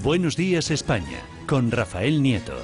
Buenos días España, con Rafael Nieto.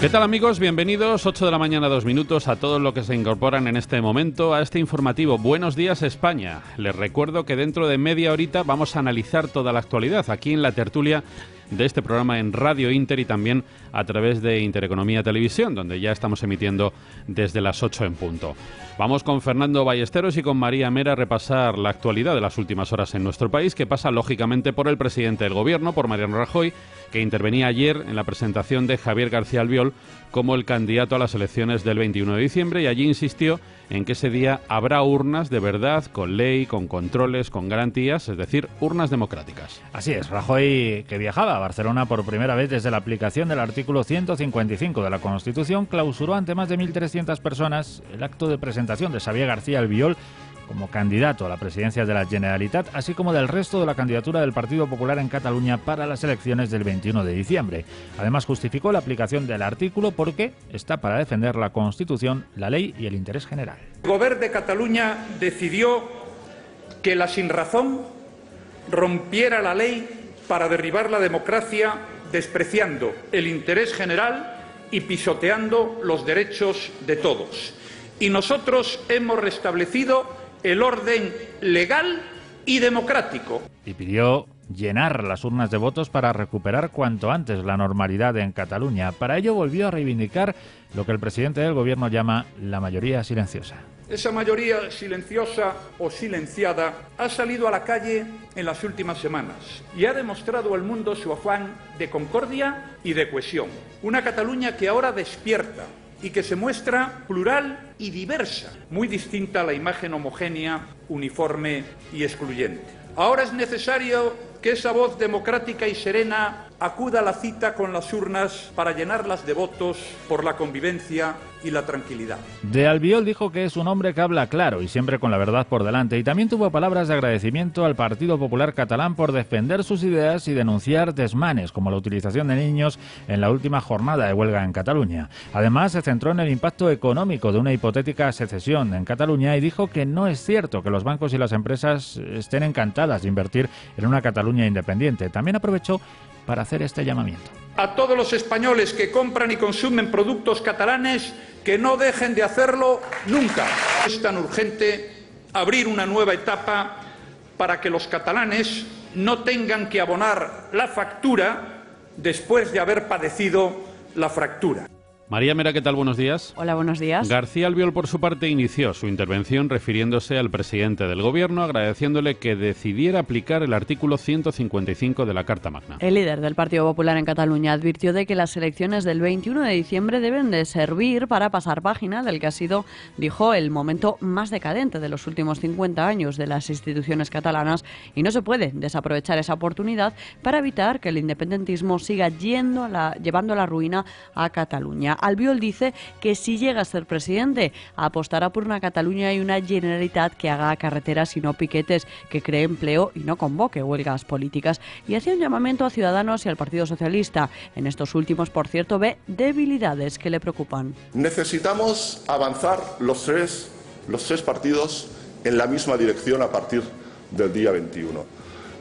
¿Qué tal amigos? Bienvenidos, 8 de la mañana, 2 minutos, a todos los que se incorporan en este momento a este informativo Buenos días España. Les recuerdo que dentro de media horita vamos a analizar toda la actualidad aquí en la tertulia de este programa en Radio Inter y también a través de Intereconomía Televisión, donde ya estamos emitiendo desde las 8 en punto. Vamos con Fernando Ballesteros y con María Mera a repasar la actualidad de las últimas horas en nuestro país, que pasa lógicamente por el presidente del Gobierno, por Mariano Rajoy, que intervenía ayer en la presentación de Javier García Albiol como el candidato a las elecciones del 21 de diciembre y allí insistió en que ese día habrá urnas de verdad, con ley, con controles, con garantías, es decir, urnas democráticas. Así es, Rajoy, que viajaba a Barcelona por primera vez desde la aplicación del artículo 155 de la Constitución, clausuró ante más de 1.300 personas el acto de presentación de Xavier García Albiol como candidato a la presidencia de la Generalitat, así como del resto de la candidatura del Partido Popular en Cataluña para las elecciones del 21 de diciembre. Además, justificó la aplicación del artículo porque está para defender la Constitución, la ley y el interés general. El Gobierno de Cataluña decidió que la sinrazón rompiera la ley para derribar la democracia, despreciando el interés general y pisoteando los derechos de todos. Y nosotros hemos restablecido el orden legal y democrático. Y pidió llenar las urnas de votos para recuperar cuanto antes la normalidad en Cataluña. Para ello volvió a reivindicar lo que el presidente del Gobierno llama la mayoría silenciosa. Esa mayoría silenciosa o silenciada ha salido a la calle en las últimas semanas y ha demostrado al mundo su afán de concordia y de cohesión. Una Cataluña que ahora despierta y que se muestra plural y diversa, muy distinta a la imagen homogénea, uniforme y excluyente. Ahora es necesario que esa voz democrática y serena acuda a la cita con las urnas para llenarlas de votos por la convivencia y la tranquilidad. De Albiol dijo que es un hombre que habla claro y siempre con la verdad por delante, y también tuvo palabras de agradecimiento al Partido Popular catalán por defender sus ideas y denunciar desmanes como la utilización de niños en la última jornada de huelga en Cataluña. Además, se centró en el impacto económico de una hipotética secesión en Cataluña y dijo que no es cierto que los bancos y las empresas estén encantadas de invertir en una Cataluña independiente. También aprovechó para hacer este llamamiento. A todos los españoles que compran y consumen productos catalanes, que no dejen de hacerlo nunca. Es tan urgente abrir una nueva etapa para que los catalanes no tengan que abonar la factura después de haber padecido la fractura. María Mera, ¿qué tal? Buenos días. Hola, buenos días. García Albiol, por su parte, inició su intervención refiriéndose al presidente del Gobierno, agradeciéndole que decidiera aplicar el artículo 155 de la Carta Magna. El líder del Partido Popular en Cataluña advirtió de que las elecciones del 21 de diciembre deben de servir para pasar página del que ha sido, dijo, el momento más decadente de los últimos 50 años de las instituciones catalanas, y no se puede desaprovechar esa oportunidad para evitar que el independentismo siga llevando a la ruina a Cataluña. Albiol dice que si llega a ser presidente, apostará por una Cataluña y una Generalitat que haga carreteras y no piquetes, que cree empleo y no convoque huelgas políticas. Y hacía un llamamiento a Ciudadanos y al Partido Socialista. En estos últimos, por cierto, ve debilidades que le preocupan. Necesitamos avanzar los tres los tres partidos en la misma dirección a partir del día 21.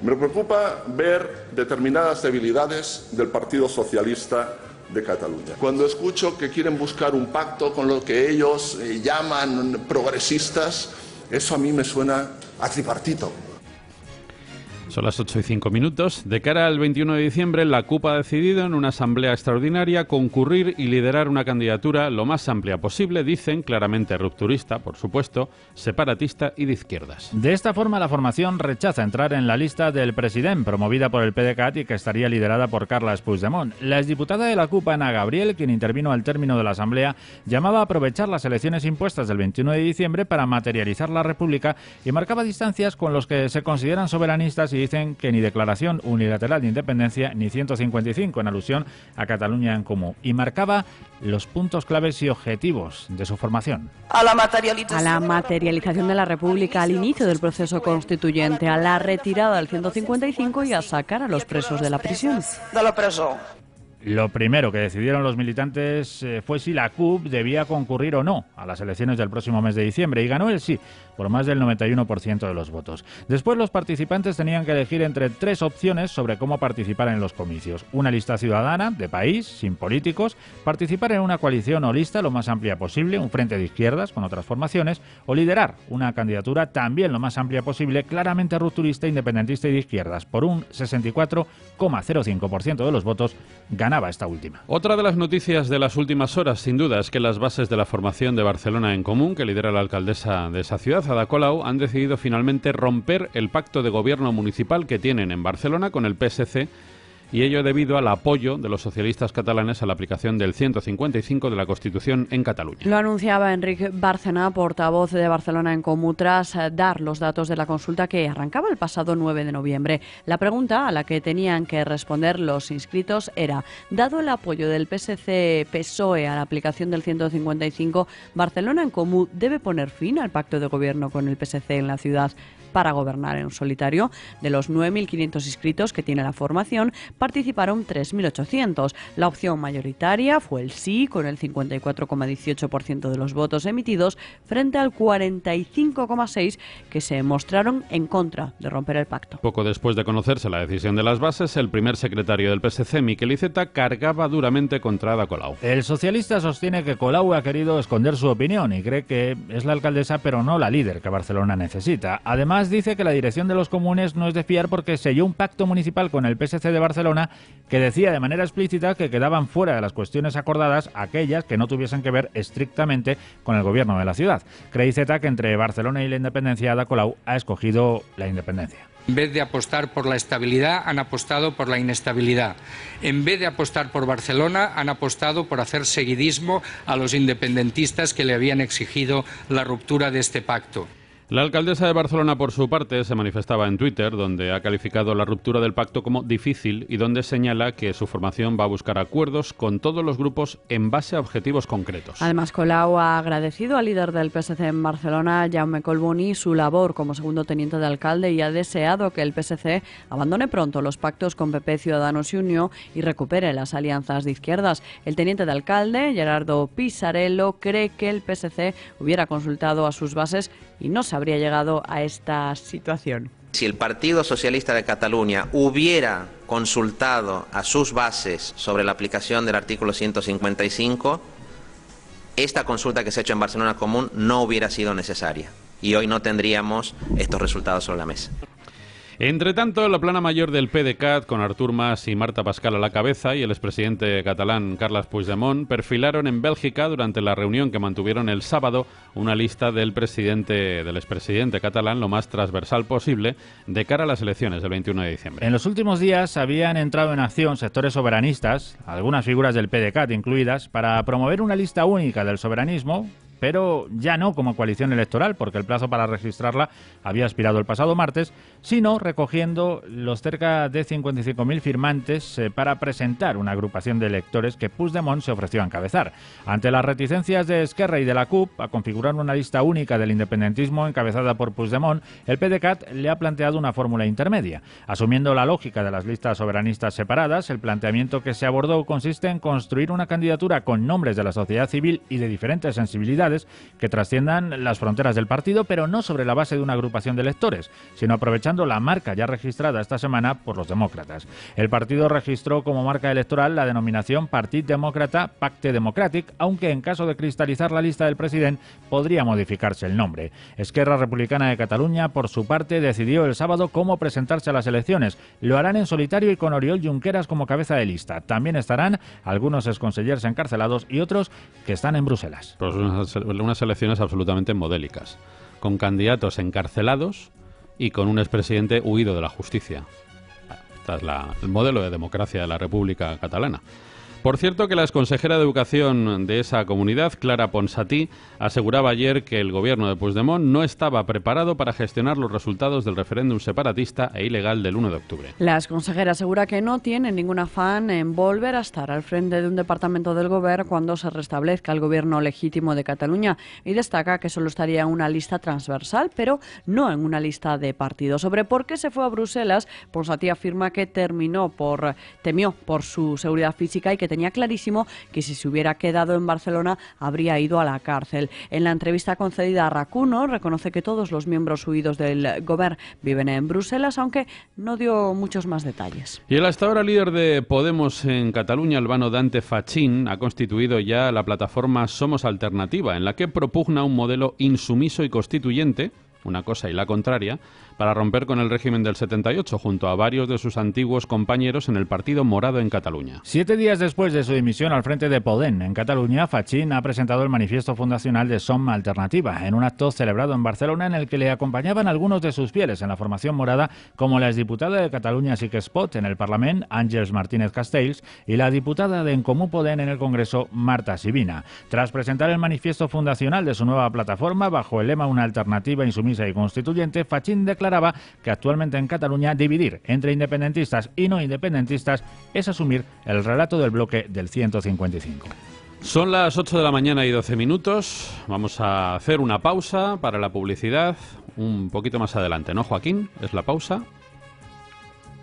Me preocupa ver determinadas debilidades del Partido Socialista de Cataluña. Cuando escucho que quieren buscar un pacto con lo que ellos llaman progresistas, eso a mí me suena a tripartito. Son las 8:05. De cara al 21 de diciembre, la CUP ha decidido en una asamblea extraordinaria concurrir y liderar una candidatura lo más amplia posible, dicen, claramente rupturista, por supuesto, separatista y de izquierdas. De esta forma, la formación rechaza entrar en la lista del president, promovida por el PDeCAT y que estaría liderada por Carles Puigdemont. La exdiputada de la CUP, Ana Gabriel, quien intervino al término de la asamblea, llamaba a aprovechar las elecciones impuestas del 21 de diciembre para materializar la República y marcaba distancias con los que se consideran soberanistas y dicen que ni declaración unilateral de independencia ni 155, en alusión a Cataluña en Comú, y marcaba los puntos claves y objetivos de su formación. A la materialización de la República, al inicio del proceso constituyente, a la retirada del 155 y a sacar a los presos de la prisión. Lo primero que decidieron los militantes fue si la CUP debía concurrir o no a las elecciones del próximo mes de diciembre, y ganó el sí, por más del 91% de los votos. Después los participantes tenían que elegir entre tres opciones sobre cómo participar en los comicios. Una lista ciudadana, de país, sin políticos, participar en una coalición o lista lo más amplia posible, un frente de izquierdas con otras formaciones, o liderar una candidatura también lo más amplia posible, claramente rupturista, independentista y de izquierdas. Por un 64,05% de los votos ganaba esta última. Otra de las noticias de las últimas horas, sin duda, es que las bases de la formación de Barcelona en Comú, que lidera la alcaldesa de esa ciudad, Ada Colau, han decidido finalmente romper el pacto de gobierno municipal que tienen en Barcelona con el PSC, y ello debido al apoyo de los socialistas catalanes a la aplicación del 155 de la Constitución en Cataluña. Lo anunciaba Enric Bárcena, portavoz de Barcelona en Comú, tras dar los datos de la consulta que arrancaba el pasado 9 de noviembre. La pregunta a la que tenían que responder los inscritos era: dado el apoyo del PSC-PSOE a la aplicación del 155, ¿Barcelona en Comú debe poner fin al pacto de gobierno con el PSC en la ciudad para gobernar en solitario? De los 9.500 inscritos que tiene la formación, participaron 3.800. La opción mayoritaria fue el sí, con el 54,18% de los votos emitidos, frente al 45,6% que se mostraron en contra de romper el pacto. Poco después de conocerse la decisión de las bases, el primer secretario del PSC, Miquel Iceta, cargaba duramente contra Ada Colau. El socialista sostiene que Colau ha querido esconder su opinión y cree que es la alcaldesa, pero no la líder que Barcelona necesita. Además, dice que la dirección de los comunes no es de fiar porque selló un pacto municipal con el PSC de Barcelona que decía de manera explícita que quedaban fuera de las cuestiones acordadas aquellas que no tuviesen que ver estrictamente con el gobierno de la ciudad. Cree Iceta que entre Barcelona y la independencia, Ada Colau ha escogido la independencia. En vez de apostar por la estabilidad, han apostado por la inestabilidad. En vez de apostar por Barcelona, han apostado por hacer seguidismo a los independentistas que le habían exigido la ruptura de este pacto. La alcaldesa de Barcelona, por su parte, se manifestaba en Twitter, donde ha calificado la ruptura del pacto como difícil y donde señala que su formación va a buscar acuerdos con todos los grupos en base a objetivos concretos. Además, Colau ha agradecido al líder del PSC en Barcelona, Jaume Collboni, su labor como segundo teniente de alcalde y ha deseado que el PSC abandone pronto los pactos con PP, Ciudadanos y Unió y recupere las alianzas de izquierdas. El teniente de alcalde, Gerardo Pisarello, cree que el PSC hubiera consultado a sus bases y no se habría llegado a esta situación. Si el Partido Socialista de Cataluña hubiera consultado a sus bases sobre la aplicación del artículo 155, esta consulta que se ha hecho en Barcelona Común no hubiera sido necesaria y hoy no tendríamos estos resultados sobre la mesa. Entre tanto, la plana mayor del PDeCAT, con Artur Mas y Marta Pascal a la cabeza, y el expresidente catalán Carles Puigdemont, perfilaron en Bélgica, durante la reunión que mantuvieron el sábado, una lista del expresidente catalán lo más transversal posible de cara a las elecciones del 21 de diciembre. En los últimos días habían entrado en acción sectores soberanistas, algunas figuras del PDeCAT incluidas, para promover una lista única del soberanismo, pero ya no como coalición electoral, porque el plazo para registrarla había expirado el pasado martes, sino recogiendo los cerca de 55.000 firmantes para presentar una agrupación de electores que Puigdemont se ofreció a encabezar. Ante las reticencias de Esquerra y de la CUP a configurar una lista única del independentismo encabezada por Puigdemont, el PDeCAT le ha planteado una fórmula intermedia. Asumiendo la lógica de las listas soberanistas separadas, el planteamiento que se abordó consiste en construir una candidatura con nombres de la sociedad civil y de diferentes sensibilidades, voluntades que trasciendan las fronteras del partido, pero no sobre la base de una agrupación de electores, sino aprovechando la marca ya registrada esta semana por los demócratas. El partido registró como marca electoral la denominación Partit Demòcrata Pacte Democràtic, aunque en caso de cristalizar la lista del presidente podría modificarse el nombre. Esquerra Republicana de Cataluña, por su parte, decidió el sábado cómo presentarse a las elecciones. Lo harán en solitario y con Oriol Junqueras como cabeza de lista. También estarán algunos exconsellers encarcelados y otros que están en Bruselas. Pues unas elecciones absolutamente modélicas, con candidatos encarcelados y con un expresidente huido de la justicia. Este es el modelo de democracia de la República Catalana. Por cierto, que la exconsejera de Educación de esa comunidad, Clara Ponsatí, aseguraba ayer que el gobierno de Puigdemont no estaba preparado para gestionar los resultados del referéndum separatista e ilegal del 1 de octubre. La exconsejera asegura que no tiene ningún afán en volver a estar al frente de un departamento del gobierno cuando se restablezca el gobierno legítimo de Cataluña y destaca que solo estaría en una lista transversal, pero no en una lista de partido. Sobre por qué se fue a Bruselas, Ponsatí afirma que temió por su seguridad física y que tenía clarísimo que si se hubiera quedado en Barcelona habría ido a la cárcel. En la entrevista concedida a RAC1 reconoce que todos los miembros huidos del Gobierno viven en Bruselas, aunque no dio muchos más detalles. Y el hasta ahora líder de Podemos en Cataluña, Albano Dante Fachín, ha constituido ya la plataforma Somos Alternativa, en la que propugna un modelo insumiso y constituyente, una cosa y la contraria, para romper con el régimen del 78, junto a varios de sus antiguos compañeros en el Partido Morado en Cataluña. 7 días después de su dimisión al frente de Podem en Cataluña, Fachín ha presentado el manifiesto fundacional de Som Alternativa, en un acto celebrado en Barcelona en el que le acompañaban algunos de sus fieles en la formación morada, como la exdiputada de Cataluña Sí que es Pot en el Parlament, Àngels Martínez Castells, y la diputada de En Comú Podem en el Congreso, Marta Sibina. Tras presentar el manifiesto fundacional de su nueva plataforma, bajo el lema Una alternativa insumisa y constituyente, Fachín declaraba que actualmente en Cataluña dividir entre independentistas y no independentistas es asumir el relato del bloque del 155. Son las 8 de la mañana y 12 minutos. Vamos a hacer una pausa para la publicidad un poquito más adelante, ¿no, Joaquín? Es la pausa.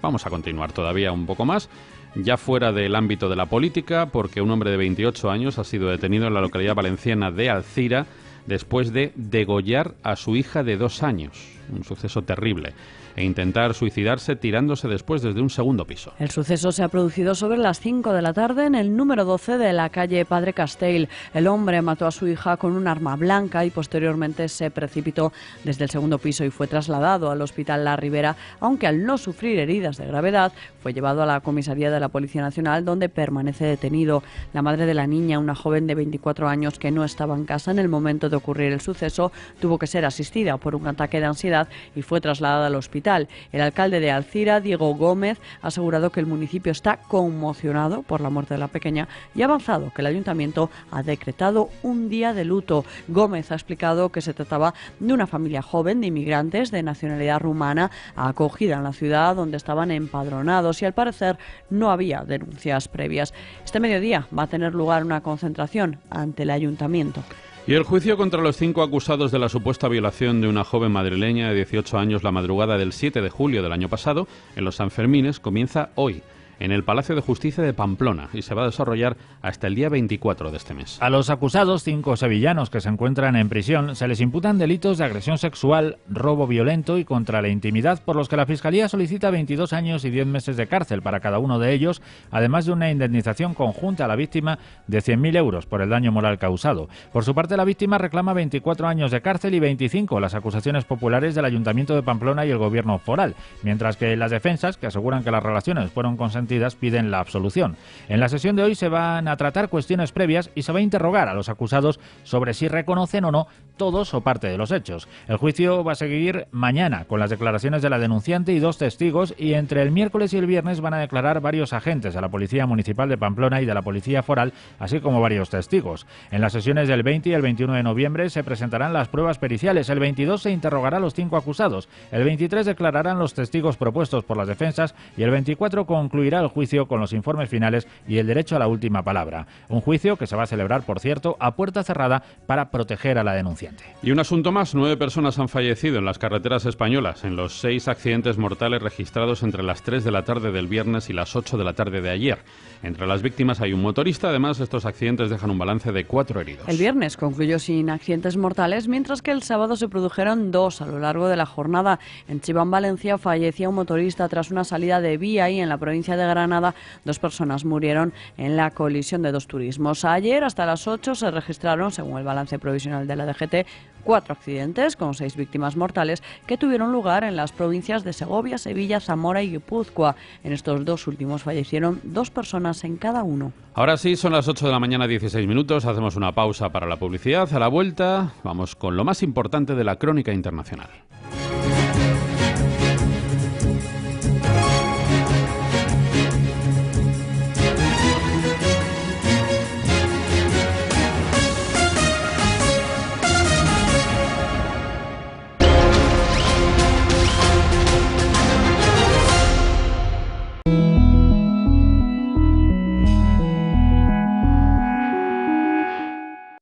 Vamos a continuar todavía un poco más, ya fuera del ámbito de la política, porque un hombre de 28 años ha sido detenido en la localidad valenciana de Alzira después de degollar a su hija de 2 años. Un suceso terrible. E intentar suicidarse tirándose después desde un segundo piso. El suceso se ha producido sobre las 5 de la tarde en el número 12 de la calle Padre Castell. El hombre mató a su hija con un arma blanca y posteriormente se precipitó desde el segundo piso y fue trasladado al Hospital La Ribera, aunque al no sufrir heridas de gravedad fue llevado a la comisaría de la Policía Nacional, donde permanece detenido. La madre de la niña, una joven de 24 años que no estaba en casa en el momento de ocurrir el suceso, tuvo que ser asistida por un ataque de ansiedad y fue trasladada al hospital. El alcalde de Alzira, Diego Gómez, ha asegurado que el municipio está conmocionado por la muerte de la pequeña y ha avanzado que el ayuntamiento ha decretado un día de luto. Gómez ha explicado que se trataba de una familia joven de inmigrantes de nacionalidad rumana acogida en la ciudad, donde estaban empadronados y al parecer no había denuncias previas. Este mediodía va a tener lugar una concentración ante el ayuntamiento. Y el juicio contra los 5 acusados de la supuesta violación de una joven madrileña de 18 años la madrugada del 7 de julio del año pasado en los Sanfermines comienza hoy en el Palacio de Justicia de Pamplona y se va a desarrollar hasta el día 24 de este mes. A los acusados, 5 sevillanos que se encuentran en prisión, se les imputan delitos de agresión sexual, robo violento y contra la intimidad, por los que la Fiscalía solicita 22 años y 10 meses de cárcel para cada uno de ellos, además de una indemnización conjunta a la víctima de 100.000 euros por el daño moral causado. Por su parte, la víctima reclama 24 años de cárcel y 25 las acusaciones populares del Ayuntamiento de Pamplona y el Gobierno foral, mientras que las defensas, que aseguran que las relaciones fueron consentidas, piden la absolución. En la sesión de hoy se van a tratar cuestiones previas y se va a interrogar a los acusados sobre si reconocen o no todos o parte de los hechos. El juicio va a seguir mañana con las declaraciones de la denunciante y 2 testigos, y entre el miércoles y el viernes van a declarar varios agentes de la Policía Municipal de Pamplona y de la Policía Foral, así como varios testigos. En las sesiones del 20 y el 21 de noviembre se presentarán las pruebas periciales. El 22 se interrogará a los 5 acusados. El 23 declararán los testigos propuestos por las defensas y el 24 concluirá abrirá el juicio con los informes finales y el derecho a la última palabra. Un juicio que se va a celebrar, por cierto, a puerta cerrada para proteger a la denunciante. Y un asunto más, 9 personas han fallecido en las carreteras españolas en los 6 accidentes mortales registrados entre las 3 de la tarde del viernes y las 8 de la tarde de ayer. Entre las víctimas hay un motorista, además estos accidentes dejan un balance de 4 heridos. El viernes concluyó sin accidentes mortales, mientras que el sábado se produjeron 2 a lo largo de la jornada. En Chiván, Valencia, fallecía un motorista tras una salida de vía y en la provincia de Granada 2 personas murieron en la colisión de 2 turismos. Ayer hasta las 8 se registraron, según el balance provisional de la DGT, 4 accidentes con 6 víctimas mortales que tuvieron lugar en las provincias de Segovia, Sevilla, Zamora y Guipúzcoa. En estos 2 últimos fallecieron 2 personas en cada uno. Ahora sí, son las 8 de la mañana, 16 minutos. Hacemos una pausa para la publicidad. A la vuelta vamos con lo más importante de la crónica internacional.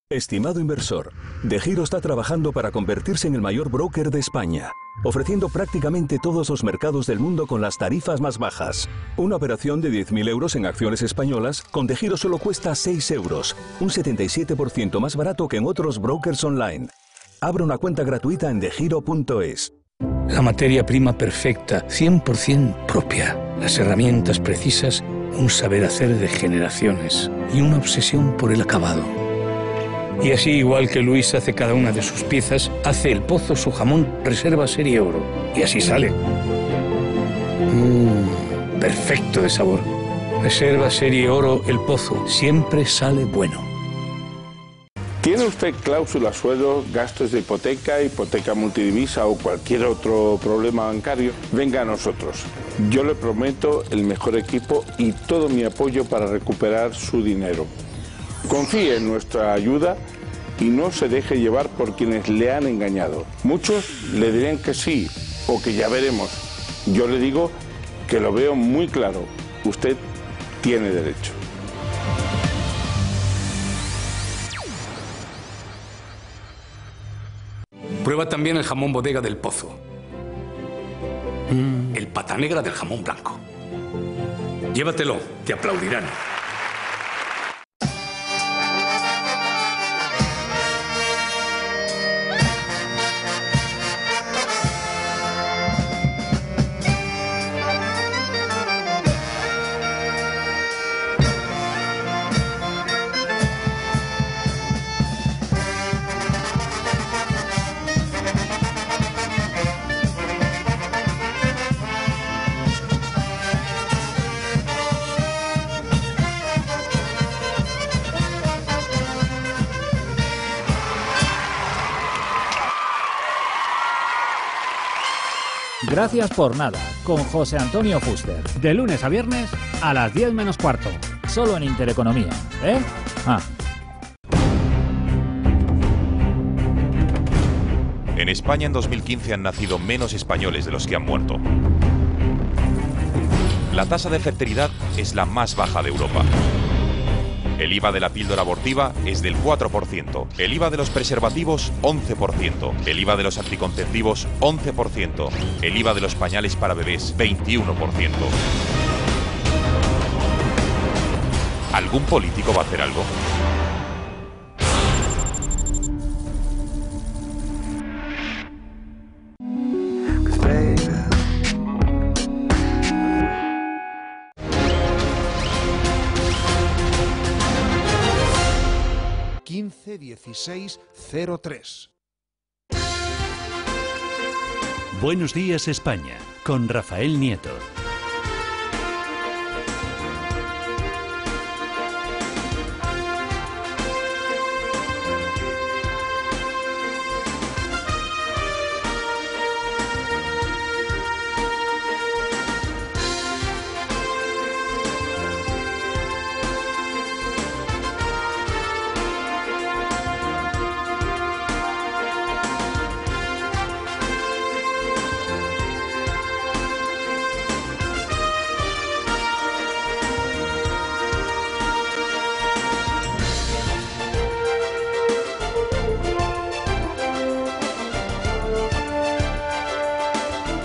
Estimado inversor, DEGIRO está trabajando para convertirse en el mayor broker de España, ofreciendo prácticamente todos los mercados del mundo con las tarifas más bajas. Una operación de 10.000 euros en acciones españolas con DEGIRO solo cuesta 6 euros, un 77% más barato que en otros brokers online. Abra una cuenta gratuita en degiro.es. La materia prima perfecta, 100% propia, las herramientas precisas, un saber hacer de generaciones y una obsesión por el acabado. Y así, igual que Luis hace cada una de sus piezas, hace el Pozo su jamón Reserva Serie Oro. Y así sale. Perfecto de sabor. Reserva Serie Oro El Pozo. Siempre sale bueno. ¿Tiene usted cláusulas suelo, gastos de hipoteca multidivisa o cualquier otro problema bancario? Venga a nosotros. Yo le prometo el mejor equipo y todo mi apoyo para recuperar su dinero. Confíe en nuestra ayuda y no se deje llevar por quienes le han engañado. Muchos le dirían que sí o que ya veremos. Yo le digo que lo veo muy claro. Usted tiene derecho. Prueba también el jamón bodega del Pozo. El pata negra del jamón blanco. Llévatelo, te aplaudirán. Gracias por nada, con José Antonio Fuster. De lunes a viernes a las 10 menos cuarto. Solo en Intereconomía, ¿eh? En España en 2015 han nacido menos españoles de los que han muerto. La tasa de fertilidad es la más baja de Europa. El IVA de la píldora abortiva es del 4%, el IVA de los preservativos 11%, el IVA de los anticonceptivos 11%, el IVA de los pañales para bebés 21%. ¿Algún político va a hacer algo? ...151603. Buenos días, España, con Rafael Nieto.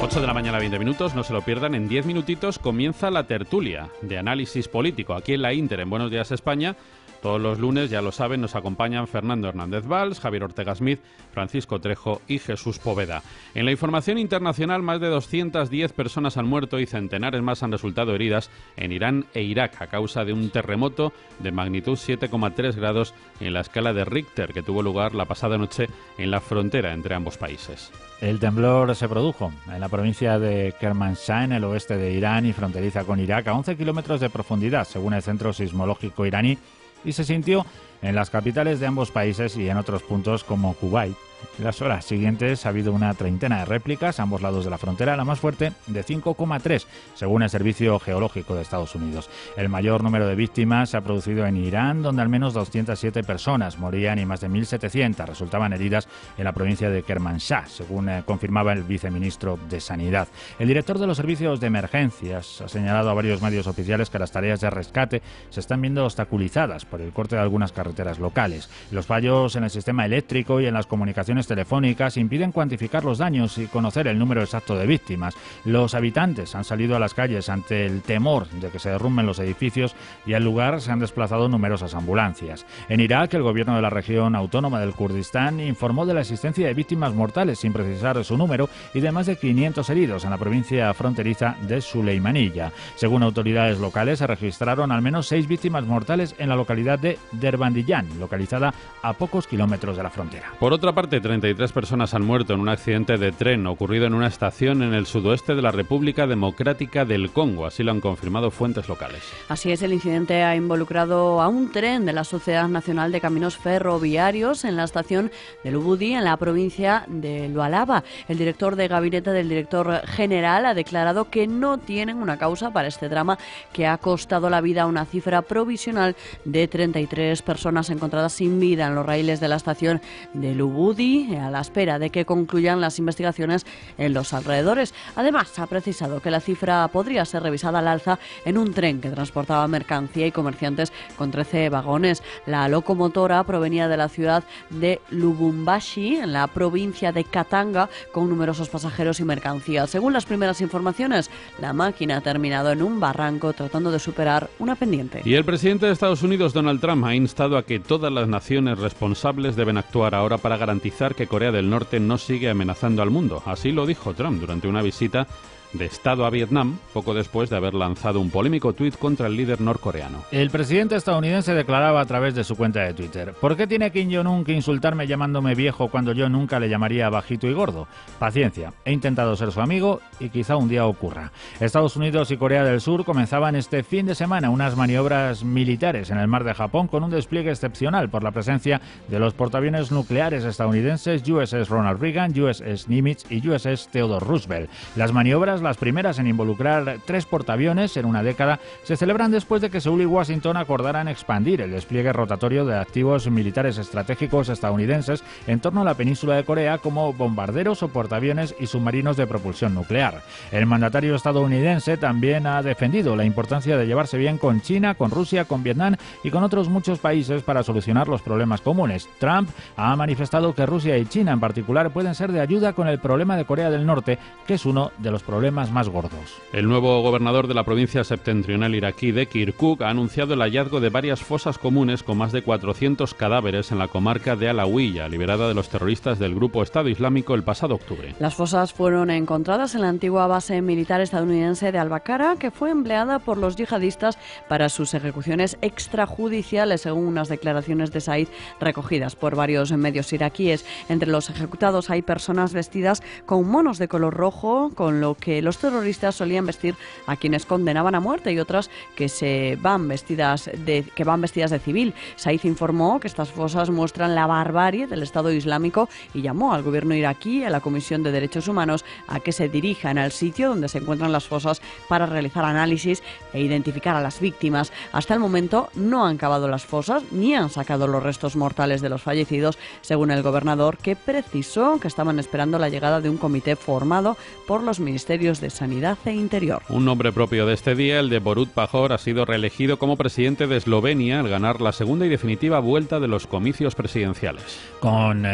8 de la mañana, 20 minutos, no se lo pierdan. En 10 minutitos comienza la tertulia de análisis político aquí en la Inter, en Buenos Días España. Todos los lunes, ya lo saben, nos acompañan Fernando Hernández Valls, Javier Ortega Smith, Francisco Trejo y Jesús Poveda. En la información internacional, más de 210 personas han muerto y centenares más han resultado heridas en Irán e Irak a causa de un terremoto de magnitud 7,3 grados en la escala de Richter que tuvo lugar la pasada noche en la frontera entre ambos países. El temblor se produjo en la provincia de Kermanshah, en el oeste de Irán y fronteriza con Irak, a 11 kilómetros de profundidad, según el Centro Sismológico iraní, y se sintió en las capitales de ambos países y en otros puntos como Kuwait. En las horas siguientes ha habido una treintena de réplicas a ambos lados de la frontera, la más fuerte de 5,3, según el Servicio Geológico de Estados Unidos. El mayor número de víctimas se ha producido en Irán, donde al menos 207 personas morían y más de 1.700 resultaban heridas en la provincia de Kermanshah, según confirmaba el viceministro de Sanidad. El director de los servicios de emergencias ha señalado a varios medios oficiales que las tareas de rescate se están viendo obstaculizadas por el corte de algunas carreteras locales. Los fallos en el sistema eléctrico y en las comunicaciones telefónicas impiden cuantificar los daños y conocer el número exacto de víctimas. Los habitantes han salido a las calles ante el temor de que se derrumben los edificios y al lugar se han desplazado numerosas ambulancias. En Irak, el gobierno de la región autónoma del Kurdistán informó de la existencia de víctimas mortales sin precisar su número y de más de 500 heridos en la provincia fronteriza de Suleimaniyya. Según autoridades locales, se registraron al menos 6 víctimas mortales en la localidad de Derbandiyán, localizada a pocos kilómetros de la frontera. Por otra parte, 33 personas han muerto en un accidente de tren ocurrido en una estación en el sudoeste de la República Democrática del Congo. Así lo han confirmado fuentes locales. Así es, el incidente ha involucrado a un tren de la Sociedad Nacional de Caminos Ferroviarios en la estación de Lubudi, en la provincia de Lualaba. El director de gabinete del director general ha declarado que no tienen una causa para este drama que ha costado la vida a una cifra provisional de 33 personas encontradas sin vida en los raíles de la estación de Lubudi, a la espera de que concluyan las investigaciones en los alrededores. Además, ha precisado que la cifra podría ser revisada al alza en un tren que transportaba mercancía y comerciantes con 13 vagones. La locomotora provenía de la ciudad de Lubumbashi, en la provincia de Katanga, con numerosos pasajeros y mercancías. Según las primeras informaciones, la máquina ha terminado en un barranco tratando de superar una pendiente. Y el presidente de Estados Unidos, Donald Trump, ha instado a que todas las naciones responsables deben actuar ahora para garantizar que Corea del Norte no sigue amenazando al mundo. Así lo dijo Trump durante una visita de Estado a Vietnam, poco después de haber lanzado un polémico tuit contra el líder norcoreano. El presidente estadounidense declaraba a través de su cuenta de Twitter: ¿por qué tiene Kim Jong-un que insultarme llamándome viejo cuando yo nunca le llamaría bajito y gordo? Paciencia, he intentado ser su amigo y quizá un día ocurra. Estados Unidos y Corea del Sur comenzaban este fin de semana unas maniobras militares en el mar de Japón con un despliegue excepcional por la presencia de los portaaviones nucleares estadounidenses USS Ronald Reagan, USS Nimitz y USS Theodore Roosevelt. Las maniobras, las primeras en involucrar 3 portaaviones en una década, se celebran después de que Seúl y Washington acordaran expandir el despliegue rotatorio de activos militares estratégicos estadounidenses en torno a la península de Corea, como bombarderos o portaaviones y submarinos de propulsión nuclear. El mandatario estadounidense también ha defendido la importancia de llevarse bien con China, con Rusia, con Vietnam y con otros muchos países para solucionar los problemas comunes. Trump ha manifestado que Rusia y China en particular pueden ser de ayuda con el problema de Corea del Norte, que es uno de los problemas más gordos. El nuevo gobernador de la provincia septentrional iraquí de Kirkuk ha anunciado el hallazgo de varias fosas comunes con más de 400 cadáveres en la comarca de Alawiya, liberada de los terroristas del grupo Estado Islámico el pasado octubre. Las fosas fueron encontradas en la antigua base militar estadounidense de Al-Bakara, que fue empleada por los yihadistas para sus ejecuciones extrajudiciales, según unas declaraciones de Said recogidas por varios medios iraquíes. Entre los ejecutados hay personas vestidas con monos de color rojo, con lo que los terroristas solían vestir a quienes condenaban a muerte, y otras que van vestidas de civil. Said informó que estas fosas muestran la barbarie del Estado Islámico y llamó al gobierno iraquí y a la Comisión de Derechos Humanos a que se dirijan al sitio donde se encuentran las fosas para realizar análisis e identificar a las víctimas. Hasta el momento no han cavado las fosas ni han sacado los restos mortales de los fallecidos, según el gobernador, que precisó que estaban esperando la llegada de un comité formado por los ministerios Ministerios de Sanidad e Interior. Un nombre propio de este día, el de Borut Pahor, ha sido reelegido como presidente de Eslovenia al ganar la segunda y definitiva vuelta de los comicios presidenciales. Con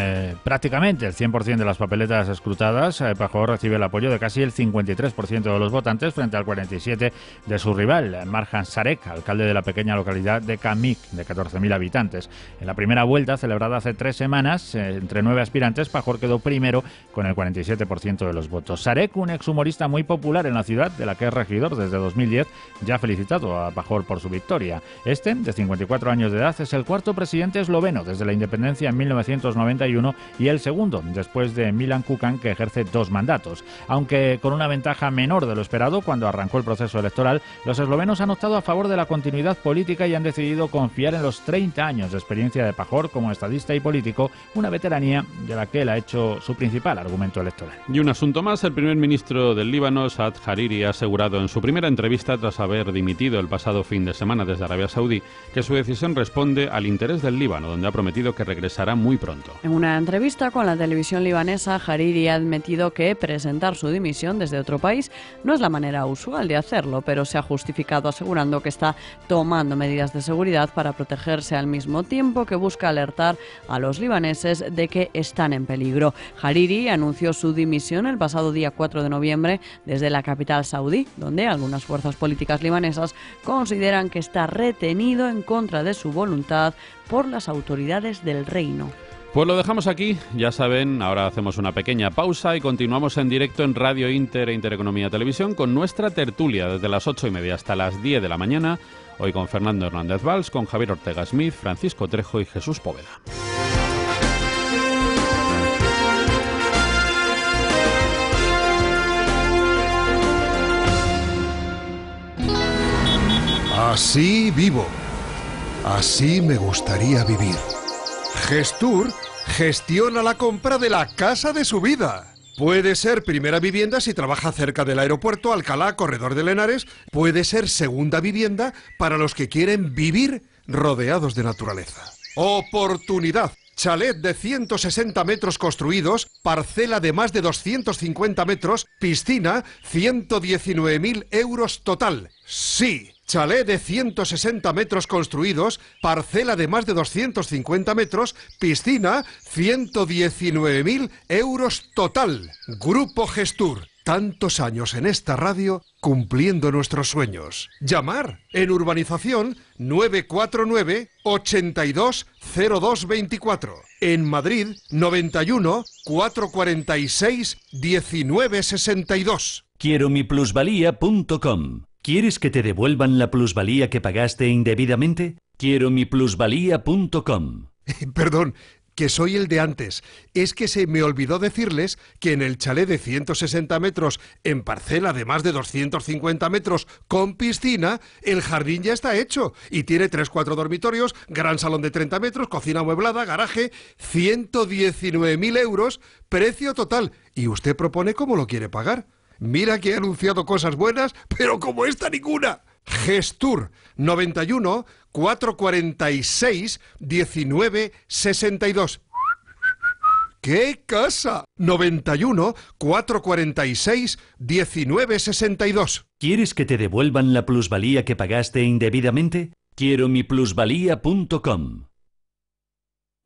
prácticamente el 100% de las papeletas escrutadas, Pahor recibe el apoyo de casi el 53% de los votantes frente al 47% de su rival, Marjan Sarek, alcalde de la pequeña localidad de Kamik, de 14.000 habitantes. En la primera vuelta, celebrada hace 3 semanas, entre 9 aspirantes, Pahor quedó primero con el 47% de los votos. Sarek, un exhumorista muy popular en la ciudad, de la que es regidor desde 2010, ya ha felicitado a Pahor por su victoria. Este, de 54 años de edad, es el cuarto presidente esloveno desde la independencia en 1991 y el segundo, después de Milan Kukan, que ejerce 2 mandatos. Aunque con una ventaja menor de lo esperado cuando arrancó el proceso electoral, los eslovenos han optado a favor de la continuidad política y han decidido confiar en los 30 años de experiencia de Pahor como estadista y político, una veteranía de la que él ha hecho su principal argumento electoral. Y un asunto más, el primer ministro del Líbano, Saad Hariri, ha asegurado en su primera entrevista tras haber dimitido el pasado fin de semana desde Arabia Saudí que su decisión responde al interés del Líbano, donde ha prometido que regresará muy pronto. En una entrevista con la televisión libanesa, Hariri ha admitido que presentar su dimisión desde otro país no es la manera usual de hacerlo, pero se ha justificado asegurando que está tomando medidas de seguridad para protegerse al mismo tiempo que busca alertar a los libaneses de que están en peligro. Hariri anunció su dimisión el pasado día 4 de noviembre desde la capital saudí, donde algunas fuerzas políticas libanesas consideran que está retenido en contra de su voluntad por las autoridades del reino. Pues lo dejamos aquí, ya saben, ahora hacemos una pequeña pausa y continuamos en directo en Radio Inter e Intereconomía Televisión con nuestra tertulia desde las 8:30 hasta las 10 de la mañana, hoy con Fernando Hernández Valls, con Javier Ortega Smith, Francisco Trejo y Jesús Póveda. Así vivo. Así me gustaría vivir. Gestur gestiona la compra de la casa de su vida. Puede ser primera vivienda si trabaja cerca del aeropuerto, Alcalá, Corredor de Henares. Puede ser segunda vivienda para los que quieren vivir rodeados de naturaleza. Oportunidad. Chalet de 160 metros construidos, parcela de más de 250 metros, piscina, 119.000 euros total. Sí. Chalet de 160 metros construidos, parcela de más de 250 metros, piscina, 119.000 euros total. Grupo Gestur. Tantos años en esta radio cumpliendo nuestros sueños. Llamar en urbanización 949 820224. En Madrid 91 446 1962. Quieromiplusvalía.com. ¿Quieres que te devuelvan la plusvalía que pagaste indebidamente? Quieromiplusvalía.com. Perdón, que soy el de antes. Es que se me olvidó decirles que en el chalet de 160 metros, en parcela de más de 250 metros, con piscina, el jardín ya está hecho. Y tiene 3-4 dormitorios, gran salón de 30 metros, cocina amueblada, garaje, 119.000 euros, precio total. ¿Y usted propone cómo lo quiere pagar? Mira que he anunciado cosas buenas, pero como esta ninguna. Gestur 91 446 1962. ¡Qué casa! 91 446 1962. ¿Quieres que te devuelvan la plusvalía que pagaste indebidamente? Quieromiplusvalía.com.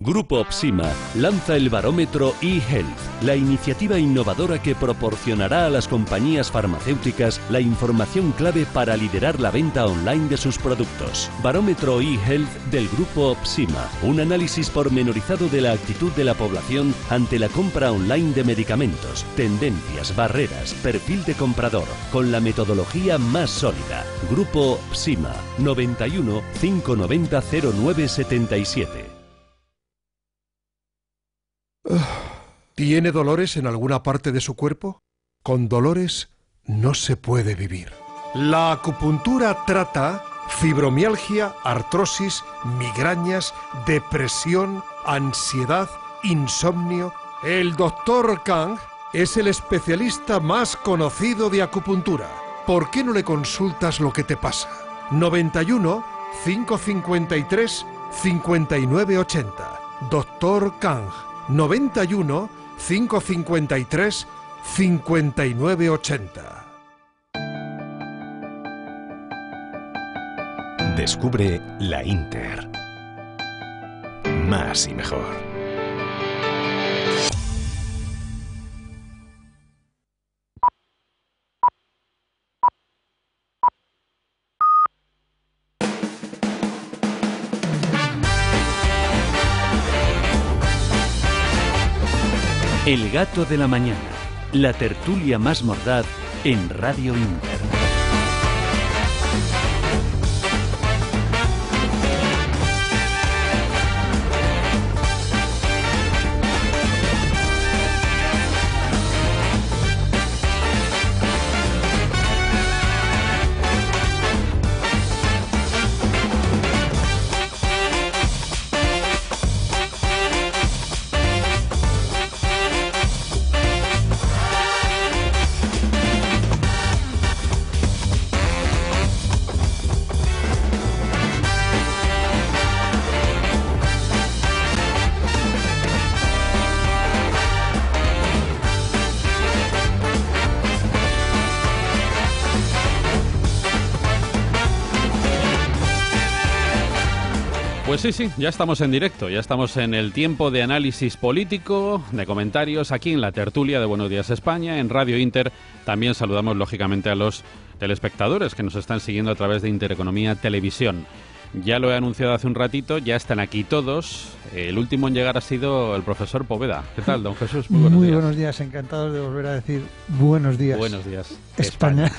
Grupo Opsima lanza el barómetro eHealth, la iniciativa innovadora que proporcionará a las compañías farmacéuticas la información clave para liderar la venta online de sus productos. Barómetro eHealth del Grupo Opsima, un análisis pormenorizado de la actitud de la población ante la compra online de medicamentos, tendencias, barreras, perfil de comprador, con la metodología más sólida. Grupo Opsima, 91 590 0977. ¿Tiene dolores en alguna parte de su cuerpo? Con dolores no se puede vivir. La acupuntura trata fibromialgia, artrosis, migrañas, depresión, ansiedad, insomnio. El Dr. Kang es el especialista más conocido de acupuntura. ¿Por qué no le consultas lo que te pasa? 91 553 5980. Dr. Kang. 91 553 5980. Descubre la Inter. Más y mejor. El gato de la mañana, la tertulia más mordaz en Radio Inter. Pues sí, ya estamos en directo, ya estamos en el tiempo de análisis político, de comentarios, aquí en la tertulia de Buenos Días España, en Radio Inter. También saludamos lógicamente a los telespectadores que nos están siguiendo a través de Intereconomía Televisión. Ya lo he anunciado hace un ratito, ya están aquí todos. El último en llegar ha sido el profesor Poveda. ¿Qué tal, don Jesús? Muy buenos días. Buenos días, encantados de volver a decir buenos días. Buenos días, España.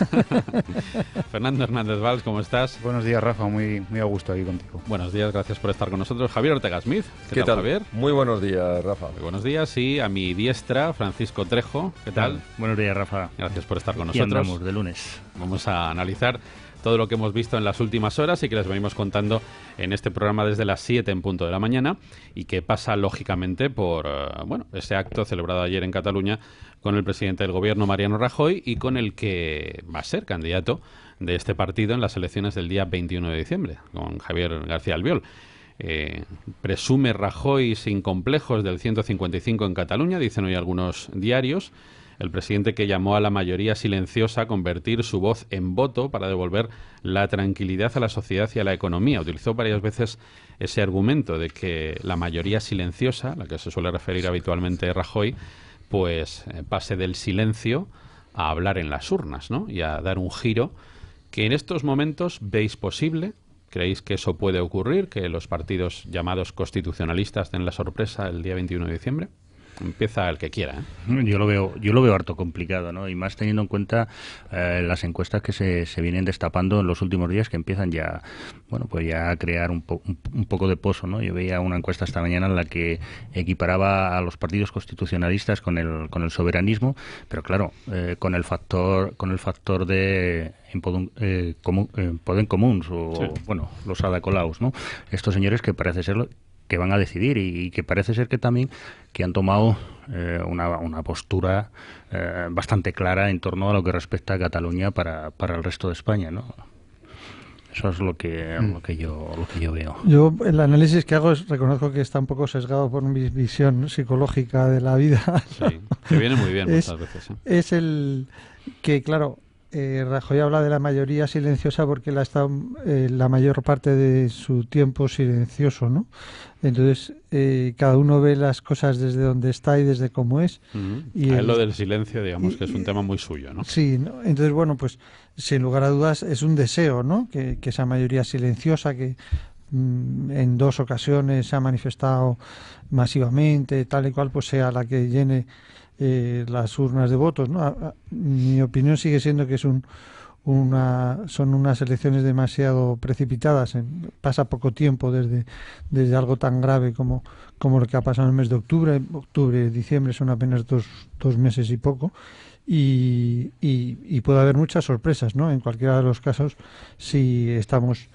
Fernando Hernández Valls, ¿cómo estás? Buenos días, Rafa, muy a gusto aquí contigo. Buenos días, gracias por estar con nosotros. Javier Ortega Smith. ¿Qué tal, Javier? Muy buenos días, Rafa. Muy buenos días, y a mi diestra, Francisco Trejo. ¿Qué tal? Buenos días, Rafa. Gracias por estar con Aquí nosotros. andamos de lunes. Vamos a analizar todo lo que hemos visto en las últimas horas y que les venimos contando en este programa desde las 7 en punto de la mañana, y que pasa lógicamente por ese acto celebrado ayer en Cataluña con el presidente del gobierno, Mariano Rajoy, y con el que va a ser candidato de este partido en las elecciones del día 21 de diciembre, con Javier García Albiol. Presume Rajoy sin complejos del 155 en Cataluña, dicen hoy algunos diarios. El presidente, que llamó a la mayoría silenciosa a convertir su voz en voto para devolver la tranquilidad a la sociedad y a la economía. Utilizó varias veces ese argumento de que la mayoría silenciosa, a la que se suele referir habitualmente Rajoy, pues pase del silencio a hablar en las urnas, ¿no? Y a dar un giro que en estos momentos veis posible. ¿Creéis que eso puede ocurrir? ¿Que los partidos llamados constitucionalistas den la sorpresa el día 21 de diciembre? Empieza el que quiera, ¿eh? Yo lo veo harto complicado, ¿no? Y más teniendo en cuenta las encuestas que se vienen destapando en los últimos días, que empiezan ya, pues ya a crear un poco de pozo, ¿no? Yo veía una encuesta esta mañana en la que equiparaba a los partidos constitucionalistas con el soberanismo, pero claro, con el factor de Podem Comuns o sí, los Ada Colaus, ¿no? Estos señores que parece ser que van a decidir y que parece ser que también que han tomado una postura bastante clara en torno a lo que respecta a Cataluña para el resto de España, ¿no? Eso es lo que yo veo. Yo el análisis que hago reconozco que está un poco sesgado por mi visión psicológica de la vida. Sí, que viene muy bien muchas veces. Es el que, claro, Rajoy habla de la mayoría silenciosa porque él ha estado la mayor parte de su tiempo silencioso, ¿no? Entonces, cada uno ve las cosas desde donde está y desde cómo es. Y lo del silencio, digamos, que es un tema muy suyo, ¿no? Sí, ¿no? Entonces, pues sin lugar a dudas es un deseo, ¿no? Que esa mayoría silenciosa que en 2 ocasiones se ha manifestado masivamente, tal y cual, pues sea la que llene las urnas de votos, ¿no? Mi opinión sigue siendo que son unas elecciones demasiado precipitadas. Pasa poco tiempo desde algo tan grave como lo que ha pasado en el mes de octubre. Octubre, diciembre son apenas dos meses y poco. Y puede haber muchas sorpresas, ¿no? En cualquiera de los casos, si estamos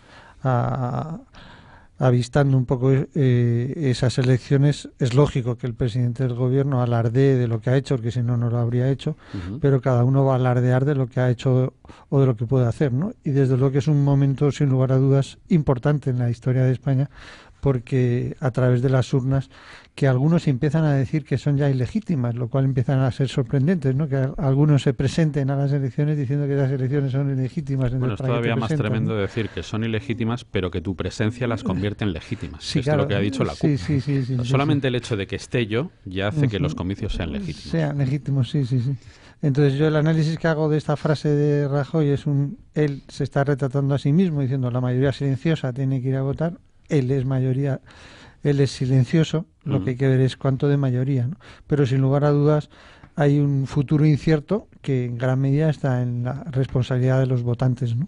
avistando un poco esas elecciones, es lógico que el presidente del gobierno alardee de lo que ha hecho, porque si no, no lo habría hecho, pero cada uno va a alardear de lo que ha hecho o de lo que puede hacer, ¿no? Y desde luego que es un momento, sin lugar a dudas, importante en la historia de España, porque a través de las urnas, que algunos empiezan a decir que son ya ilegítimas, lo cual empiezan a ser sorprendentes, ¿no? Que algunos se presenten a las elecciones diciendo que las elecciones son ilegítimas. Bueno, es todavía más tremendo decir que son ilegítimas, pero que tu presencia las convierte en legítimas. Sí, es claro, lo que ha dicho la CUP. Sí, solamente el hecho de que esté yo ya hace que los comicios sean legítimos. Sean legítimos, sí. Entonces yo el análisis que hago de esta frase de Rajoy es él se está retratando a sí mismo diciendo la mayoría silenciosa tiene que ir a votar, él es mayoría, él es silencioso, lo que hay que ver es cuánto de mayoría, ¿no? Pero sin lugar a dudas hay un futuro incierto que en gran medida está en la responsabilidad de los votantes, ¿no?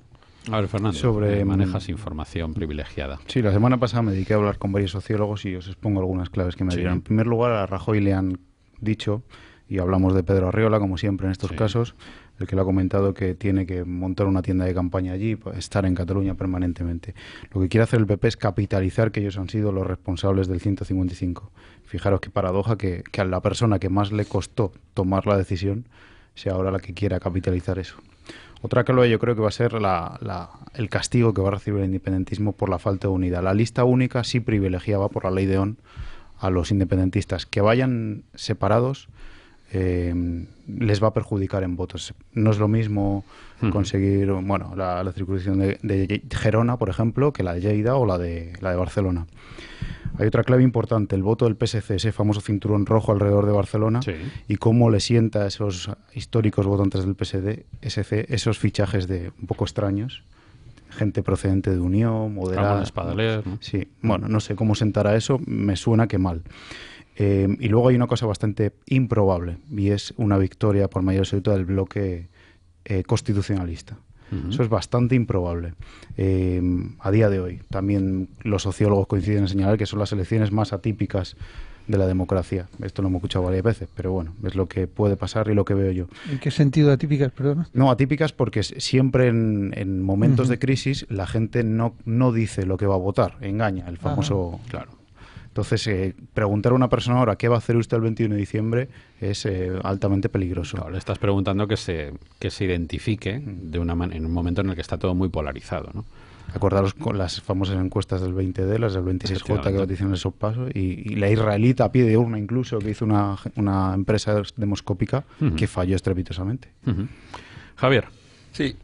A ver, Fernando, manejas información privilegiada. Sí, la semana pasada me dediqué a hablar con varios sociólogos y os expongo algunas claves que me dieron. En primer lugar, a Rajoy le han dicho, y hablamos de Pedro Arriola, como siempre en estos casos, el que le ha comentado que tiene que montar una tienda de campaña allí, estar en Cataluña permanentemente. Lo que quiere hacer el PP es capitalizar que ellos han sido los responsables del 155. Fijaros qué paradoja que a la persona que más le costó tomar la decisión sea ahora la que quiera capitalizar eso. Otra clave yo creo que va a ser el castigo que va a recibir el independentismo por la falta de unidad. La lista única sí privilegiaba por la ley de ON a los independentistas. Que vayan separados les va a perjudicar en votos. No es lo mismo conseguir la circunscripción de Gerona, por ejemplo, que la de Lleida o la de Barcelona. Hay otra clave importante, el voto del PSC, ese famoso cinturón rojo alrededor de Barcelona, y cómo le sienta a esos históricos votantes del PSC esos fichajes de un poco extraños, gente procedente de Unión, moderada. Espadaler, ¿no? Sí, bueno, no sé cómo sentará eso, me suena que mal. Y luego hay una cosa bastante improbable, y es una victoria por mayoría absoluta del bloque constitucionalista. Eso es bastante improbable a día de hoy. También los sociólogos coinciden en señalar que son las elecciones más atípicas de la democracia. Esto lo hemos escuchado varias veces, pero bueno, es lo que puede pasar y lo que veo yo. ¿En qué sentido atípicas, perdona? No, atípicas porque siempre en momentos de crisis la gente no dice lo que va a votar, engaña, el famoso... Claro. Entonces, preguntar a una persona ahora qué va a hacer usted el 21 de diciembre es altamente peligroso. Claro, le estás preguntando que se identifique en un momento en el que está todo muy polarizado, ¿no? Acordaros con las famosas encuestas del 20D, las del 26J que vaticinaron esos pasos, y la israelita a pie de urna incluso, que hizo una empresa demoscópica que falló estrepitosamente. Javier. Sí,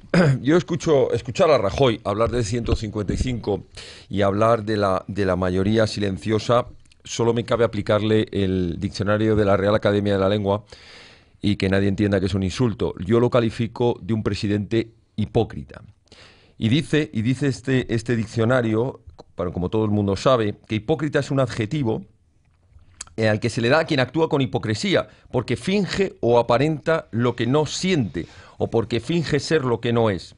yo escuchar a Rajoy hablar del 155 y hablar de la mayoría silenciosa, solo me cabe aplicarle el diccionario de la Real Academia de la Lengua y que nadie entienda que es un insulto. Yo lo califico de un presidente hipócrita. Y dice este diccionario, como todo el mundo sabe, que hipócrita es un adjetivo al que se le da a quien actúa con hipocresía, porque finge o aparenta lo que no siente, o porque finge ser lo que no es.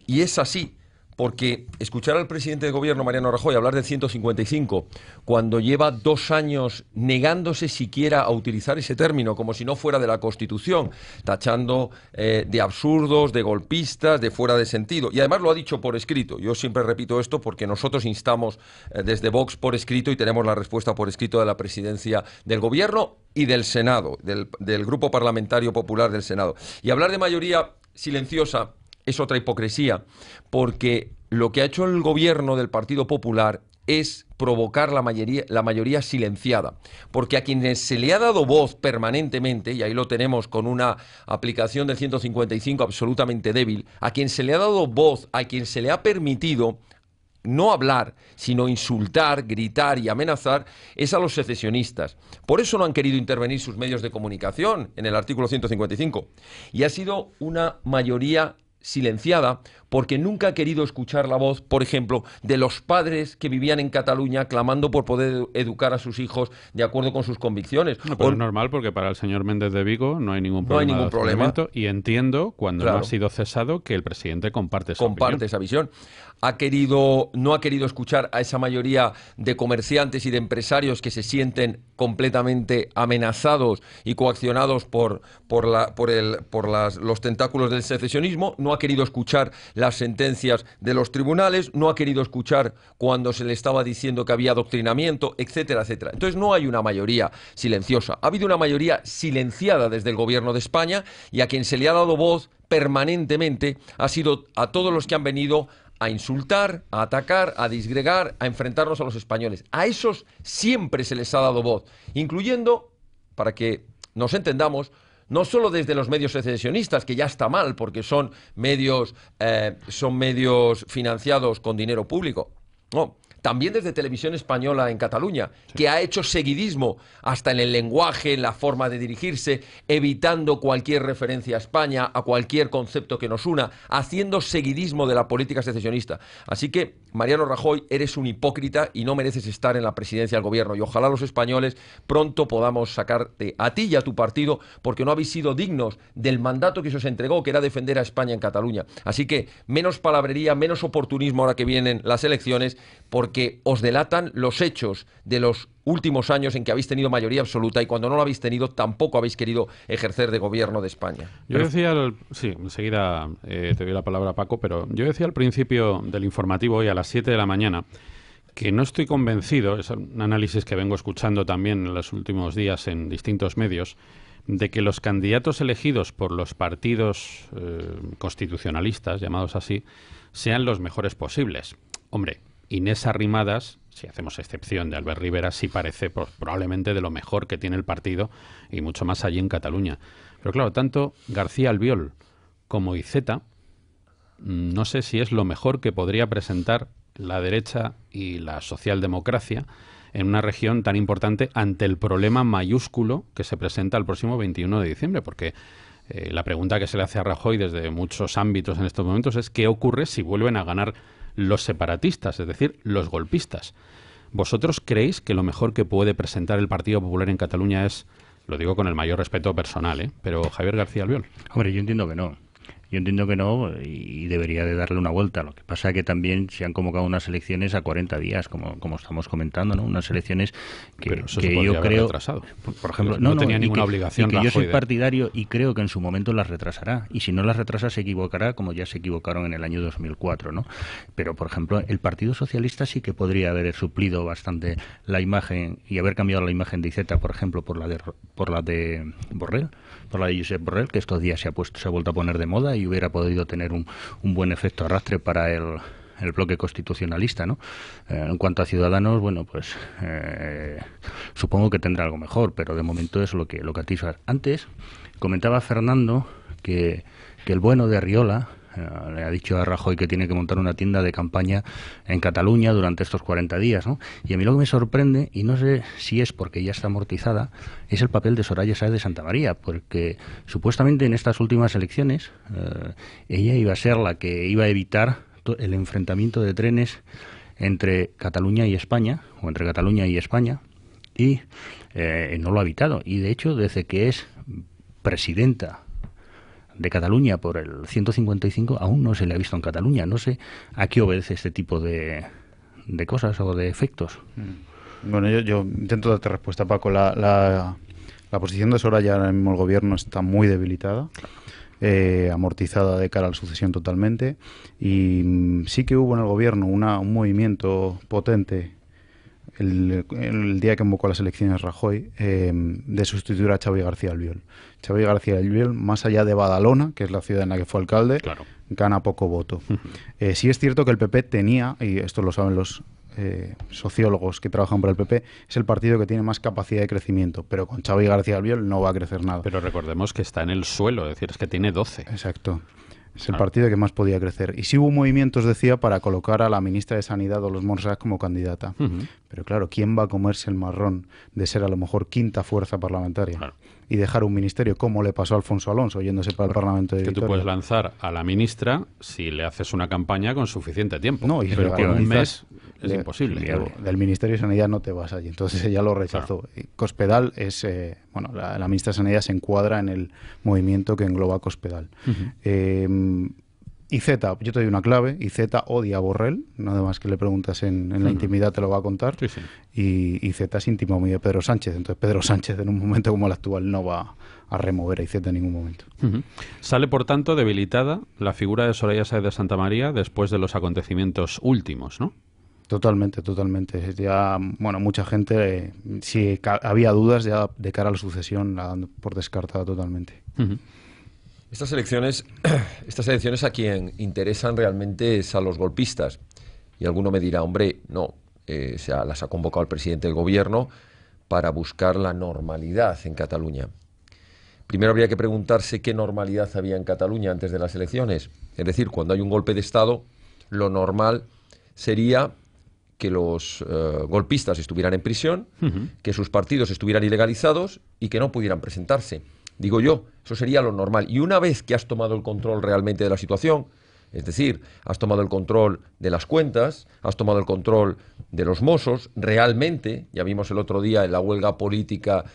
Y es así, porque escuchar al presidente de gobierno, Mariano Rajoy, hablar del 155, cuando lleva 2 años negándose siquiera a utilizar ese término, como si no fuera de la Constitución, tachando de absurdos, de golpistas, de fuera de sentido. Y además lo ha dicho por escrito. Yo siempre repito esto porque nosotros instamos desde Vox por escrito y tenemos la respuesta por escrito de la presidencia del gobierno y del Senado, del Grupo Parlamentario Popular del Senado. Y hablar de mayoría silenciosa es otra hipocresía, porque lo que ha hecho el gobierno del Partido Popular es provocar la mayoría silenciada, porque a quienes se le ha dado voz permanentemente, y ahí lo tenemos con una aplicación del 155 absolutamente débil, a quien se le ha dado voz, a quien se le ha permitido no hablar, sino insultar, gritar y amenazar, es a los secesionistas. Por eso no han querido intervenir sus medios de comunicación en el artículo 155. Y ha sido una mayoría silenciada porque nunca ha querido escuchar la voz, por ejemplo, de los padres que vivían en Cataluña clamando por poder educar a sus hijos de acuerdo con sus convicciones. No, pero es normal porque para el señor Méndez de Vigo no hay ningún problema. No hay ningún problema. Y entiendo, cuando no ha sido cesado, que el presidente comparte esa visión. No ha querido escuchar a esa mayoría de comerciantes y de empresarios que se sienten completamente amenazados y coaccionados por los tentáculos del secesionismo. No ha querido escuchar las sentencias de los tribunales, no ha querido escuchar cuando se le estaba diciendo que había adoctrinamiento, etcétera, etcétera. Entonces no hay una mayoría silenciosa. Ha habido una mayoría silenciada desde el gobierno de España, y a quien se le ha dado voz permanentemente ha sido a todos los que han venido a insultar, a atacar, a disgregar, a enfrentarnos a los españoles. A esos siempre se les ha dado voz, incluyendo, para que nos entendamos, no solo desde los medios secesionistas, que ya está mal porque son medios financiados con dinero público. No, también desde Televisión Española en Cataluña, que ha hecho seguidismo hasta en el lenguaje, en la forma de dirigirse, evitando cualquier referencia a España, a cualquier concepto que nos una, haciendo seguidismo de la política secesionista. Así que, Mariano Rajoy, eres un hipócrita y no mereces estar en la presidencia del gobierno. Y ojalá los españoles pronto podamos sacarte a ti y a tu partido, porque no habéis sido dignos del mandato que se os entregó, que era defender a España en Cataluña. Así que, menos palabrería, menos oportunismo ahora que vienen las elecciones, porque os delatan los hechos de los últimos años en que habéis tenido mayoría absoluta y cuando no lo habéis tenido tampoco habéis querido ejercer de gobierno de España. Yo decía, sí, enseguida te doy la palabra, Paco, pero yo decía al principio del informativo hoy a las 7 de la mañana que no estoy convencido, es un análisis que vengo escuchando también en los últimos días en distintos medios, de que los candidatos elegidos por los partidos constitucionalistas, llamados así, sean los mejores posibles. Hombre, Inés Arrimadas, si hacemos excepción de Albert Rivera, sí parece probablemente de lo mejor que tiene el partido y mucho más allí en Cataluña. Pero claro, tanto García Albiol como Iceta, no sé si es lo mejor que podría presentar la derecha y la socialdemocracia en una región tan importante ante el problema mayúsculo que se presenta el próximo 21 de diciembre, porque la pregunta que se le hace a Rajoy desde muchos ámbitos en estos momentos es ¿qué ocurre si vuelven a ganar los separatistas, es decir, los golpistas? ¿Vosotros creéis que lo mejor que puede presentar el Partido Popular en Cataluña es, lo digo con el mayor respeto personal, pero Javier García Albiol? Hombre, yo entiendo que no. Yo entiendo que no y debería de darle una vuelta. Lo que pasa es que también se han convocado unas elecciones a 40 días, como estamos comentando, ¿no? Unas elecciones que yo creo... retrasado. Por ejemplo, no tenía ninguna obligación. Y que yo soy partidario y creo que en su momento las retrasará. Y si no las retrasa se equivocará, como ya se equivocaron en el año 2004, ¿no? Pero, por ejemplo, el Partido Socialista sí que podría haber suplido bastante la imagen y haber cambiado la imagen de Iceta, por ejemplo, por la de Borrell, por la de Josep Borrell, que estos días se ha vuelto a poner de moda y hubiera podido tener un buen efecto arrastre para el bloque constitucionalista, ¿no? En cuanto a Ciudadanos, bueno, pues supongo que tendrá algo mejor, pero de momento es lo que atisba. Antes comentaba Fernando que el bueno de Arriola le ha dicho a Rajoy que tiene que montar una tienda de campaña en Cataluña durante estos 40 días, ¿no? Y a mí lo que me sorprende, y no sé si es porque ya está amortizada, es el papel de Soraya Sáez de Santamaría, porque supuestamente en estas últimas elecciones ella iba a ser la que iba a evitar el enfrentamiento de trenes entre Cataluña y España, o entre Cataluña y España, y no lo ha evitado. Y de hecho, desde que es presidenta de Cataluña por el 155 aún no se le ha visto en Cataluña. No sé a qué obedece este tipo de cosas o de efectos. Bueno, yo intento darte respuesta, Paco. La posición de Soraya ahora mismo el gobierno está muy debilitada, amortizada de cara a la sucesión totalmente, y sí que hubo en el gobierno un movimiento potente el día que convocó las elecciones Rajoy, de sustituir a Xavi García Albiol. Xavi García Albiol, más allá de Badalona, que es la ciudad en la que fue alcalde, gana poco voto. Sí es cierto que el PP tenía, y esto lo saben los sociólogos que trabajan para el PP, es el partido que tiene más capacidad de crecimiento, pero con Xavi García Albiol no va a crecer nada. Pero recordemos que está en el suelo, es decir, es que tiene 12. Exacto. Es el partido que más podía crecer. Y sí hubo movimientos, decía, para colocar a la ministra de Sanidad, Dolors Montserrat, como candidata. Pero claro, ¿quién va a comerse el marrón de ser a lo mejor quinta fuerza parlamentaria? Y dejar un ministerio como le pasó a Alfonso Alonso, yéndose para el Parlamento de Vitoria. Que tú puedes lanzar a la ministra si le haces una campaña con suficiente tiempo. No, pero con un mes es imposible. Del Ministerio de Sanidad no te vas allí. Entonces ella lo rechazó. Claro. Cospedal es... la ministra de Sanidad se encuadra en el movimiento que engloba Cospedal. Iceta, yo te doy una clave. Iceta odia a Borrell, nada más que le preguntas en la intimidad te lo va a contar. Sí, sí. Y Iceta es íntimo muy de Pedro Sánchez, entonces Pedro Sánchez en un momento como el actual no va a remover a Iceta en ningún momento. Sale, por tanto, debilitada la figura de Soraya Sáez de Santamaría después de los acontecimientos últimos, ¿no? Totalmente. Ya, mucha gente, si había dudas ya de cara a la sucesión, la dan por descartada totalmente. Estas elecciones a quien interesan realmente es a los golpistas. Y alguno me dirá, hombre, no, las ha convocado el presidente del gobierno para buscar la normalidad en Cataluña. Primero habría que preguntarse qué normalidad había en Cataluña antes de las elecciones. Es decir, cuando hay un golpe de Estado, lo normal sería que los golpistas estuvieran en prisión, que sus partidos estuvieran ilegalizados y que no pudieran presentarse. Digo yo, eso sería lo normal. Y una vez que has tomado el control realmente de la situación, es decir, has tomado el control de las cuentas, has tomado el control de los Mossos, realmente, ya vimos el otro día en la huelga política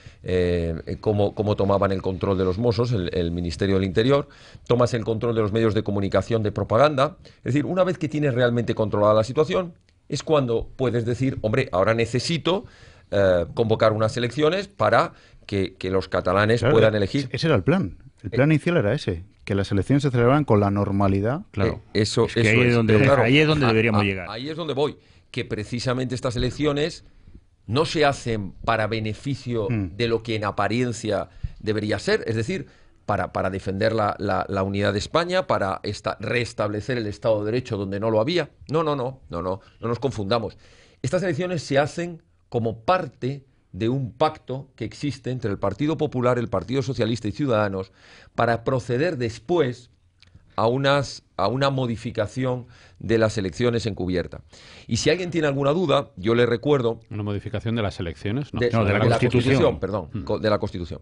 cómo tomaban el control de los Mossos, el Ministerio del Interior, tomas el control de los medios de comunicación, de propaganda. Es decir, una vez que tienes realmente controlada la situación, es cuando puedes decir, hombre, ahora necesito convocar unas elecciones para que los catalanes puedan elegir. Ese era el plan. El plan inicial era ese, que las elecciones se celebraran con la normalidad. Claro. Ahí es donde deberíamos llegar. Ahí es donde voy. Que precisamente estas elecciones no se hacen para beneficio de lo que en apariencia debería ser. Es decir, para defender la unidad de España, para restablecer el Estado de Derecho donde no lo había. No nos confundamos. Estas elecciones se hacen como parte de un pacto que existe entre el Partido Popular, el Partido Socialista y Ciudadanos para proceder después a una modificación de las elecciones encubierta. Y si alguien tiene alguna duda, yo le recuerdo... ¿Una modificación de las elecciones? De la Constitución, perdón, de la Constitución.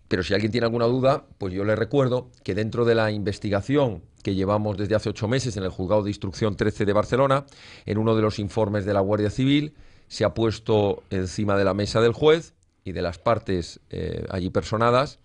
Pero si alguien tiene alguna duda, pues yo le recuerdo que dentro de la investigación que llevamos desde hace 8 meses en el Juzgado de Instrucción 13 de Barcelona, en uno de los informes de la Guardia Civil, se ha puesto encima de la mesa del juez y de las partes allí personadas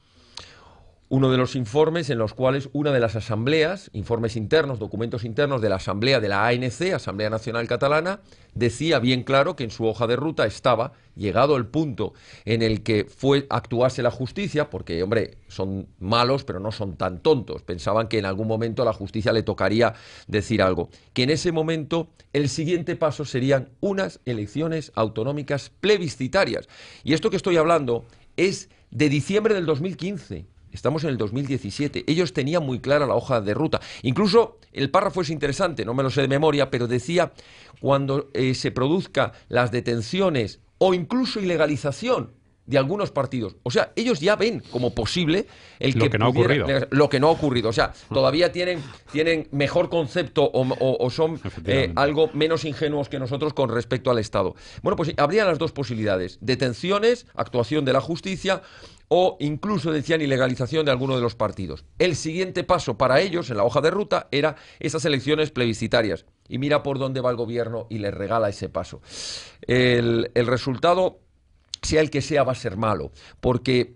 uno de los informes en los cuales una de las asambleas, informes internos, documentos internos de la asamblea de la ANC, Asamblea Nacional Catalana, decía bien claro que en su hoja de ruta estaba, llegado el punto en el que actuase la justicia, porque, hombre, son malos, pero no son tan tontos, pensaban que en algún momento a la justicia le tocaría decir algo, que en ese momento el siguiente paso serían unas elecciones autonómicas plebiscitarias. Y esto que estoy hablando es de diciembre del 2015. Estamos en el 2017. Ellos tenían muy clara la hoja de ruta. Incluso el párrafo es interesante, no me lo sé de memoria, pero decía cuando se produzcan las detenciones o incluso ilegalización de algunos partidos. O sea, ellos ya ven como posible lo que no ha ocurrido. Lo que no ha ocurrido. O sea, todavía tienen mejor concepto o son algo menos ingenuos que nosotros con respecto al Estado. Bueno, pues habría las dos posibilidades. Detenciones, actuación de la justicia o incluso decían ilegalización de alguno de los partidos. El siguiente paso para ellos en la hoja de ruta era esas elecciones plebiscitarias. Y mira por dónde va el gobierno y les regala ese paso. El resultado, sea el que sea, va a ser malo, porque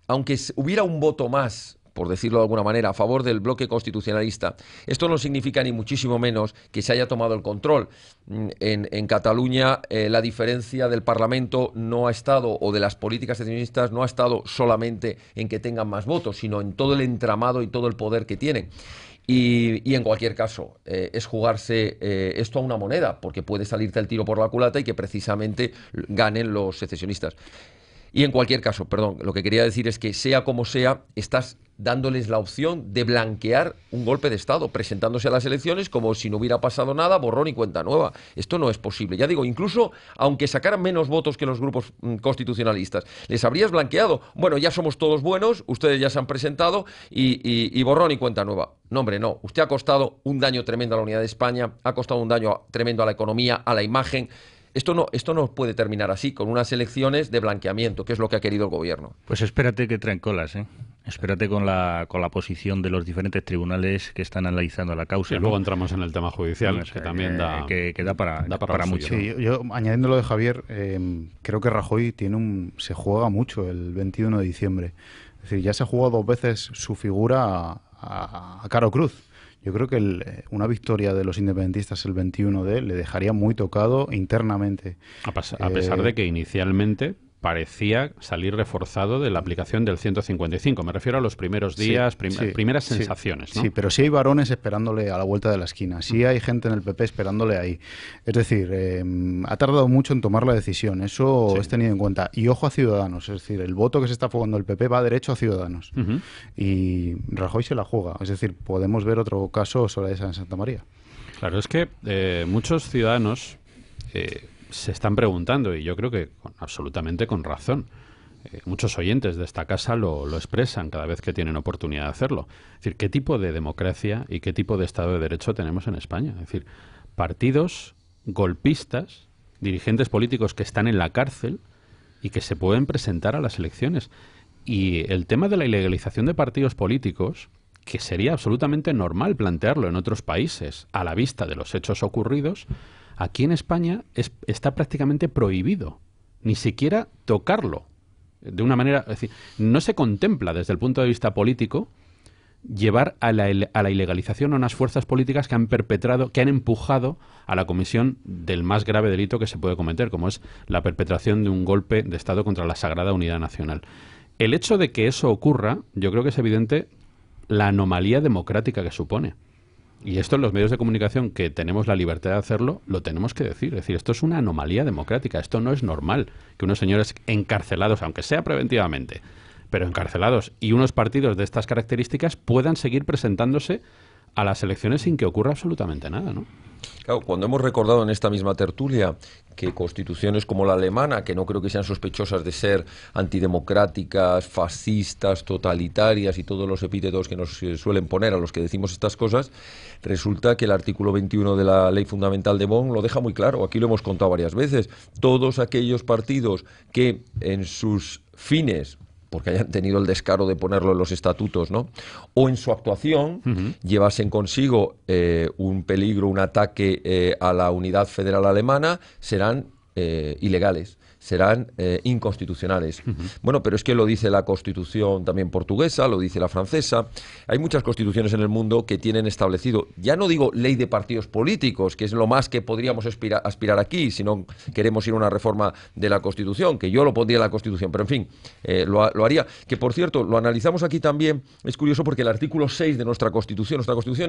aunque hubiera un voto más, por decirlo de alguna manera, a favor del bloque constitucionalista, esto no significa ni muchísimo menos que se haya tomado el control. En Cataluña la diferencia del Parlamento no ha estado, o de las políticas secesionistas, no ha estado solamente en que tengan más votos, sino en todo el entramado y todo el poder que tienen. Y en cualquier caso, es jugarse esto a una moneda, porque puede salirte el tiro por la culata y que precisamente ganen los secesionistas. Y en cualquier caso, perdón, lo que quería decir es que sea como sea, estás dándoles la opción de blanquear un golpe de Estado, presentándose a las elecciones como si no hubiera pasado nada, borrón y cuenta nueva. Esto no es posible. Ya digo, incluso aunque sacaran menos votos que los grupos constitucionalistas, les habrías blanqueado. Bueno, ya somos todos buenos, ustedes ya se han presentado y borrón y cuenta nueva. No, hombre, no. Usted ha costado un daño tremendo a la unidad de España, ha costado un daño tremendo a la economía, a la imagen. Esto no puede terminar así, con unas elecciones de blanqueamiento, que es lo que ha querido el gobierno. Pues espérate que traen colas, ¿eh? Espérate con la posición de los diferentes tribunales que están analizando la causa. Y luego entramos en el tema judicial, que también da para mucho. Sí, yo añadiendo lo de Javier, creo que Rajoy se juega mucho el 21 de diciembre. Es decir, ya se ha jugado 2 veces su figura a cara o cruz. Yo creo que una victoria de los independentistas el 21 le dejaría muy tocado internamente. A pesar de que inicialmente parecía salir reforzado de la aplicación del 155. Me refiero a los primeros días, primeras sensaciones, ¿no? Sí, pero sí hay varones esperándole a la vuelta de la esquina. Sí hay gente en el PP esperándole ahí. Es decir, ha tardado mucho en tomar la decisión. Eso es tenido en cuenta. Y ojo a Ciudadanos. Es decir, el voto que se está jugando el PP va derecho a Ciudadanos. Y Rajoy se la juega. Es decir, podemos ver otro caso sobre esa en Santa María. Claro, es que muchos ciudadanos se están preguntando, y yo creo que absolutamente con razón, muchos oyentes de esta casa lo expresan cada vez que tienen oportunidad de hacerlo. Es decir, ¿qué tipo de democracia y qué tipo de Estado de Derecho tenemos en España? Es decir, partidos golpistas, dirigentes políticos que están en la cárcel y que se pueden presentar a las elecciones. Y el tema de la ilegalización de partidos políticos, que sería absolutamente normal plantearlo en otros países a la vista de los hechos ocurridos, aquí en España está prácticamente prohibido, ni siquiera tocarlo. De una manera, es decir, no se contempla desde el punto de vista político llevar a la ilegalización a unas fuerzas políticas que han perpetrado, que han empujado a la comisión del más grave delito que se puede cometer, como es la perpetración de un golpe de Estado contra la sagrada unidad nacional. El hecho de que eso ocurra, yo creo que es evidente la anomalía democrática que supone. Y esto en los medios de comunicación, que tenemos la libertad de hacerlo, lo tenemos que decir. Es decir, esto es una anomalía democrática. Esto no es normal que unos señores encarcelados, aunque sea preventivamente, pero encarcelados, y unos partidos de estas características puedan seguir presentándose a las elecciones sin que ocurra absolutamente nada, ¿no? Claro, cuando hemos recordado en esta misma tertulia que constituciones como la alemana, que no creo que sean sospechosas de ser antidemocráticas, fascistas, totalitarias y todos los epítetos que nos suelen poner a los que decimos estas cosas, resulta que el artículo 21 de la Ley Fundamental de Bonn lo deja muy claro. Aquí lo hemos contado varias veces. Todos aquellos partidos que en sus fines, porque hayan tenido el descaro de ponerlo en los estatutos, ¿no?, o en su actuación llevasen consigo un peligro, un ataque a la unidad federal alemana, serán ilegales, serán inconstitucionales. Bueno, pero es que lo dice la Constitución también portuguesa, lo dice la francesa. Hay muchas constituciones en el mundo que tienen establecido, ya no digo ley de partidos políticos, que es lo más que podríamos aspirar aquí, si no queremos ir a una reforma de la Constitución, que yo lo pondría en la Constitución, pero en fin, lo haría. Que por cierto, lo analizamos aquí también, es curioso porque el artículo 6 de nuestra Constitución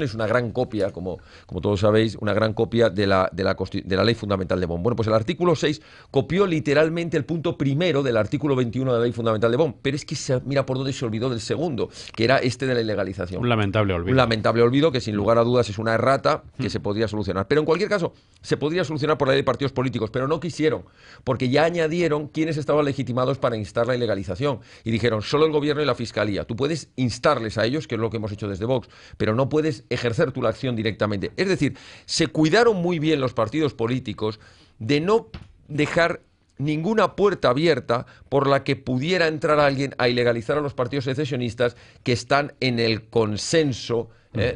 es una gran copia, como todos sabéis, una gran copia de la Ley Fundamental de Bonn. Bueno, pues el artículo 6 copió literalmente el punto primero del artículo 21 de la Ley Fundamental de Bonn, pero es que mira por dónde se olvidó del segundo, que era este de la ilegalización. Un lamentable olvido. Un lamentable olvido que sin lugar a dudas es una errata que se podría solucionar. Pero en cualquier caso, se podría solucionar por la ley de partidos políticos, pero no quisieron, porque ya añadieron quiénes estaban legitimados para instar la ilegalización. Y dijeron, solo el gobierno y la fiscalía. Tú puedes instarles a ellos, que es lo que hemos hecho desde Vox, pero no puedes ejercer tú la acción directamente. Es decir, se cuidaron muy bien los partidos políticos de no dejar ninguna puerta abierta por la que pudiera entrar alguien a ilegalizar a los partidos secesionistas que están en el consenso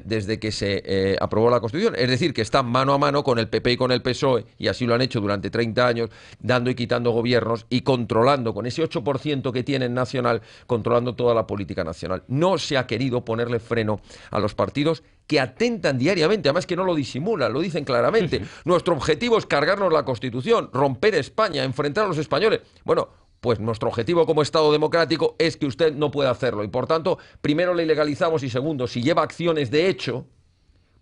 desde que se aprobó la Constitución. Es decir, que están mano a mano con el PP y con el PSOE, y así lo han hecho durante 30 años, dando y quitando gobiernos y controlando, con ese 8% que tienen nacional, controlando toda la política nacional. No se ha querido ponerle freno a los partidos que atentan diariamente, además que no lo disimulan, lo dicen claramente. Nuestro objetivo es cargarnos la Constitución, romper España, enfrentar a los españoles. Bueno, pues nuestro objetivo como Estado democrático es que usted no pueda hacerlo, y por tanto, primero le ilegalizamos, y segundo, si lleva acciones de hecho,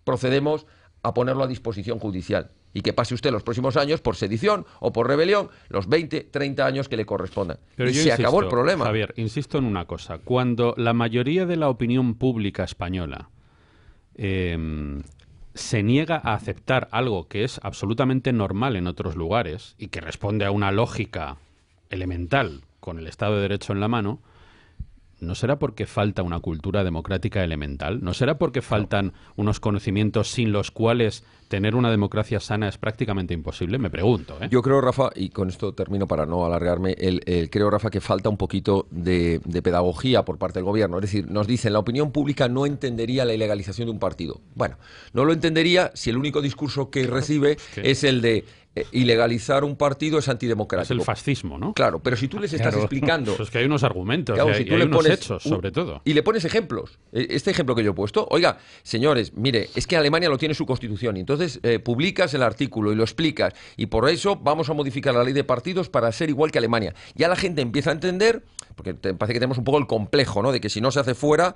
procedemos a ponerlo a disposición judicial, y que pase usted los próximos años por sedición o por rebelión los 20, 30 años que le correspondan. Pero y se acabó el problema. Javier, insisto en una cosa. Cuando la mayoría de la opinión pública española se niega a aceptar algo que es absolutamente normal en otros lugares y que responde a una lógica elemental con el Estado de Derecho en la mano, ¿no será porque falta una cultura democrática elemental? ¿No será porque faltan unos conocimientos sin los cuales tener una democracia sana es prácticamente imposible? Me pregunto, ¿eh? Yo creo, Rafa, y con esto termino para no alargarme, creo, Rafa, que falta un poquito de pedagogía por parte del gobierno. Es decir, nos dicen, la opinión pública no entendería la ilegalización de un partido. Bueno, no lo entendería si el único discurso que recibe es el de ilegalizar un partido es antidemocrático. Es el fascismo, ¿no? Claro, pero si tú les estás explicando... Pues es que hay unos argumentos, claro, y hay unos hechos, sobre todo. Y le pones ejemplos. Este ejemplo que yo he puesto, oiga, señores, mire, es que Alemania lo tiene en su constitución, y entonces publicas el artículo y lo explicas, y por eso vamos a modificar la ley de partidos para ser igual que Alemania. Ya la gente empieza a entender, porque parece que tenemos un poco el complejo, ¿no?, de que si no se hace fuera,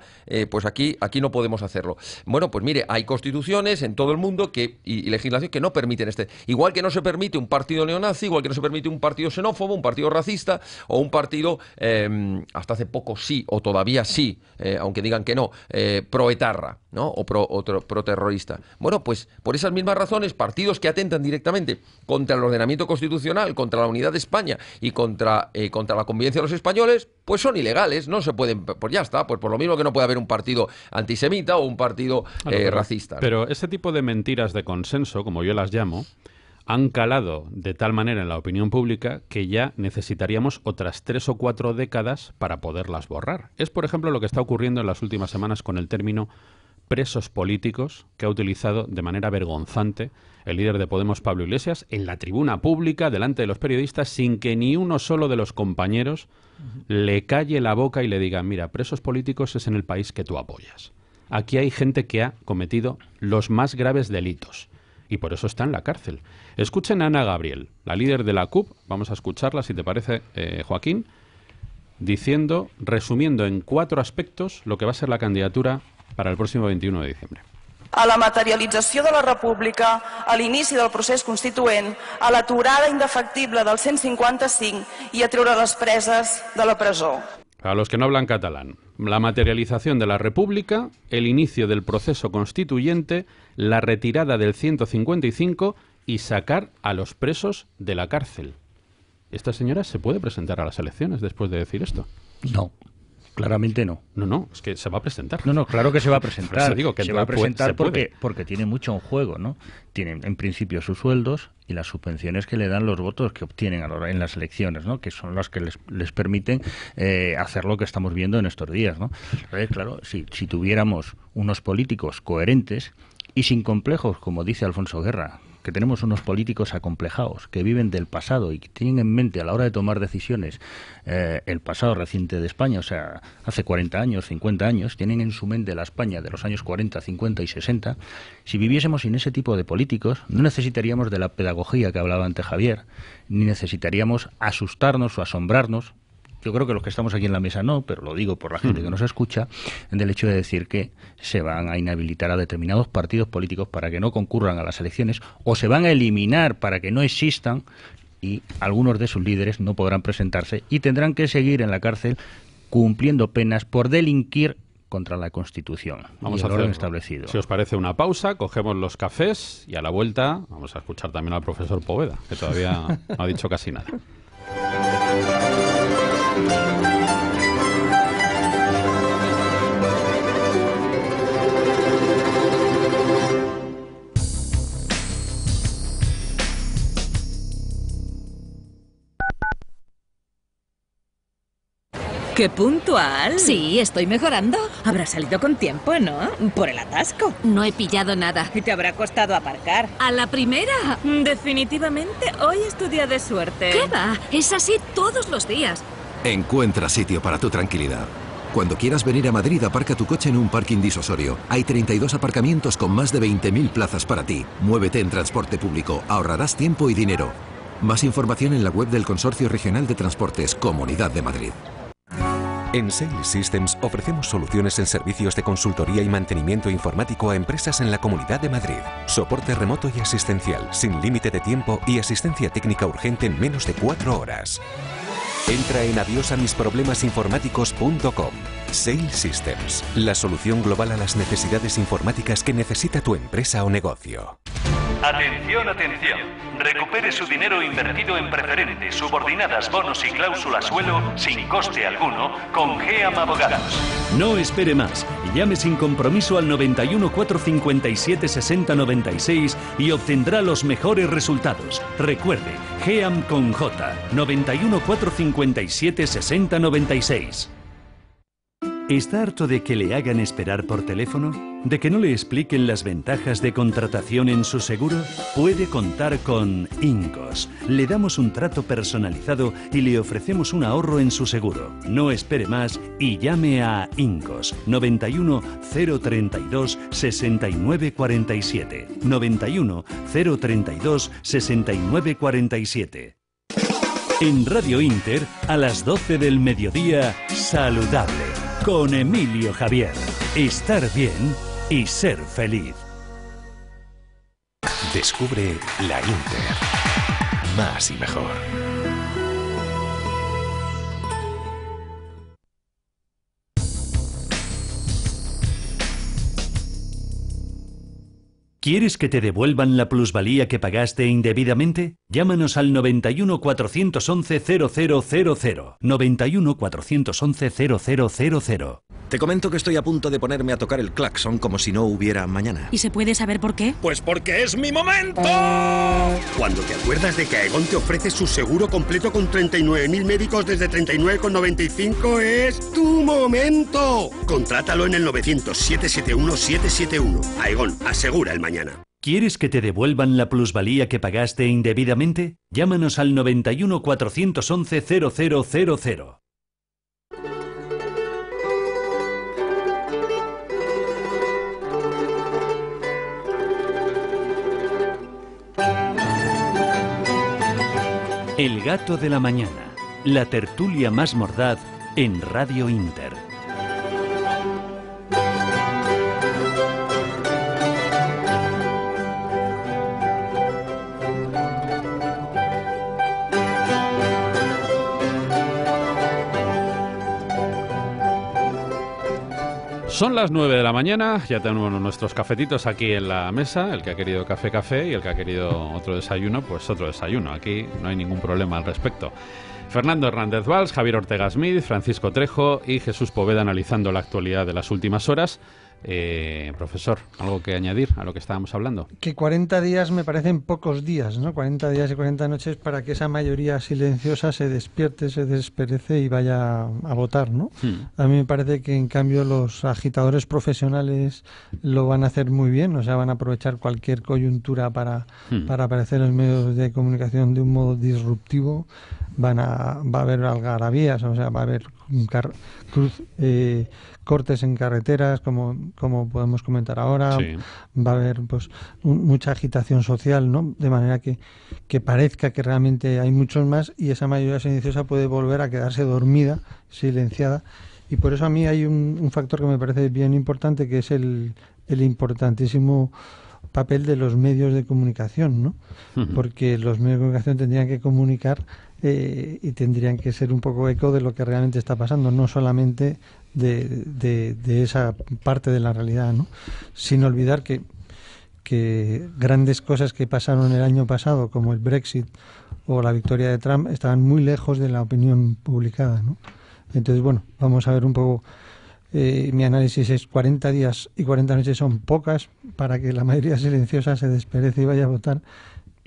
pues aquí no podemos hacerlo. Bueno, pues mire, hay constituciones en todo el mundo y legislación que no permiten igual que no se permite un partido neonazi, igual que no se permite un partido xenófobo, un partido racista o un partido, hasta hace poco sí, o todavía sí, aunque digan que no, proetarra, ¿no?, o pro-terrorista. Bueno, pues por esas mismas razones, partidos que atentan directamente contra el ordenamiento constitucional, contra la unidad de España y contra la convivencia de los españoles, pues son ilegales, no se pueden, pues ya está, pues por lo mismo que no puede haber un partido antisemita o un partido racista, ¿no? Pero ese tipo de mentiras de consenso, como yo las llamo, han calado de tal manera en la opinión pública que ya necesitaríamos otras 3 o 4 décadas para poderlas borrar. Es, por ejemplo, lo que está ocurriendo en las últimas semanas con el término presos políticos, que ha utilizado de manera vergonzante el líder de Podemos, Pablo Iglesias, en la tribuna pública, delante de los periodistas, sin que ni uno solo de los compañeros le calle la boca y le diga: mira, presos políticos es en el país que tú apoyas. Aquí hay gente que ha cometido los más graves delitos y por eso está en la cárcel. Escuchen a Ana Gabriel, la líder de la CUP, vamos a escucharla, si te parece, Joaquín, resumiendo en 4 aspectos lo que va a ser la candidatura para el próximo 21 de diciembre. A la materialització de la República, a l'inici del procés constituent, a l'aturada indefectible del 155 i a treure les preses de la presó. A los que no hablan catalán, la materialización de la República, el inicio del proceso constituyente, la retirada del 155 y sacar a los presos de la cárcel. ¿Esta señora se puede presentar a las elecciones después de decir esto? No. Claramente no. No, es que se va a presentar. No, claro que se va a presentar. Digo que se va a presentar porque tiene mucho en juego, ¿no? Tienen en principio sus sueldos y las subvenciones que le dan los votos que obtienen en las elecciones, ¿no?, que son las que les permiten hacer lo que estamos viendo en estos días, ¿no? Claro, si tuviéramos unos políticos coherentes y sin complejos, como dice Alfonso Guerra, que tenemos unos políticos acomplejados, que viven del pasado y que tienen en mente a la hora de tomar decisiones el pasado reciente de España, o sea, hace 40 años, 50 años, tienen en su mente la España de los años 40, 50 y 60. Si viviésemos sin ese tipo de políticos, no necesitaríamos de la pedagogía que hablaba antes Javier, ni necesitaríamos asustarnos o asombrarnos. Yo creo que los que estamos aquí en la mesa no, pero lo digo por la gente que nos escucha, del hecho de decir que se van a inhabilitar a determinados partidos políticos para que no concurran a las elecciones, o se van a eliminar para que no existan, y algunos de sus líderes no podrán presentarse y tendrán que seguir en la cárcel cumpliendo penas por delinquir contra la Constitución. Vamos y el a orden establecido. Si os parece, una pausa, cogemos los cafés y a la vuelta vamos a escuchar también al profesor Poveda, que todavía no ha dicho casi nada. ¡Qué puntual! Sí, estoy mejorando. Habrá salido con tiempo, ¿no? Por el atasco. No he pillado nada. ¿Y te habrá costado aparcar? ¡A la primera! Definitivamente, hoy es tu día de suerte. ¿Qué va? Es así todos los días. Encuentra sitio para tu tranquilidad. Cuando quieras venir a Madrid, aparca tu coche en un parking disuasorio. Hay 32 aparcamientos con más de 20.000 plazas para ti. Muévete en transporte público. Ahorrarás tiempo y dinero. Más información en la web del Consorcio Regional de Transportes, Comunidad de Madrid. En Sales Systems ofrecemos soluciones en servicios de consultoría y mantenimiento informático a empresas en la Comunidad de Madrid. Soporte remoto y asistencial, sin límite de tiempo y asistencia técnica urgente en menos de 4 horas. Entra en adiosamisproblemasinformáticos.com. Sales Systems, la solución global a las necesidades informáticas que necesita tu empresa o negocio. Atención, atención. Recupere su dinero invertido en preferentes, subordinadas, bonos y cláusulas suelo sin coste alguno con GEAM Abogados. No espere más. Llame sin compromiso al 91 457 60 96 y obtendrá los mejores resultados. Recuerde, GEAM con J. 91 457 60 96. ¿Está harto de que le hagan esperar por teléfono? ¿De que no le expliquen las ventajas de contratación en su seguro? Puede contar con Incos. Le damos un trato personalizado y le ofrecemos un ahorro en su seguro. No espere más y llame a Incos 91 032 69 47. 91 032 69 47. En Radio Inter, a las 12 del mediodía, Saludable, con Emilio Javier. Estar bien y ser feliz. Descubre la Inter. Más y mejor. ¿Quieres que te devuelvan la plusvalía que pagaste indebidamente? Llámanos al 91 411 0000. 91 411 0000. Te comento que estoy a punto de ponerme a tocar el claxon como si no hubiera mañana. ¿Y se puede saber por qué? Pues porque es mi momento. Cuando te acuerdas de que Aegon te ofrece su seguro completo con 39.000 médicos desde 39,95 es tu momento. Contrátalo en el 900-771-771. Aegon, asegura el mañana. ¿Quieres que te devuelvan la plusvalía que pagaste indebidamente? Llámanos al 91 411 0000. El gato de la mañana, la tertulia más mordaz en Radio Inter. Son las 9 de la mañana, ya tenemos nuestros cafetitos aquí en la mesa, el que ha querido café y el que ha querido otro desayuno, pues otro desayuno. Aquí no hay ningún problema al respecto. Fernando Hernández Valls, Javier Ortega Smith, Francisco Trejo y Jesús Poveda analizando la actualidad de las últimas horas. Profesor, ¿algo que añadir a lo que estábamos hablando? Que 40 días me parecen pocos días, ¿no? 40 días y 40 noches para que esa mayoría silenciosa se despierte, se desperece y vaya a votar, ¿no? A mí me parece que en cambio los agitadores profesionales lo van a hacer muy bien, o sea, van a aprovechar cualquier coyuntura para aparecer en los medios de comunicación de un modo disruptivo. Va a haber algarabías, o sea, va a haber cortes en carreteras, como podemos comentar ahora. Sí. Va a haber pues mucha agitación social, ¿no? De manera que parezca que realmente hay muchos más y esa mayoría silenciosa puede volver a quedarse dormida, silenciada. Y por eso a mí hay un factor que me parece bien importante, que es el importantísimo papel de los medios de comunicación, ¿no? Porque los medios de comunicación tendrían que comunicar y tendrían que ser un poco eco de lo que realmente está pasando, no solamente de esa parte de la realidad, ¿no? Sin olvidar que grandes cosas que pasaron el año pasado, como el Brexit o la victoria de Trump, estaban muy lejos de la opinión publicada, ¿no? Entonces, bueno, vamos a ver un poco. Mi análisis es 40 días y 40 noches son pocas para que la mayoría silenciosa se desperece y vaya a votar.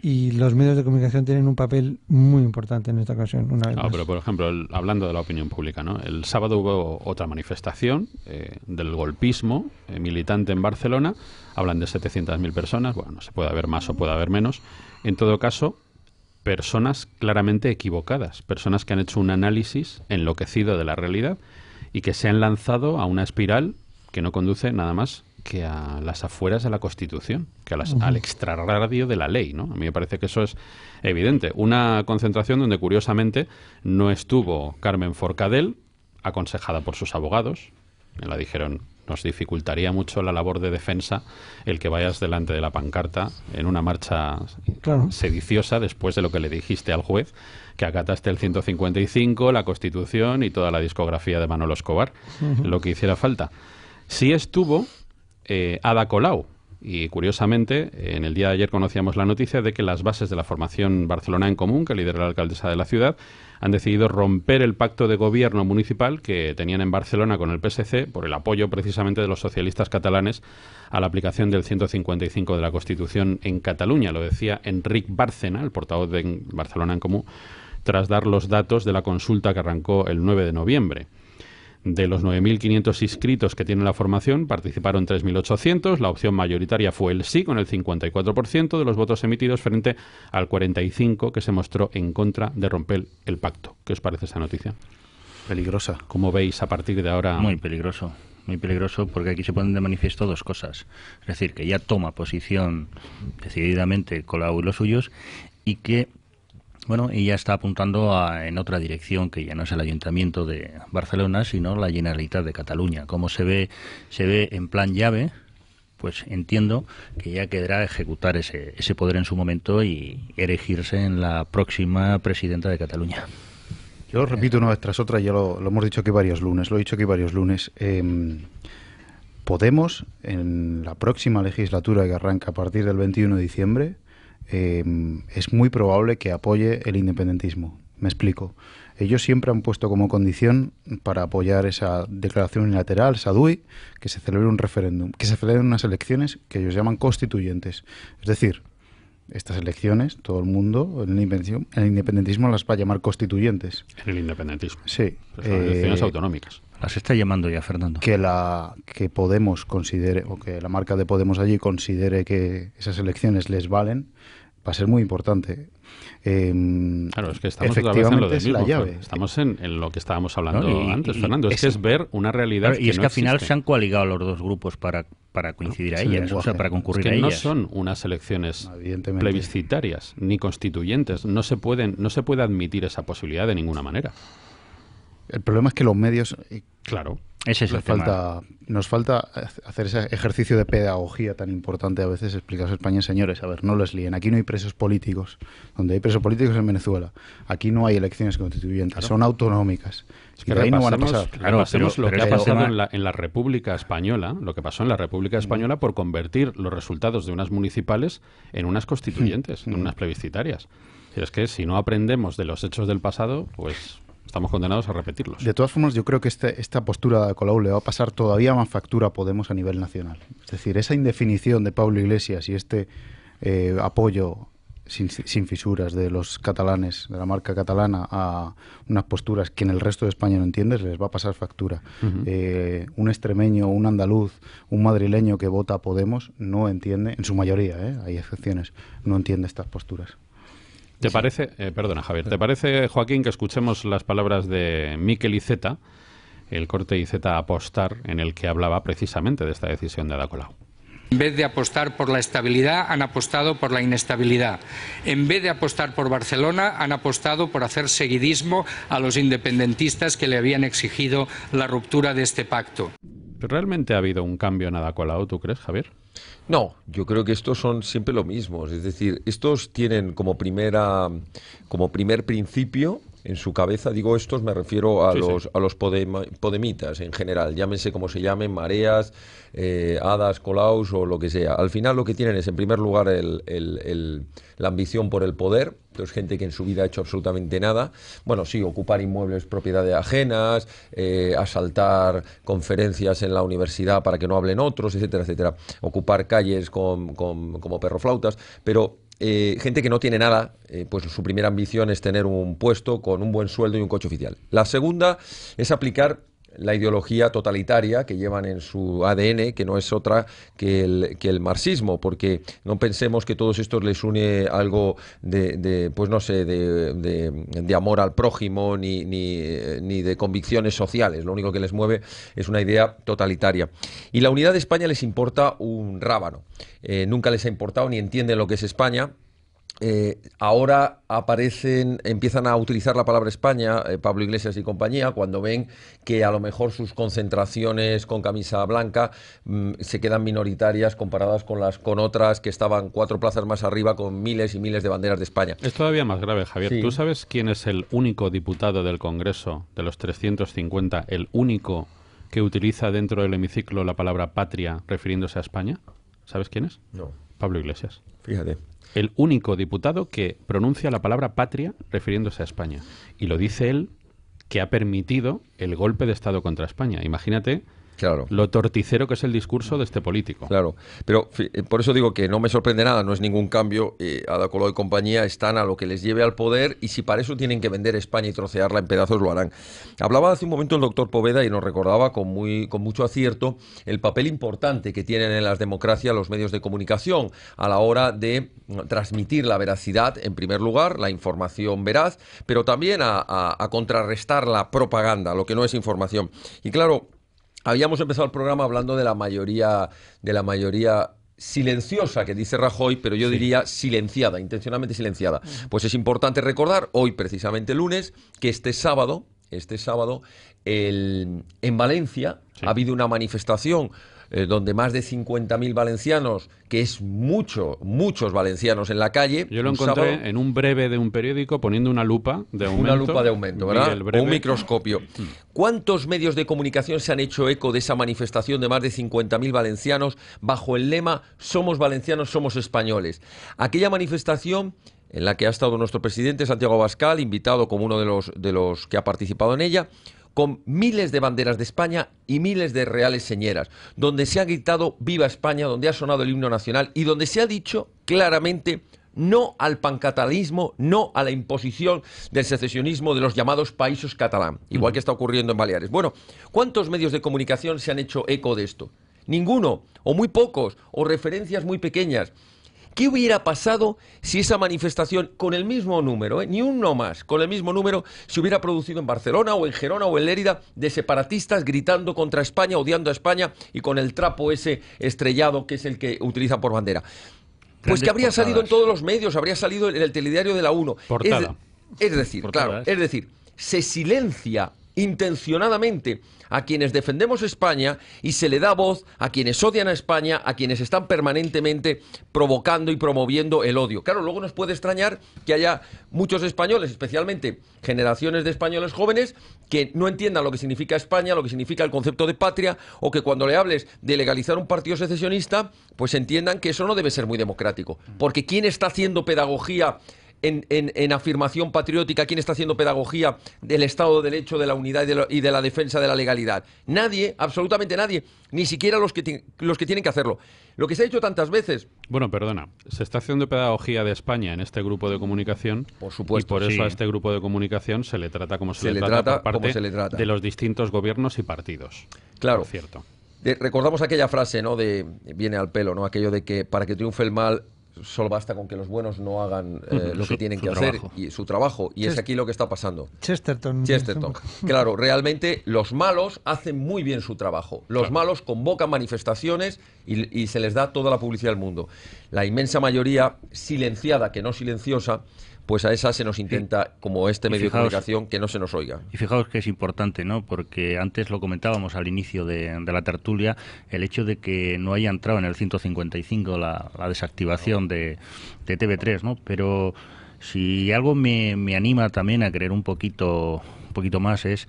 Y los medios de comunicación tienen un papel muy importante en esta ocasión, una vez más. Pero, por ejemplo, hablando de la opinión pública, ¿no? El sábado hubo otra manifestación del golpismo militante en Barcelona. Hablan de 700.000 personas. Bueno, se puede haber más o puede haber menos. En todo caso, personas claramente equivocadas. Personas que han hecho un análisis enloquecido de la realidad y que se han lanzado a una espiral que no conduce nada más que a las afueras de la Constitución, que al extrarradio de la ley, ¿no? A mí me parece que eso es evidente. Una concentración donde, curiosamente, no estuvo Carmen Forcadell, aconsejada por sus abogados. Me la dijeron, nos dificultaría mucho la labor de defensa el que vayas delante de la pancarta en una marcha sediciosa después de lo que le dijiste al juez, que acataste el 155, la Constitución y toda la discografía de Manolo Escobar, lo que hiciera falta. Sí estuvo Ada Colau, y curiosamente en el día de ayer conocíamos la noticia de que las bases de la formación Barcelona en Común, que lidera la alcaldesa de la ciudad, han decidido romper el pacto de gobierno municipal que tenían en Barcelona con el PSC por el apoyo precisamente de los socialistas catalanes a la aplicación del 155 de la Constitución en Cataluña. Lo decía Enric Bárcena, el portavoz de Barcelona en Común, tras dar los datos de la consulta que arrancó el 9 de noviembre. De los 9.500 inscritos que tiene la formación, participaron 3.800. La opción mayoritaria fue el sí, con el 54% de los votos emitidos, frente al 45% que se mostró en contra de romper el pacto. ¿Qué os parece esta noticia? Peligrosa. ¿Cómo veis a partir de ahora? Muy peligroso porque aquí se ponen de manifiesto dos cosas. Es decir, que ya toma posición decididamente Colau y los suyos, y que y ya está apuntando en otra dirección, que ya no es el Ayuntamiento de Barcelona, sino la Generalitat de Cataluña. Como se ve en plan llave, pues entiendo que ya quedará ejecutar ese poder en su momento y erigirse en la próxima presidenta de Cataluña. Yo lo repito una vez tras otra, ya lo hemos dicho aquí varios lunes, Podemos, en la próxima legislatura que arranca a partir del 21 de diciembre, es muy probable que apoye el independentismo. Me explico. Ellos siempre han puesto como condición para apoyar esa declaración unilateral, esa DUI, que se celebre un referéndum, que se celebren unas elecciones que ellos llaman constituyentes. Es decir, estas elecciones, todo el mundo, el independentismo las va a llamar constituyentes. En el independentismo. Sí. Pues son elecciones autonómicas. Las está llamando ya, Fernando. Que Podemos considere, o que la marca de Podemos allí considere que esas elecciones les valen, va a ser muy importante. Claro, es que estamos otra vez en lo del mismo. Estamos en lo que estábamos hablando antes, Fernando. Es que es ver una realidad y es que al final se han coaligado los dos grupos para coincidir a ellas, o sea, para concurrir a ellas. No son unas elecciones plebiscitarias ni constituyentes. No se puede admitir esa posibilidad de ninguna manera. El problema es que los medios... Claro. Ese es el tema. Nos falta hacer ese ejercicio de pedagogía tan importante a veces, explicar a los españoles, señores, a ver, no les líen, aquí no hay presos políticos. Donde hay presos políticos en Venezuela. Aquí no hay elecciones constituyentes, son autonómicas. Es que y de ahí no van a pasar. Repasemos lo que ha pasado en la República Española, por convertir los resultados de unas municipales en unas constituyentes, en unas plebiscitarias. Y es que si no aprendemos de los hechos del pasado, pues... estamos condenados a repetirlos. De todas formas, yo creo que esta postura de Colau le va a pasar todavía más factura a Podemos a nivel nacional. Es decir, esa indefinición de Pablo Iglesias y este apoyo sin fisuras de los catalanes, de la marca catalana, a unas posturas que en el resto de España no entiendes, les va a pasar factura. Un extremeño, un andaluz, un madrileño que vota a Podemos no entiende, en su mayoría, hay excepciones, no entiende estas posturas. ¿Te parece, perdona Javier, ¿te parece, Joaquín, que escuchemos las palabras de Mikel Iceta, el corte Iceta Apostar, en el que hablaba precisamente de esta decisión de Ada Colau? En vez de apostar por la estabilidad, han apostado por la inestabilidad. En vez de apostar por Barcelona, han apostado por hacer seguidismo a los independentistas que le habían exigido la ruptura de este pacto. ¿Realmente ha habido un cambio en Ada Colau, tú crees, Javier? No, yo creo que estos son siempre lo mismo. Es decir, estos tienen como primer principio en su cabeza, digo estos, me refiero a los podemitas en general, llámense como se llamen, Mareas, Hadas, Colaus o lo que sea. Al final lo que tienen es, en primer lugar, la ambición por el poder. Entonces, gente que en su vida ha hecho absolutamente nada. Bueno, sí, ocupar inmuebles propiedades ajenas, asaltar conferencias en la universidad para que no hablen otros, etcétera, etcétera. Ocupar calles como perroflautas, pero... gente que no tiene nada, pues su primera ambición es tener un puesto con un buen sueldo y un coche oficial. La segunda es aplicar la ideología totalitaria que llevan en su ADN, que no es otra que el marxismo, porque no pensemos que todos estos les une algo pues no sé, de amor al prójimo ni de convicciones sociales. Lo único que les mueve es una idea totalitaria. Y la unidad de España les importa un rábano. Nunca les ha importado ni entienden lo que es España. Ahora empiezan a utilizar la palabra España, Pablo Iglesias y compañía, cuando ven que a lo mejor sus concentraciones con camisa blanca se quedan minoritarias comparadas con otras que estaban 4 plazas más arriba con miles y miles de banderas de España. Es todavía más grave, Javier. Sí. ¿Tú sabes quién es el único diputado del Congreso de los 350, el único que utiliza dentro del hemiciclo la palabra patria refiriéndose a España? ¿Sabes quién es? No. Pablo Iglesias. Fíjate. El único diputado que pronuncia la palabra patria refiriéndose a España. Y lo dice él, que ha permitido el golpe de Estado contra España. Imagínate Claro. Lo torticero que es el discurso de este político. Claro, pero por eso digo que no me sorprende nada, no es ningún cambio. Ada Colau y compañía están a lo que les lleve al poder, y si para eso tienen que vender España y trocearla en pedazos, lo harán. Hablaba hace un momento el doctor Poveda y nos recordaba con mucho acierto el papel importante que tienen en las democracias los medios de comunicación a la hora de transmitir la veracidad, en primer lugar, la información veraz, pero también a contrarrestar la propaganda, lo que no es información. Y claro, habíamos empezado el programa hablando de la mayoría silenciosa que dice Rajoy, pero yo diría silenciada, intencionalmente silenciada. Pues es importante recordar, hoy precisamente lunes, que este sábado en Valencia ha habido una manifestación donde más de 50.000 valencianos, que es muchos valencianos en la calle. Yo lo encontré en un breve de un periódico poniendo una lupa de aumento. Una lupa de aumento, ¿verdad? O un microscopio. ¿Cuántos medios de comunicación se han hecho eco de esa manifestación de más de 50.000 valencianos bajo el lema "Somos valencianos, somos españoles"? Aquella manifestación en la que ha estado nuestro presidente Santiago Abascal, invitado como uno de los que ha participado en ella, con miles de banderas de España y miles de reales señeras, donde se ha gritado "Viva España", donde ha sonado el himno nacional y donde se ha dicho claramente no al pancatalanismo, no a la imposición del secesionismo de los llamados países catalán, igual que está ocurriendo en Baleares. Bueno, ¿cuántos medios de comunicación se han hecho eco de esto? Ninguno, o muy pocos, o referencias muy pequeñas. ¿Qué hubiera pasado si esa manifestación, con el mismo número, ni uno más, con el mismo número, se hubiera producido en Barcelona o en Gerona o en Lérida, de separatistas gritando contra España, odiando a España y con el trapo ese estrellado que es el que utilizan por bandera? Pues que habría salido en todos los medios, habría salido en el telediario de la 1. Es decir, se silencia intencionadamente a quienes defendemos España y se le da voz a quienes odian a España, a quienes están permanentemente provocando y promoviendo el odio. Claro, luego nos puede extrañar que haya muchos españoles, especialmente generaciones de españoles jóvenes, que no entiendan lo que significa España, lo que significa el concepto de patria, o que cuando le hables de legalizar un partido secesionista, pues entiendan que eso no debe ser muy democrático. Porque ¿quién está haciendo pedagogía en afirmación patriótica? ¿Quién está haciendo pedagogía del Estado de Derecho, de la unidad y de la defensa de la legalidad? Nadie, absolutamente nadie, ni siquiera los que tienen que hacerlo. Lo que se ha hecho tantas veces... Bueno, perdona, se está haciendo pedagogía de España en este grupo de comunicación. Por supuesto, y por eso a este grupo de comunicación se le trata como se le trata por parte de los distintos gobiernos y partidos. Claro. Cierto. Recordamos aquella frase, ¿no? Viene al pelo, ¿no? Aquello de que para que triunfe el mal solo basta con que los buenos no hagan lo que tienen que hacer y su trabajo. Y es aquí lo que está pasando. Chesterton. Claro, realmente los malos hacen muy bien su trabajo. Los malos convocan manifestaciones y se les da toda la publicidad del mundo. La inmensa mayoría, silenciada que no silenciosa, pues a esa se nos intenta, como este medio de comunicación, que no se nos oiga. Y fijaos que es importante, ¿no? Porque antes lo comentábamos al inicio de la tertulia, el hecho de que no haya entrado en el 155 la desactivación de TV3, ¿no? Pero si algo me anima también a creer un poquito más es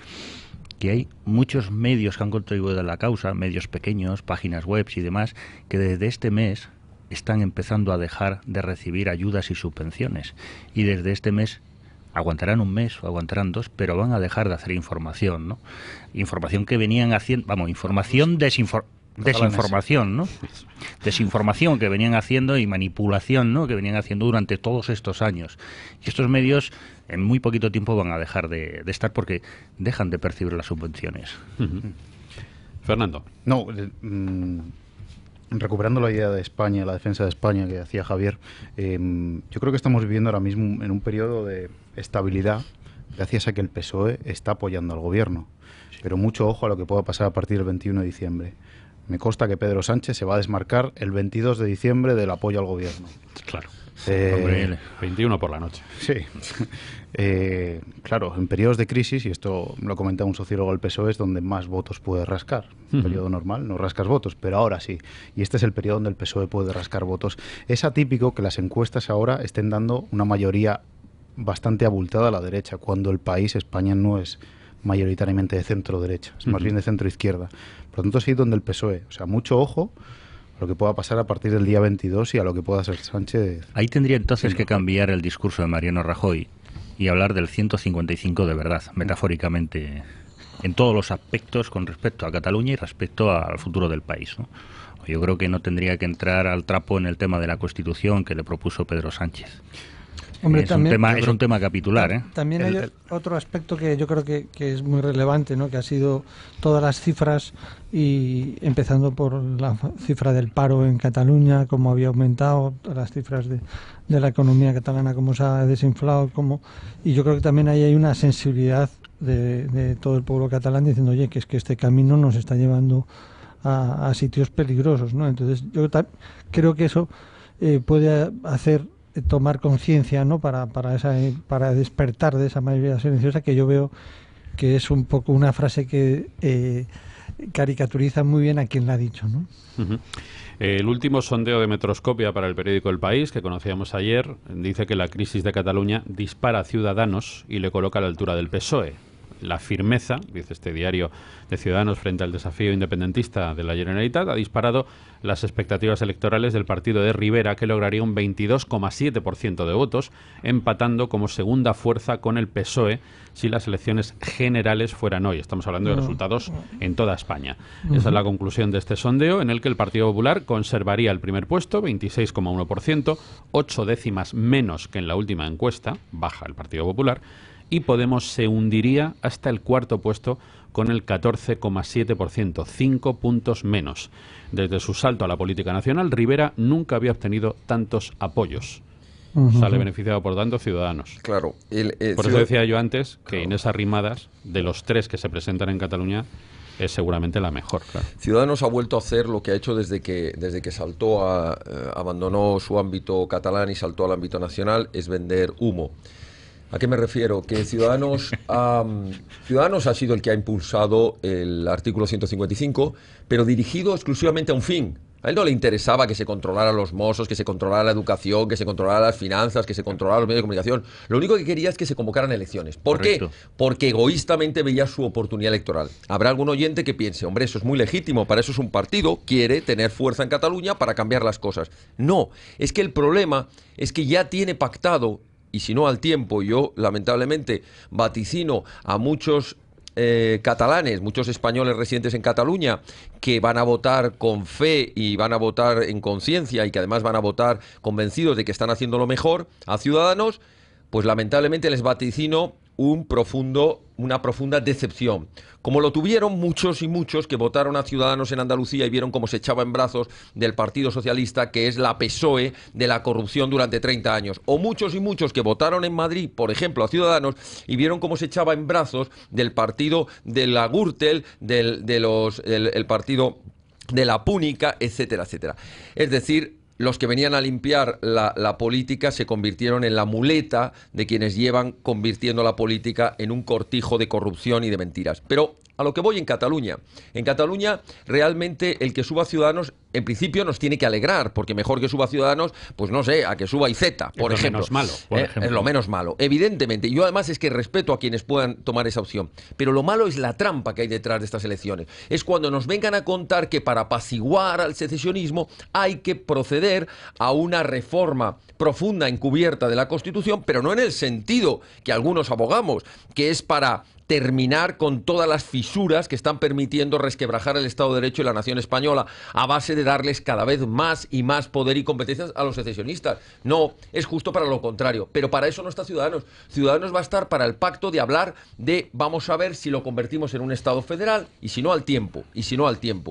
que hay muchos medios que han contribuido a la causa, medios pequeños, páginas web y demás, que desde este mes están empezando a dejar de recibir ayudas y subvenciones. Y desde este mes aguantarán un mes o aguantarán dos, pero van a dejar de hacer información, ¿no? Información que venían haciendo, desinformación, ¿no? Desinformación que venían haciendo y manipulación, ¿no? Que venían haciendo durante todos estos años. Y estos medios en muy poquito tiempo van a dejar de estar porque dejan de percibir las subvenciones. Fernando. No, recuperando la idea de España, la defensa de España que hacía Javier, yo creo que estamos viviendo ahora mismo en un periodo de estabilidad gracias a que el PSOE está apoyando al gobierno. Pero mucho ojo a lo que pueda pasar a partir del 21 de diciembre. Me consta que Pedro Sánchez se va a desmarcar el 22 de diciembre del apoyo al gobierno. Claro. Hombre, 21 por la noche. Sí. Claro, en periodos de crisis, y esto lo comentaba un sociólogo del PSOE, es donde más votos puede rascar. En periodo normal no rascas votos, pero ahora sí. Y este es el periodo donde el PSOE puede rascar votos. Es atípico que las encuestas ahora estén dando una mayoría bastante abultada a la derecha, cuando el país, España, no es mayoritariamente de centro-derecha, es más bien de centro-izquierda. Por lo tanto, es ahí donde el PSOE, o sea, mucho ojo a lo que pueda pasar a partir del día 22 y a lo que pueda hacer Sánchez. Ahí tendría entonces que cambiar el discurso de Mariano Rajoy y hablar del 155 de verdad, metafóricamente en todos los aspectos con respecto a Cataluña y respecto al futuro del país, ¿no? Yo creo que no tendría que entrar al trapo en el tema de la Constitución que le propuso Pedro Sánchez. Hombre, es un tema capitular, ¿eh? También hay otro aspecto que yo creo que es muy relevante, ¿no? Que ha sido todas las cifras, y empezando por la cifra del paro en Cataluña, cómo había aumentado, las cifras de la economía catalana, cómo se ha desinflado, y yo creo que también ahí hay una sensibilidad de todo el pueblo catalán diciendo, oye, que es que este camino nos está llevando a sitios peligrosos, ¿no? Entonces yo creo que eso puede hacer tomar conciencia, ¿no? para despertar de esa mayoría silenciosa, que yo veo que es un poco una frase que caricaturiza muy bien a quien la ha dicho, ¿no? Uh-huh. El último sondeo de Metroscopia para el periódico El País, que conocíamos ayer, dice que la crisis de Cataluña dispara a Ciudadanos y le coloca a la altura del PSOE. La firmeza, dice este diario, de Ciudadanos frente al desafío independentista de la Generalitat ha disparado las expectativas electorales del partido de Rivera, que lograría un 22,7% de votos, empatando como segunda fuerza con el PSOE si las elecciones generales fueran hoy. Estamos hablando de resultados en toda España. Esa es la conclusión de este sondeo, en el que el Partido Popular conservaría el primer puesto, 26,1%, 8 décimas menos que en la última encuesta, baja el Partido Popular, y Podemos se hundiría hasta el cuarto puesto con el 14,7%, 5 puntos menos. Desde su salto a la política nacional, Rivera nunca había obtenido tantos apoyos. Sale beneficiado, por tanto, Ciudadanos. Claro. Por eso decía yo antes que Inés Arrimadas, de los tres que se presentan en Cataluña, es seguramente la mejor. Claro. Ciudadanos ha vuelto a hacer lo que ha hecho desde que saltó abandonó su ámbito catalán y saltó al ámbito nacional, es vender humo. ¿A qué me refiero? Que Ciudadanos ha sido el que ha impulsado el artículo 155, pero dirigido exclusivamente a un fin. A él no le interesaba que se controlara los mozos, que se controlara la educación, que se controlara las finanzas, que se controlara los medios de comunicación. Lo único que quería es que se convocaran elecciones. ¿Por qué? Porque egoístamente veía su oportunidad electoral. Habrá algún oyente que piense, hombre, eso es muy legítimo, para eso es un partido, quiere tener fuerza en Cataluña para cambiar las cosas. No, es que el problema es que ya tiene pactado, y si no al tiempo, yo lamentablemente vaticino a muchos catalanes, muchos españoles residentes en Cataluña, que van a votar con fe y van a votar en conciencia y que además van a votar convencidos de que están haciendo lo mejor a Ciudadanos, pues lamentablemente les vaticino una profunda decepción, como lo tuvieron muchos y muchos que votaron a Ciudadanos en Andalucía y vieron cómo se echaba en brazos del Partido Socialista, que es la PSOE de la corrupción durante 30 años, o muchos y muchos que votaron en Madrid, por ejemplo, a Ciudadanos, y vieron cómo se echaba en brazos del partido de la Gürtel, el partido de la Púnica, etcétera, etcétera. Es decir, los que venían a limpiar la política se convirtieron en la muleta de quienes llevan convirtiendo la política en un cortijo de corrupción y de mentiras. Pero a lo que voy en Cataluña. En Cataluña, realmente, el que suba Ciudadanos, en principio, nos tiene que alegrar, porque mejor que suba Ciudadanos, pues no sé, a que suba Iceta, por ejemplo. Es lo menos malo, por ejemplo. Es lo menos malo, evidentemente. Yo además es que respeto a quienes puedan tomar esa opción. Pero lo malo es la trampa que hay detrás de estas elecciones. Es cuando nos vengan a contar que para apaciguar al secesionismo hay que proceder a una reforma profunda, encubierta de la Constitución, pero no en el sentido que algunos abogamos, que es para terminar con todas las fisuras que están permitiendo resquebrajar el Estado de Derecho y la nación española a base de darles cada vez más y más poder y competencias a los secesionistas. No, es justo para lo contrario. Pero para eso no está Ciudadanos. Ciudadanos va a estar para el pacto de hablar de vamos a ver si lo convertimos en un Estado federal y si no al tiempo.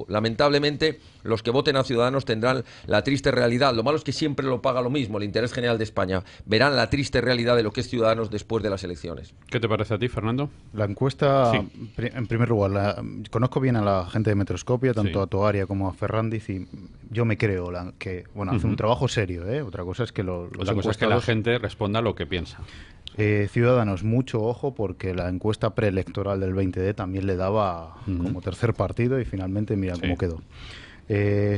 Lamentablemente, los que voten a Ciudadanos tendrán la triste realidad. Lo malo es que siempre lo paga lo mismo, el interés general de España. Verán la triste realidad de lo que es Ciudadanos después de las elecciones. ¿Qué te parece a ti, Fernando? La encuesta, sí. En primer lugar, conozco bien a la gente de Metroscopia, tanto a Toaria como a Ferrandiz, y yo me creo que hacen un trabajo serio, ¿eh? Otra cosa es que Otra cosa es que la gente responda lo que piensa. Ciudadanos, mucho ojo, porque la encuesta preelectoral del 20D también le daba como tercer partido y finalmente mira cómo quedó.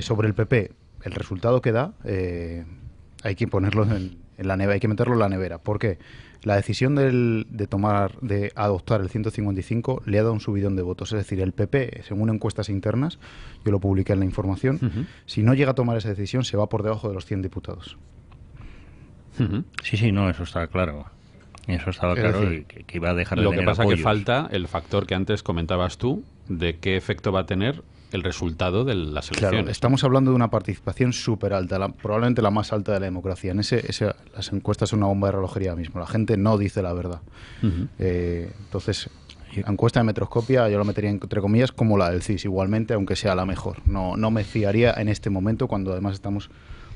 Sobre el PP, el resultado que da hay que ponerlo en la nevera, hay que meterlo en la nevera. ¿Por qué? La decisión de adoptar el 155 le ha dado un subidón de votos. Es decir, el PP, según encuestas internas, yo lo publiqué en la información, si no llega a tomar esa decisión se va por debajo de los 100 diputados. Sí, no, eso está claro. Eso estaba claro, y que iba a dejar de lo tener que pasa apoyos. que falta el factor que antes comentabas tú, de qué efecto va a tener el resultado de las elecciones. Claro, estamos hablando de una participación súper alta, probablemente la más alta de la democracia. Las encuestas son una bomba de relojería mismo. La gente no dice la verdad. Entonces, la encuesta de Metroscopia yo la metería entre comillas como la del CIS, igualmente, aunque sea la mejor. No me fiaría en este momento, cuando además estamos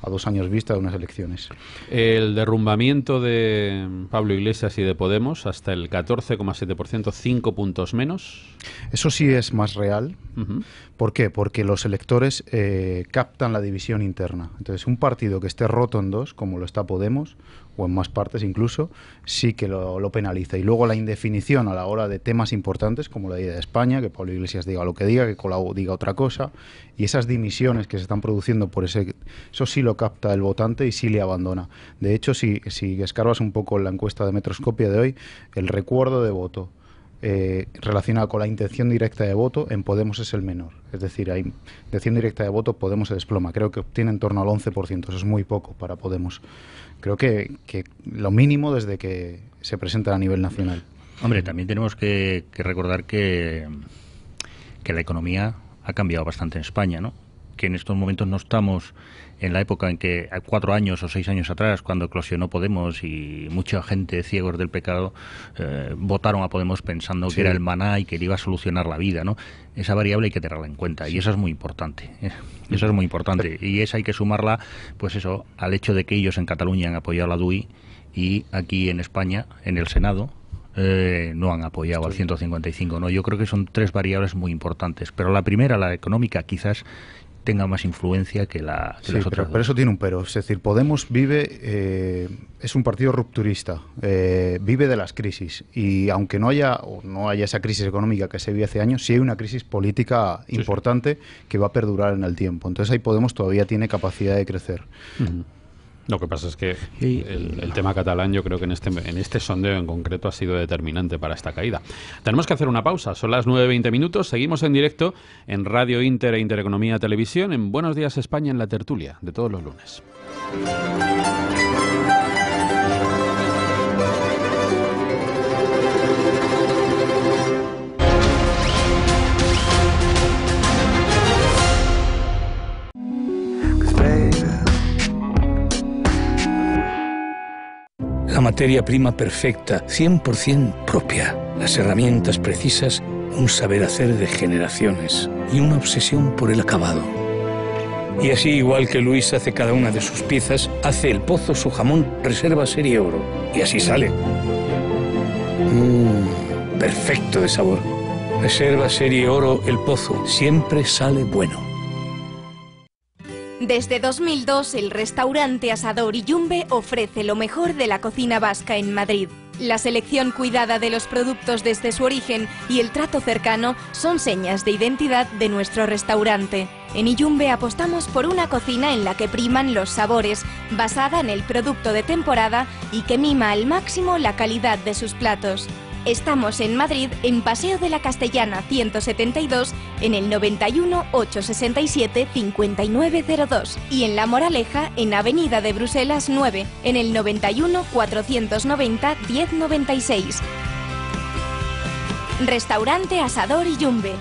a 2 años vista de unas elecciones. El derrumbamiento de Pablo Iglesias y de Podemos hasta el 14,7%, 5 puntos menos. Eso sí es más real. ¿Por qué? Porque los electores captan la división interna. Entonces, un partido que esté roto en dos, como lo está Podemos, o en más partes incluso, sí que lo penaliza. Y luego la indefinición a la hora de temas importantes, como la idea de España, que Pablo Iglesias diga lo que diga, que Colau diga otra cosa, y esas dimisiones que se están produciendo por eso sí lo capta el votante y sí le abandona. De hecho, si escarbas un poco en la encuesta de Metroscopia de hoy, el recuerdo de voto relacionado con la intención directa de voto en Podemos es el menor. Es decir, hay intención directa de voto, Podemos se desploma. Creo que obtiene en torno al 11%. Eso es muy poco para Podemos. Creo que lo mínimo desde que se presenta a nivel nacional. Hombre, también tenemos que recordar que la economía ha cambiado bastante en España, ¿no? Que en estos momentos no estamos en la época en que 4 años o 6 años atrás, cuando eclosionó Podemos y mucha gente, ciegos del pecado, votaron a Podemos pensando que era el maná y que le iba a solucionar la vida, ¿no? Esa variable hay que tenerla en cuenta y eso es muy importante. Eso es muy importante y esa hay que sumarla, pues eso, al hecho de que ellos en Cataluña han apoyado la DUI y aquí en España, en el Senado, no han apoyado al 155, ¿no? Yo creo que son 3 variables muy importantes, pero la primera, la económica, quizás tenga más influencia que las otras. Pero eso tiene un pero. Es decir, Podemos vive, es un partido rupturista, vive de las crisis. Y aunque no haya esa crisis económica que se vio hace años, sí hay una crisis política importante que va a perdurar en el tiempo. Entonces ahí Podemos todavía tiene capacidad de crecer. Lo que pasa es que el tema catalán, yo creo que en este sondeo en concreto ha sido determinante para esta caída. Tenemos que hacer una pausa, son las 9:20 minutos, seguimos en directo en Radio Inter e Intereconomía Televisión, en Buenos Días España, en la tertulia de todos los lunes. La materia prima perfecta, 100% propia. Las herramientas precisas, un saber hacer de generaciones y una obsesión por el acabado. Y así, igual que Luis hace cada una de sus piezas, hace el Pozo su jamón Reserva Serie Oro. Y así sale. Perfecto de sabor. Reserva Serie Oro El Pozo. Siempre sale bueno. Desde 2002, el restaurante Asador Iyumbe ofrece lo mejor de la cocina vasca en Madrid. La selección cuidada de los productos desde su origen y el trato cercano son señas de identidad de nuestro restaurante. En Iyumbe apostamos por una cocina en la que priman los sabores, basada en el producto de temporada y que mima al máximo la calidad de sus platos. Estamos en Madrid, en Paseo de la Castellana 172, en el 91 867 5902 y en La Moraleja, en Avenida de Bruselas 9, en el 91 490 1096. Restaurante Asador Iyumbe.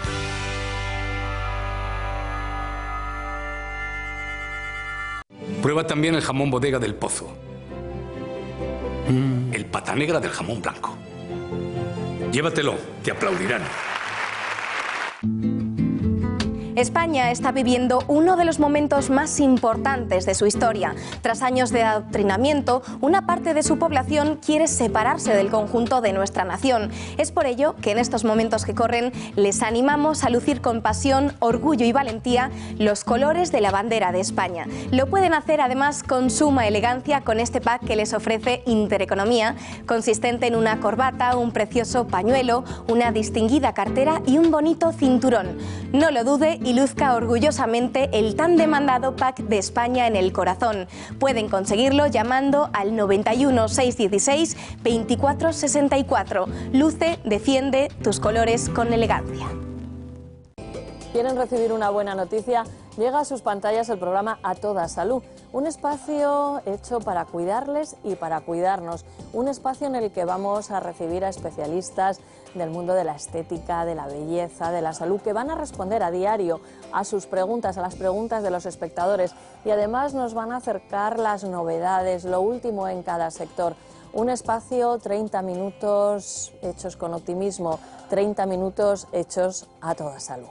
Prueba también el jamón bodega del Pozo. El pata negra del jamón blanco. Llévatelo, te aplaudirán. España está viviendo uno de los momentos más importantes de su historia. Tras años de adoctrinamiento, una parte de su población quiere separarse del conjunto de nuestra nación. Es por ello que en estos momentos que corren les animamos a lucir con pasión, orgullo y valentía los colores de la bandera de España. Lo pueden hacer además con suma elegancia con este pack que les ofrece Intereconomía, consistente en una corbata, un precioso pañuelo, una distinguida cartera y un bonito cinturón. No lo dude y luzca orgullosamente el tan demandado pack de España en el corazón. Pueden conseguirlo llamando al 91 616 24 64. Luce, defiende tus colores con elegancia. ¿Quieren recibir una buena noticia? llega a sus pantallas el programa A Toda Salud, un espacio hecho para cuidarles y para cuidarnos, un espacio en el que vamos a recibir a especialistas del mundo de la estética, de la belleza, de la salud, que van a responder a diario a sus preguntas, a las preguntas de los espectadores, y además nos van a acercar las novedades, lo último en cada sector. Un espacio, 30 minutos hechos con optimismo, 30 minutos hechos a toda salud.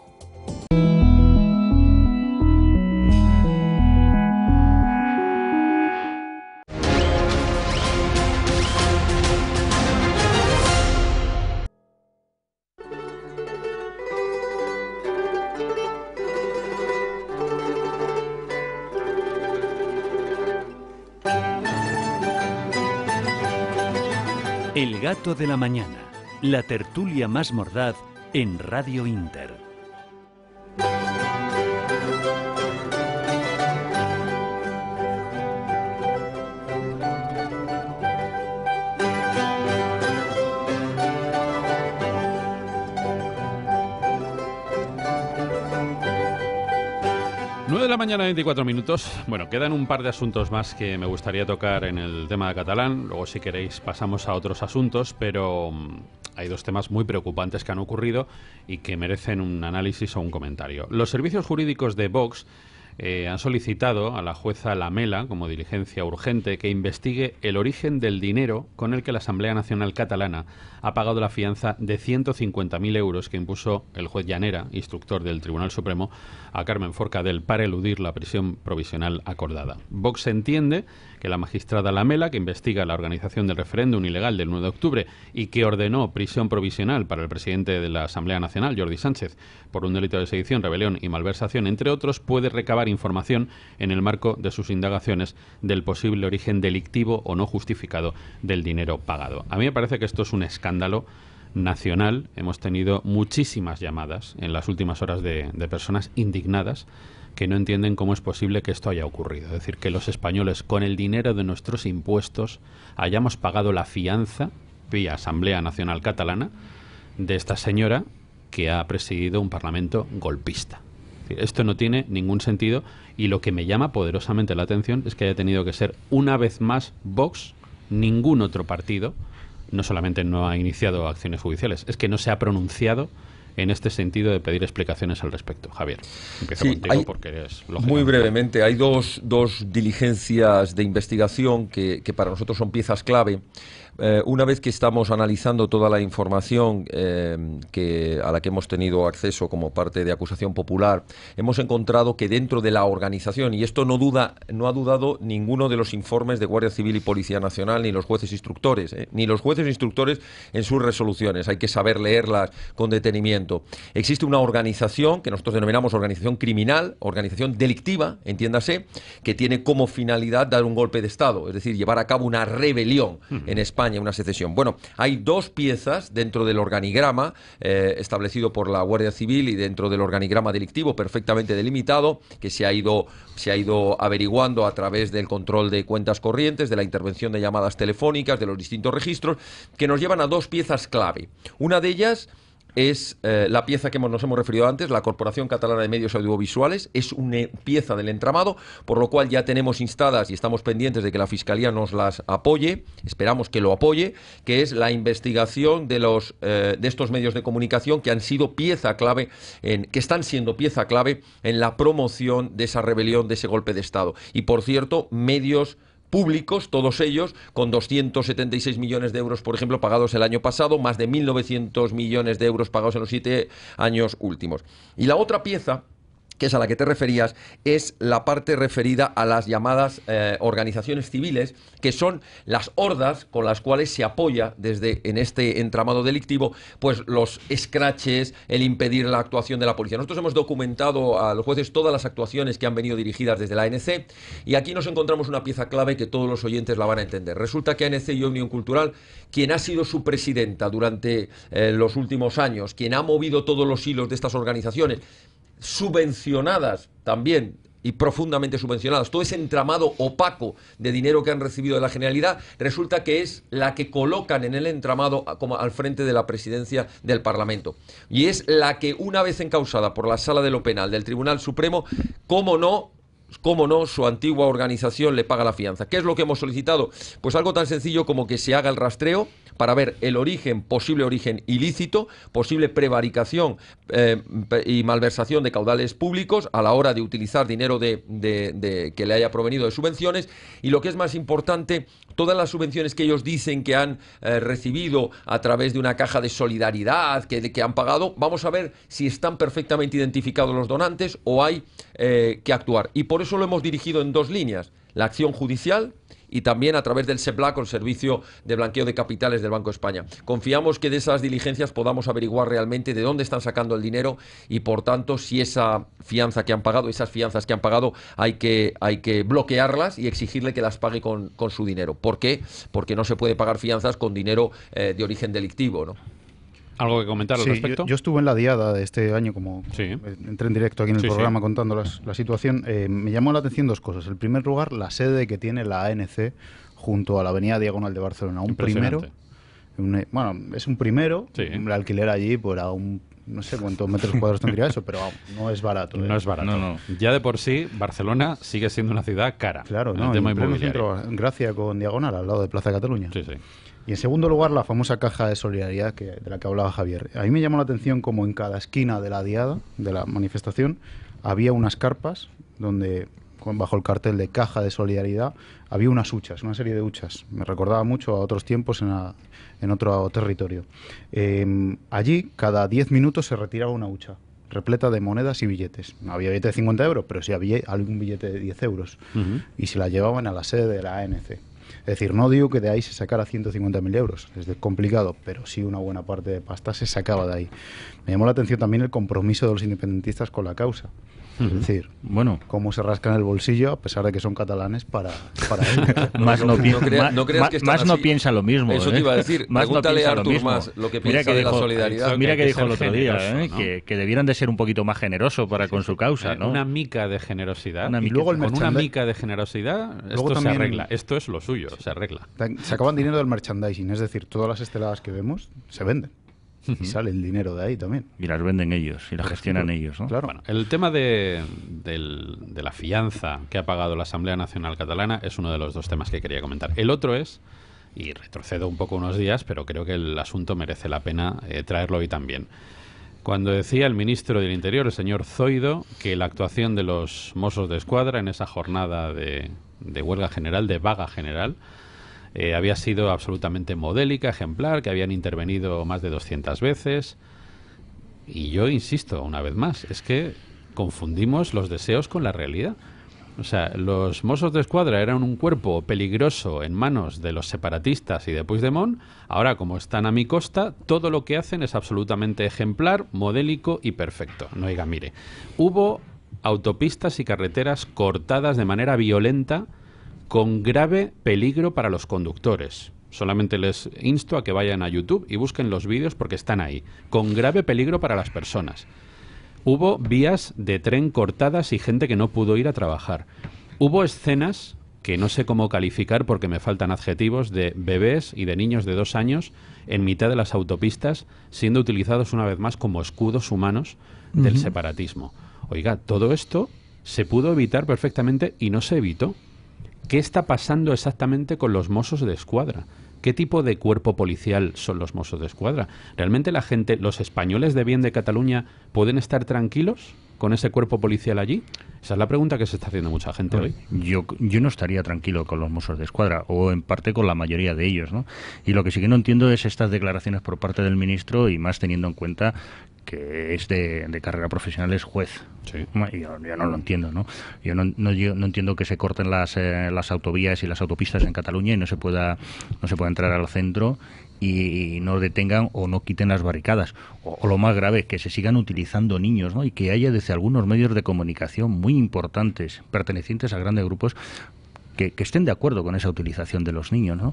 El gato de la mañana, la tertulia más mordaz en Radio Inter. De la mañana, 24 minutos. Bueno, quedan un par de asuntos más que me gustaría tocar en el tema de catalán. Luego, si queréis, pasamos a otros asuntos, pero hay dos temas muy preocupantes que han ocurrido y que merecen un análisis o un comentario. Los servicios jurídicos de Vox han solicitado a la jueza Lamela, como diligencia urgente, que investigue el origen del dinero con el que la Asamblea Nacional Catalana ha pagado la fianza de 150.000 euros que impuso el juez Llanera, instructor del Tribunal Supremo, a Carmen Forcadell para eludir la prisión provisional acordada. Vox entiende que la magistrada Lamela, que investiga la organización del referéndum ilegal del 9 de octubre y que ordenó prisión provisional para el presidente de la Asamblea Nacional, Jordi Sánchez, por un delito de sedición, rebelión y malversación, entre otros, puede recabar información en el marco de sus indagaciones del posible origen delictivo o no justificado del dinero pagado. A mí me parece que esto es un escándalo nacional. Hemos tenido muchísimas llamadas en las últimas horas de personas indignadas que no entienden cómo es posible que esto haya ocurrido. Es decir, que los españoles, con el dinero de nuestros impuestos, hayamos pagado la fianza, vía Asamblea Nacional Catalana, de esta señora que ha presidido un parlamento golpista. Es decir, esto no tiene ningún sentido, y lo que me llama poderosamente la atención es que haya tenido que ser una vez más Vox. Ningún otro partido no solamente no ha iniciado acciones judiciales, es que no se ha pronunciado en este sentido de pedir explicaciones al respecto. Javier, empiezo contigo porque eres lógico. Muy brevemente, hay dos diligencias de investigación que para nosotros son piezas clave. Una vez que estamos analizando toda la información a la que hemos tenido acceso como parte de acusación popular, hemos encontrado que dentro de la organización, y esto no ha dudado ninguno de los informes de Guardia Civil y Policía Nacional, ni los jueces instructores, ni los jueces instructores en sus resoluciones, hay que saber leerlas con detenimiento. Existe una organización que nosotros denominamos organización criminal, organización delictiva, entiéndase, que tiene como finalidad dar un golpe de Estado, es decir, llevar a cabo una rebelión en España, una secesión. Bueno, hay dos piezas dentro del organigrama establecido por la Guardia Civil y dentro del organigrama delictivo perfectamente delimitado, que se ha ido averiguando a través del control de cuentas corrientes, de la intervención de llamadas telefónicas, de los distintos registros, que nos llevan a dos piezas clave. Una de ellas es la pieza que nos hemos referido antes, la Corporación Catalana de Medios Audiovisuales. Es una pieza del entramado, por lo cual ya tenemos instadas y estamos pendientes de que la Fiscalía nos las apoye, esperamos que lo apoye, que es la investigación de estos medios de comunicación que han sido pieza clave, que están siendo pieza clave en la promoción de esa rebelión, de ese golpe de Estado. Y por cierto, medios públicos, todos ellos, con 276 millones de euros, por ejemplo, pagados el año pasado, más de 1.900 millones de euros pagados en los 7 años últimos. Y la otra pieza, que es a la que te referías, es la parte referida a las llamadas organizaciones civiles, que son las hordas con las cuales se apoya en este entramado delictivo, pues los escraches, el impedir la actuación de la policía. Nosotros hemos documentado a los jueces todas las actuaciones que han venido dirigidas desde la ANC, y aquí nos encontramos una pieza clave que todos los oyentes la van a entender. Resulta que ANC y Òmnium Cultural, quien ha sido su presidenta durante los últimos años, quien ha movido todos los hilos de estas organizaciones, subvencionadas también y profundamente subvencionadas, todo ese entramado opaco de dinero que han recibido de la Generalidad, resulta que es la que colocan en el entramado como al frente de la presidencia del Parlamento. Y es la que, una vez encausada por la Sala de lo Penal del Tribunal Supremo, cómo no, su antigua organización le paga la fianza. ¿Qué es lo que hemos solicitado? Pues algo tan sencillo como que se haga el rastreo para ver el origen, posible origen ilícito, posible prevaricación y malversación de caudales públicos a la hora de utilizar dinero que le haya provenido de subvenciones, y lo que es más importante, todas las subvenciones que ellos dicen que han recibido a través de una caja de solidaridad que han pagado, vamos a ver si están perfectamente identificados los donantes o hay que actuar. Y por eso lo hemos dirigido en dos líneas: la acción judicial y también a través del SEBLAC, o el Servicio de Blanqueo de Capitales del Banco de España. Confiamos que de esas diligencias podamos averiguar realmente de dónde están sacando el dinero y, por tanto, si esa fianza que han pagado, esas fianzas que han pagado, hay que bloquearlas y exigirle que las pague con su dinero. ¿Por qué? Porque no se puede pagar fianzas con dinero de origen delictivo, ¿no? ¿Algo que comentar al respecto? Yo estuve en la diada de este año, como entré en directo aquí en el programa contando la situación. Me llamó la atención dos cosas. En primer lugar, la sede que tiene la ANC junto a la avenida Diagonal de Barcelona. Un primero, es un primero, el alquiler allí por no sé cuántos metros cuadrados tendría eso, pero no es barato. No es barato. No. Ya de por sí, Barcelona sigue siendo una ciudad cara. Claro, ¿no? En pleno centro, Gracia con Diagonal, al lado de Plaza Cataluña. Sí, sí. Y en segundo lugar, la famosa caja de solidaridad de la que hablaba Javier. A mí me llamó la atención como en cada esquina de la diada, de la manifestación, había unas carpas donde, bajo el cartel de caja de solidaridad, había unas huchas, una serie de huchas. Me recordaba mucho a otros tiempos en otro territorio. Allí, cada 10 minutos se retiraba una hucha repleta de monedas y billetes. No había billete de 50 euros, pero sí había algún billete de 10 euros. Y se la llevaban a la sede de la ANC. Es decir, no digo que de ahí se sacara 150.000 euros, es complicado, pero sí una buena parte de pasta se sacaba de ahí. Me llamó la atención también el compromiso de los independentistas con la causa. Es decir, cómo se rascan el bolsillo a pesar de que son catalanes para ellos. Más no piensa lo mismo. Eso te iba a decir. Pregúntale a Artur Mas lo que piensa de la solidaridad. Mira que dijo el otro día, que debieran de ser un poquito más generosos con su causa, ¿no? Una mica de generosidad. Y luego con una mica de generosidad esto también se arregla. Esto es lo suyo, se arregla. Sacaban dinero del merchandising, es decir, todas las esteladas que vemos se venden. Y sale el dinero de ahí también. Y las venden ellos, y las gestionan ellos, ¿no? Claro. Bueno, el tema de la fianza que ha pagado la Asamblea Nacional Catalana es uno de los dos temas que quería comentar. El otro es, y retrocedo un poco unos días, pero creo que el asunto merece la pena traerlo hoy también. Cuando decía el ministro del Interior, el señor Zoido, que la actuación de los Mossos de Escuadra en esa jornada de huelga general, de vaga general, había sido absolutamente modélica, ejemplar, que habían intervenido más de 200 veces. Y yo insisto, una vez más, es que confundimos los deseos con la realidad. O sea, los Mossos de Escuadra eran un cuerpo peligroso en manos de los separatistas y de Puigdemont. Ahora, como están a mi costa, todo lo que hacen es absolutamente ejemplar, modélico y perfecto. No, oiga, mire, hubo autopistas y carreteras cortadas de manera violenta con grave peligro para los conductores. Solamente les insto a que vayan a YouTube y busquen los vídeos porque están ahí. Con grave peligro para las personas. Hubo vías de tren cortadas y gente que no pudo ir a trabajar. Hubo escenas que no sé cómo calificar porque me faltan adjetivos, de bebés y de niños de 2 años en mitad de las autopistas siendo utilizados una vez más como escudos humanos del separatismo. Oiga, todo esto se pudo evitar perfectamente y no se evitó. ¿Qué está pasando exactamente con los Mossos de Escuadra? ¿Qué tipo de cuerpo policial son los Mossos de Escuadra? ¿Realmente la gente, los españoles de bien de Cataluña, pueden estar tranquilos con ese cuerpo policial allí? Esa es la pregunta que se está haciendo mucha gente hoy. Yo no estaría tranquilo con los Mossos de Escuadra, o en parte con la mayoría de ellos, ¿no? Y lo que sí que no entiendo es estas declaraciones por parte del ministro, y más teniendo en cuenta que es de carrera profesional, es juez. Sí. Yo no lo entiendo, ¿no? Yo no entiendo que se corten las autovías y las autopistas en Cataluña y no se pueda entrar al centro y no detengan o no quiten las barricadas. O lo más grave, que se sigan utilizando niños, ¿no? Y que haya desde algunos medios de comunicación muy importantes, pertenecientes a grandes grupos, que estén de acuerdo con esa utilización de los niños, ¿no?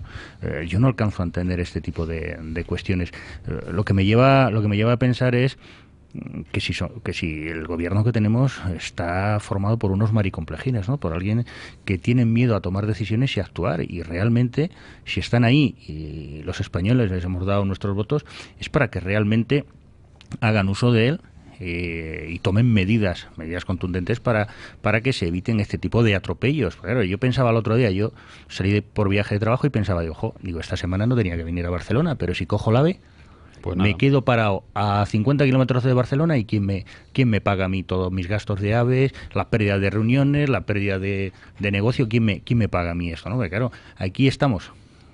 Yo no alcanzo a entender este tipo de cuestiones. Lo que me lleva a pensar es que si el gobierno que tenemos está formado por unos maricomplejinas, ¿no? Por alguien que tienen miedo a tomar decisiones y a actuar, y realmente si están ahí y los españoles les hemos dado nuestros votos es para que realmente hagan uso de él y tomen medidas contundentes para que se eviten este tipo de atropellos. Claro, yo pensaba el otro día, yo salí por viaje de trabajo y pensaba, digo, esta semana no tenía que venir a Barcelona, pero si cojo el AVE, pues me quedo parado a 50 kilómetros de Barcelona, y ¿quién me paga a mí todos mis gastos de AVE, la pérdida de reuniones, la pérdida de negocio? ¿Quién me paga a mí esto, no? Porque claro, aquí estamos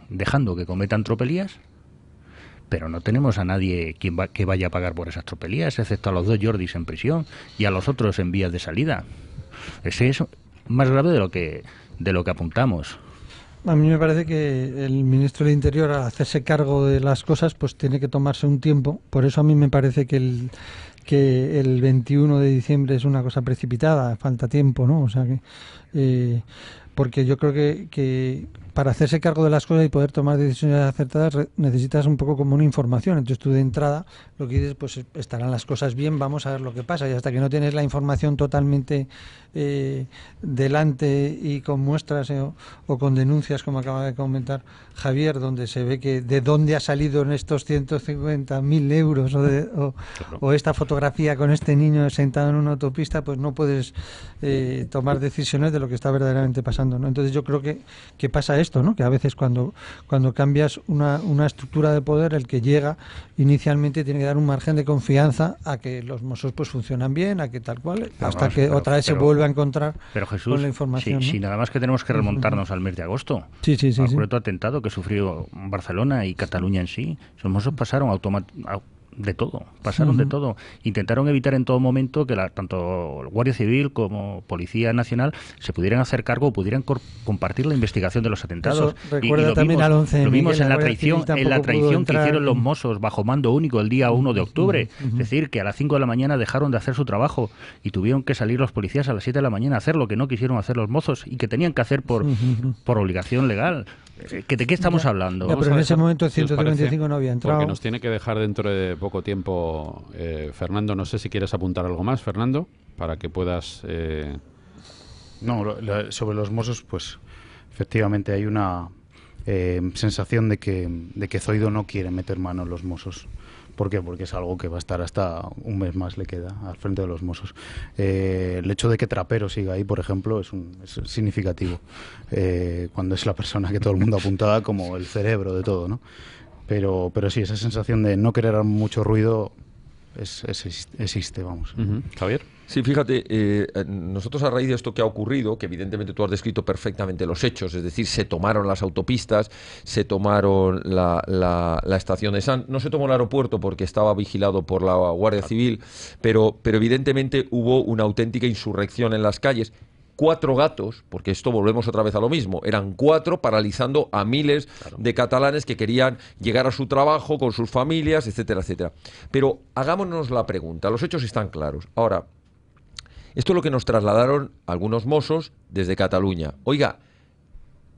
dejando que cometan tropelías, pero no tenemos a nadie que vaya a pagar por esas tropelías, excepto a los 2 Jordis en prisión y a los otros en vías de salida. Ese es más grave de lo que apuntamos. A mí me parece que el ministro del Interior, al hacerse cargo de las cosas, pues tiene que tomarse un tiempo. Por eso a mí me parece que el 21 de diciembre es una cosa precipitada, falta tiempo, ¿no? O sea que porque yo creo que para hacerse cargo de las cosas y poder tomar decisiones acertadas necesitas un poco como una información. Entonces tú de entrada lo que dices, pues estarán las cosas bien, vamos a ver lo que pasa, y hasta que no tienes la información totalmente delante y con muestras o con denuncias, como acaba de comentar Javier, donde se ve que de dónde ha salido en estos 150.000 euros o esta fotografía con este niño sentado en una autopista, pues no puedes tomar decisiones de lo que está verdaderamente pasando, ¿no? Entonces yo creo que pasa esto, ¿no? Que a veces cuando cambias una estructura de poder, el que llega inicialmente tiene que dar un margen de confianza a que los Mossos pues funcionan bien, a que tal cual, hasta que otra vez se vuelve a encontrar con la información. Sí, nada más que tenemos que remontarnos al mes de agosto. Sí. Al concreto atentado que sufrió Barcelona y Cataluña en sí. Los Mossos pasaron de todo, de todo. Intentaron evitar en todo momento que tanto Guardia Civil como Policía Nacional se pudieran hacer cargo, pudieran compartir la investigación de los atentados. Eso recuerda también al 11. Lo vimos en la traición que hicieron los Mossos bajo mando único el día 1 de octubre. Es decir, que a las 5 de la mañana dejaron de hacer su trabajo y tuvieron que salir los policías a las 7 de la mañana a hacer lo que no quisieron hacer los Mossos y que tenían que hacer por obligación legal. ¿De qué estamos hablando? Pero en ese momento el 155 no había entrado. Porque nos tiene que dejar dentro de poco tiempo Fernando. No sé si quieres apuntar algo más, Fernando, para que puedas... No, sobre los Mossos, pues efectivamente hay una sensación de que Zoido no quiere meter mano en los Mossos. ¿Por qué? Porque es algo que va a estar hasta un mes más, le queda al frente de los Mossos. El hecho de que Trapero siga ahí, por ejemplo, es significativo, cuando es la persona que todo el mundo apuntaba como el cerebro de todo, ¿no? Pero sí, esa sensación de no querer mucho ruido existe, vamos. Javier. Sí, fíjate, nosotros a raíz de esto que ha ocurrido, que evidentemente tú has descrito perfectamente los hechos, es decir, se tomaron las autopistas, se tomaron la estación de San, no se tomó el aeropuerto porque estaba vigilado por la Guardia Civil, pero evidentemente hubo una auténtica insurrección en las calles. 4 gatos, porque esto volvemos otra vez a lo mismo, eran 4 paralizando a miles de catalanes que querían llegar a su trabajo con sus familias, etcétera, etcétera. Pero hagámonos la pregunta, los hechos están claros. Ahora, esto es lo que nos trasladaron algunos Mossos desde Cataluña. Oiga,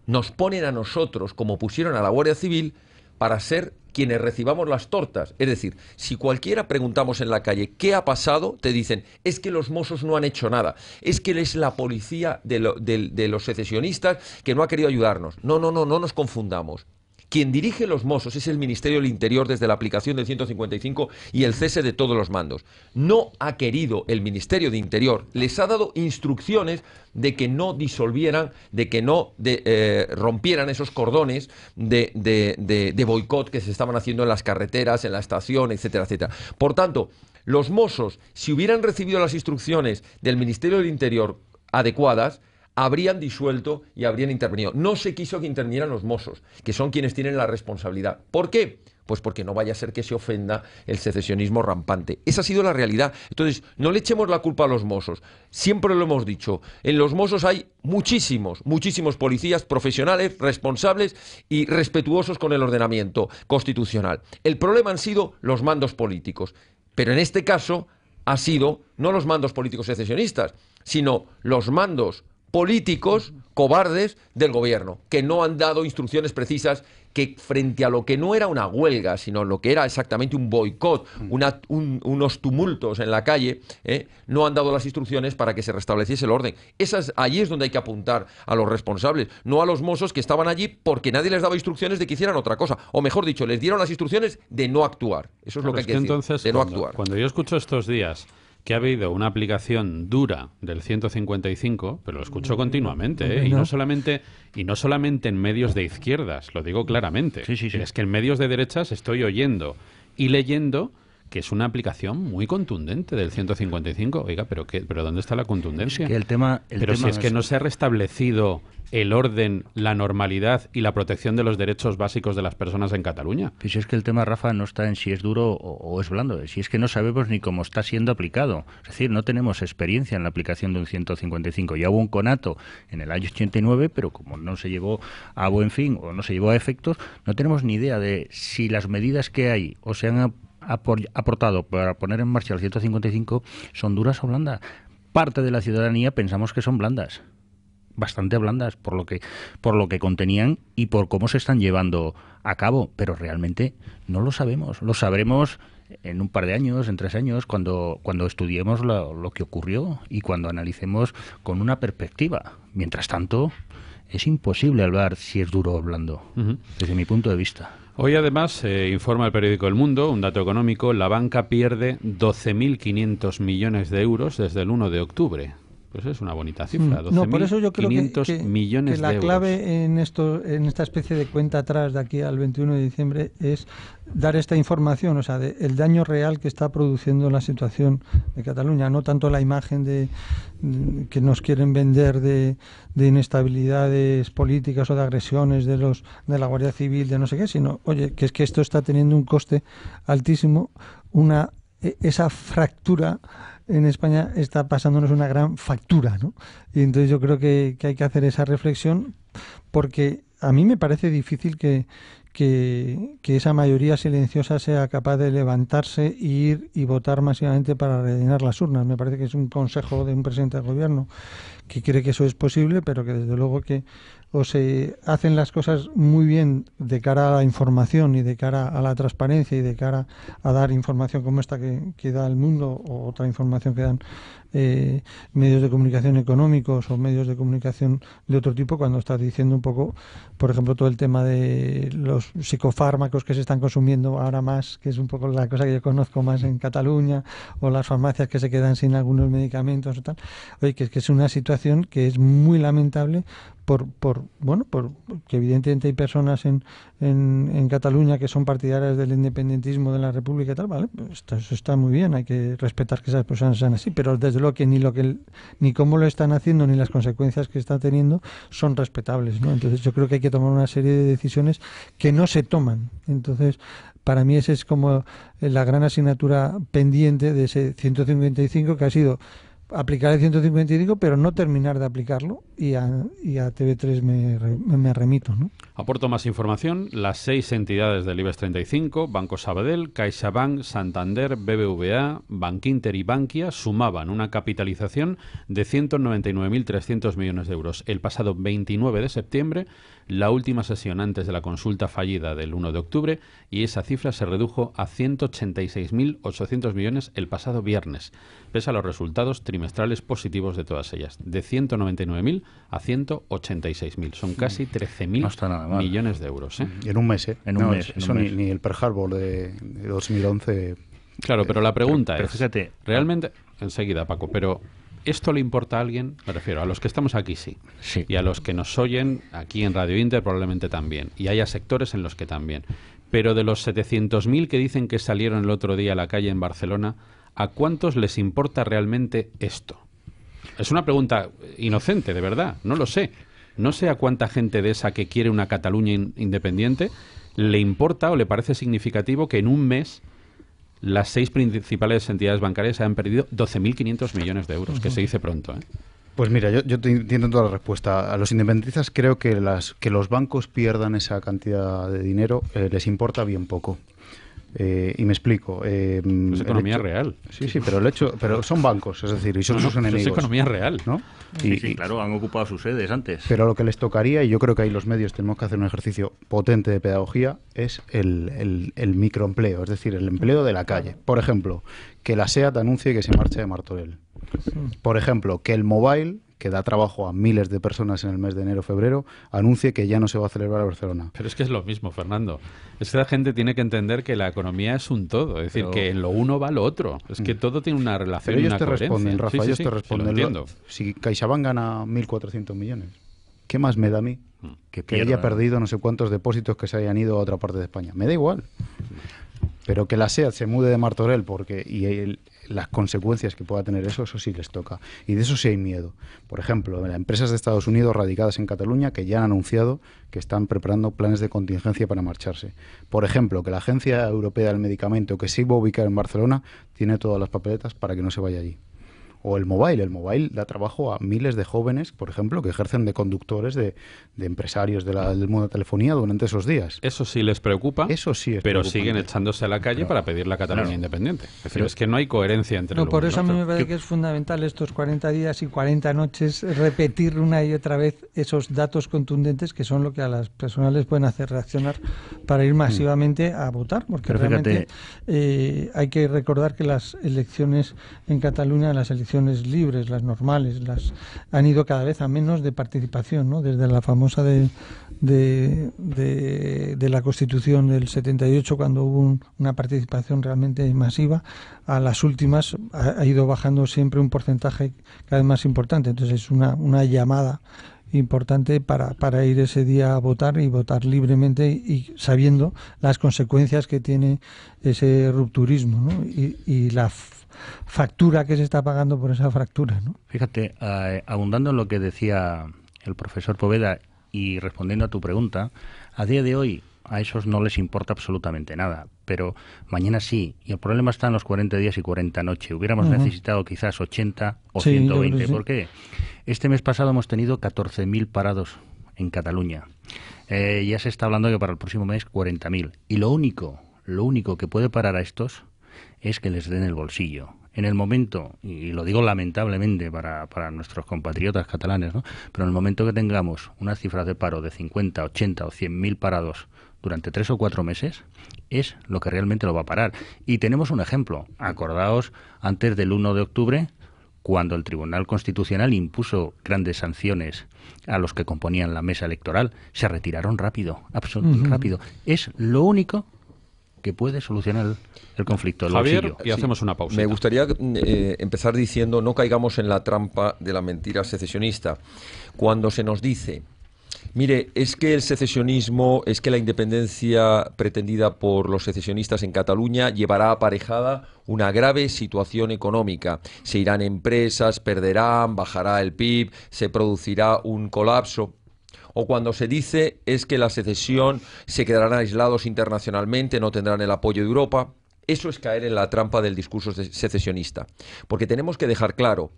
nos ponen a nosotros, como pusieron a la Guardia Civil, para ser quienes recibamos las tortas. Es decir, si cualquiera preguntamos en la calle ¿qué ha pasado?, te dicen, es que los Mossos no han hecho nada, es que es la policía de los secesionistas que no ha querido ayudarnos. No nos confundamos. Quien dirige los Mossos es el Ministerio del Interior desde la aplicación del 155 y el cese de todos los mandos. No ha querido el Ministerio de Interior, les ha dado instrucciones de que no disolvieran, de que no rompieran esos cordones de boicot que se estaban haciendo en las carreteras, en la estación, etcétera, etcétera. Por tanto, los Mossos, si hubieran recibido las instrucciones del Ministerio del Interior adecuadas, habrían disuelto y habrían intervenido. No se quiso que intervinieran los Mossos, que son quienes tienen la responsabilidad. ¿Por qué? Pues porque no vaya a ser que se ofenda el secesionismo rampante. Esa ha sido la realidad. Entonces, no le echemos la culpa a los Mossos. Siempre lo hemos dicho. En los Mossos hay muchísimos policías profesionales, responsables y respetuosos con el ordenamiento constitucional. El problema han sido los mandos políticos. Pero en este caso ha sido no los mandos políticos secesionistas, sino los mandos políticos cobardes del gobierno, que no han dado instrucciones precisas que frente a lo que no era una huelga, sino lo que era exactamente un boicot, unos tumultos en la calle, no han dado las instrucciones para que se restableciese el orden. Allí es donde hay que apuntar a los responsables, no a los mozos que estaban allí porque nadie les daba instrucciones de que hicieran otra cosa. O mejor dicho, les dieron las instrucciones de no actuar. Eso es lo que hay que decir, entonces, de no actuar. Cuando yo escucho estos días que ha habido una aplicación dura del 155, pero lo escucho continuamente, y no solamente en medios de izquierdas, lo digo claramente. Sí. Es que en medios de derechas estoy oyendo y leyendo que es una aplicación muy contundente del 155. Oiga, pero ¿dónde está la contundencia? Es que el tema si es que no se ha restablecido el orden, la normalidad y la protección de los derechos básicos de las personas en Cataluña. Pues si es que el tema, Rafa, no está en si es duro o es blando, si es que no sabemos ni cómo está siendo aplicado. Es decir, no tenemos experiencia en la aplicación de un 155. Ya hubo un conato en el año 89, pero como no se llevó a buen fin o no se llevó a efectos, no tenemos ni idea de si las medidas que hay o se han aportado para poner en marcha el 155 son duras o blandas. Parte de la ciudadanía pensamos que son blandas, bastante blandas por lo que contenían y por cómo se están llevando a cabo, pero realmente no lo sabemos. Lo sabremos en un par de años, en 3 años, cuando estudiemos lo que ocurrió y cuando analicemos con una perspectiva. Mientras tanto, es imposible hablar si es duro o blando, desde mi punto de vista. Hoy, además, informa el periódico El Mundo, un dato económico, la banca pierde 12.500 millones de euros desde el 1 de octubre. Pues es una bonita cifra, 12.500 por eso yo creo millones que la de euros. clave en esta especie de cuenta atrás de aquí al 21 de diciembre es dar esta información, o sea, el daño real que está produciendo la situación de Cataluña, no tanto la imagen que nos quieren vender de inestabilidades políticas o de agresiones de la Guardia Civil, de no sé qué, sino, oye, que es que esto está teniendo un coste altísimo, esa fractura en España está pasándonos una gran factura, ¿no? Y entonces yo creo que hay que hacer esa reflexión, porque a mí me parece difícil que esa mayoría silenciosa sea capaz de levantarse e ir y votar masivamente para rellenar las urnas. Me parece que es un consejo de un presidente del gobierno que cree que eso es posible, pero que desde luego que o se hacen las cosas muy bien de cara a la información y de cara a la transparencia y de cara a dar información como esta que da El Mundo, o otra información que dan medios de comunicación económicos o medios de comunicación de otro tipo, cuando estás diciendo un poco, por ejemplo, todo el tema de los psicofármacos que se están consumiendo ahora más, que es un poco la cosa que yo conozco más en Cataluña, o las farmacias que se quedan sin algunos medicamentos o tal. Oye, que es una situación que es muy lamentable por que evidentemente hay personas en Cataluña que son partidarias del independentismo de la República y tal, vale, pues eso está muy bien, hay que respetar que esas personas sean así, pero desde luego que ni cómo lo están haciendo ni las consecuencias que están teniendo son respetables, ¿no? Entonces yo creo que hay que tomar una serie de decisiones que no se toman. Entonces, para mí esa es como la gran asignatura pendiente de ese 155, que ha sido aplicar el 155, pero no terminar de aplicarlo, y a TV3 me remito, ¿no? Aporto más información. Las 6 entidades del IBEX 35, Banco Sabadell, CaixaBank, Santander, BBVA, Bankinter y Bankia, sumaban una capitalización de 199.300 millones de euros. El pasado 29 de septiembre, la última sesión antes de la consulta fallida del 1 de octubre, y esa cifra se redujo a 186.800 millones el pasado viernes, pese a los resultados trimestrales positivos de todas ellas, de 199.000 a 186.000. Son casi 13.000 millones de euros. En un mes, ¿eh? Eso ni el Pearl Harbor de 2011. Claro, pero la pregunta es, fíjate, realmente, enseguida, Paco, pero ¿esto le importa a alguien? Me refiero a los que estamos aquí, sí. Y a los que nos oyen aquí en Radio Inter probablemente también. Y haya sectores en los que también. Pero de los 700.000 que dicen que salieron el otro día a la calle en Barcelona, ¿a cuántos les importa realmente esto? Es una pregunta inocente, de verdad, no lo sé. No sé a cuánta gente de esa que quiere una Cataluña independiente le importa o le parece significativo que en un mes las 6 principales entidades bancarias hayan perdido 12.500 millones de euros, que se dice pronto, ¿eh? Pues mira, yo te entiendo toda la respuesta. A los independentistas creo que los bancos pierdan esa cantidad de dinero les importa bien poco. Y me explico. Es economía real. Sí, pero son bancos, es decir, y son sus enemigos. Es economía real, ¿no? Sí, claro, han ocupado sus sedes antes. Pero lo que les tocaría, y yo creo que ahí los medios tenemos que hacer un ejercicio potente de pedagogía, es el microempleo, es decir, el empleo de la calle. Por ejemplo, que la SEAT anuncie que se marcha de Martorell. Por ejemplo, que el Mobile, que da trabajo a miles de personas en el mes de enero-febrero, anuncie que ya no se va a celebrar a Barcelona. Pero es que es lo mismo, Fernando. Es que la gente tiene que entender que la economía es un todo. Es decir, que en lo uno va lo otro. Es que todo tiene una relación y una coherencia. Responden, Rafa, ellos te responden. Sí, lo entiendo. Si CaixaBank gana 1.400 millones, ¿qué más me da a mí? Que haya perdido no sé cuántos depósitos que se hayan ido a otra parte de España. Me da igual. Pero que la SEAT se mude de Martorell las consecuencias que pueda tener eso sí les toca. Y de eso sí hay miedo. Por ejemplo, las empresas de Estados Unidos radicadas en Cataluña que ya han anunciado que están preparando planes de contingencia para marcharse. Por ejemplo, que la Agencia Europea del Medicamento, que se iba a ubicar en Barcelona, tiene todas las papeletas para que no se vaya allí. O el Mobile da trabajo a miles de jóvenes, por ejemplo, que ejercen de conductores de empresarios del mundo de telefonía durante esos días. Eso sí les preocupa, eso sí es pero preocupante. Siguen echándose a la calle para pedir la Cataluña independiente. Es decir, es que no hay coherencia entre lo por uno y eso a lo mí otro. me parece que es fundamental estos 40 días y 40 noches, repetir una y otra vez esos datos contundentes que son lo que a las personas les pueden hacer reaccionar para ir masivamente a votar, porque pero realmente hay que recordar que las elecciones en Cataluña, las elecciones libres, las normales, han ido cada vez a menos de participación, ¿no? Desde la famosa de la Constitución del 78, cuando hubo una participación realmente masiva, a las últimas ha ido bajando siempre un porcentaje cada vez más importante. Entonces es una llamada importante para ir ese día a votar y votar libremente y sabiendo las consecuencias que tiene ese rupturismo, ¿no? Y la factura que se está pagando por esa fractura, ¿no? Fíjate, abundando en lo que decía el profesor Poveda y respondiendo a tu pregunta, a día de hoy a esos no les importa absolutamente nada, pero mañana sí, y el problema está en los 40 días y 40 noches. Hubiéramos necesitado quizás 80 o 120. ¿Por qué? Este mes pasado hemos tenido 14.000 parados en Cataluña. Ya se está hablando que para el próximo mes 40.000. Y lo único que puede parar a estos es que les den el bolsillo. En el momento, y lo digo lamentablemente para nuestros compatriotas catalanes, ¿no? Pero en el momento que tengamos unas cifras de paro de 50, 80 o 100.000 parados durante 3 o 4 meses, es lo que realmente lo va a parar. Y tenemos un ejemplo. Acordaos, antes del 1 de octubre, cuando el Tribunal Constitucional impuso grandes sanciones a los que componían la mesa electoral, se retiraron rápido, absolutamente rápido. Es lo único que puede solucionar el conflicto. Javier, y hacemos una pausa. Me gustaría empezar diciendo, no caigamos en la trampa de la mentira secesionista. Cuando se nos dice, mire, es que el secesionismo, es que la independencia pretendida por los secesionistas en Cataluña llevará aparejada una grave situación económica. Se irán empresas, perderán, bajará el PIB, se producirá un colapso. O cuando se dice es que la secesión se quedarán aislados internacionalmente, no tendrán el apoyo de Europa. Eso es caer en la trampa del discurso secesionista. Porque tenemos que dejar claro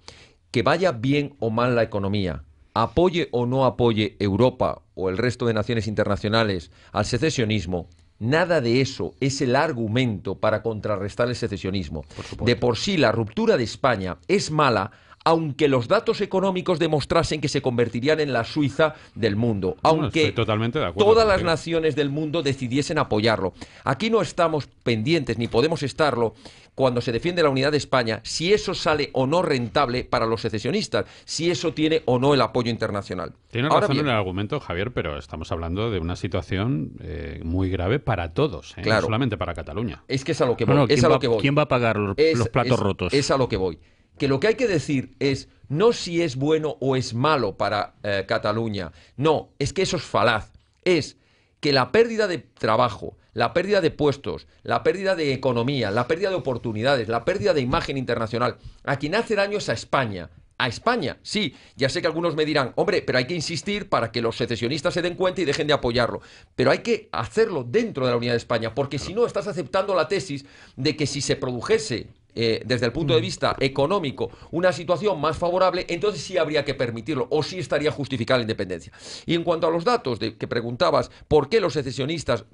que vaya bien o mal la economía, apoye o no apoye Europa o el resto de naciones internacionales al secesionismo, nada de eso es el argumento para contrarrestar el secesionismo. De por sí, la ruptura de España es mala, aunque los datos económicos demostrasen que se convertirían en la Suiza del mundo, aunque totalmente de acuerdo todas las naciones del mundo decidiesen apoyarlo. Aquí no estamos pendientes, ni podemos estarlo, cuando se defiende la unidad de España, si eso sale o no rentable para los secesionistas, si eso tiene o no el apoyo internacional. Tiene razón en el argumento, Javier, pero estamos hablando de una situación muy grave para todos, claro. No solamente para Cataluña. Es que es a lo que voy. ¿Quién va a pagar los platos rotos? Es a lo que voy. Que lo que hay que decir es no si es bueno o es malo para Cataluña. No, es que eso es falaz. Es que la pérdida de trabajo, la pérdida de puestos, la pérdida de economía, la pérdida de oportunidades, la pérdida de imagen internacional, a quien hace daño es a España. A España, sí. Ya sé que algunos me dirán, hombre, pero hay que insistir para que los secesionistas se den cuenta y dejen de apoyarlo. Pero hay que hacerlo dentro de la unidad de España, porque si no estás aceptando la tesis de que si se produjese desde el punto de vista económico, una situación más favorable, entonces sí habría que permitirlo, o sí estaría justificada la independencia. Y en cuanto a los datos que preguntabas, ¿por qué los secesionistas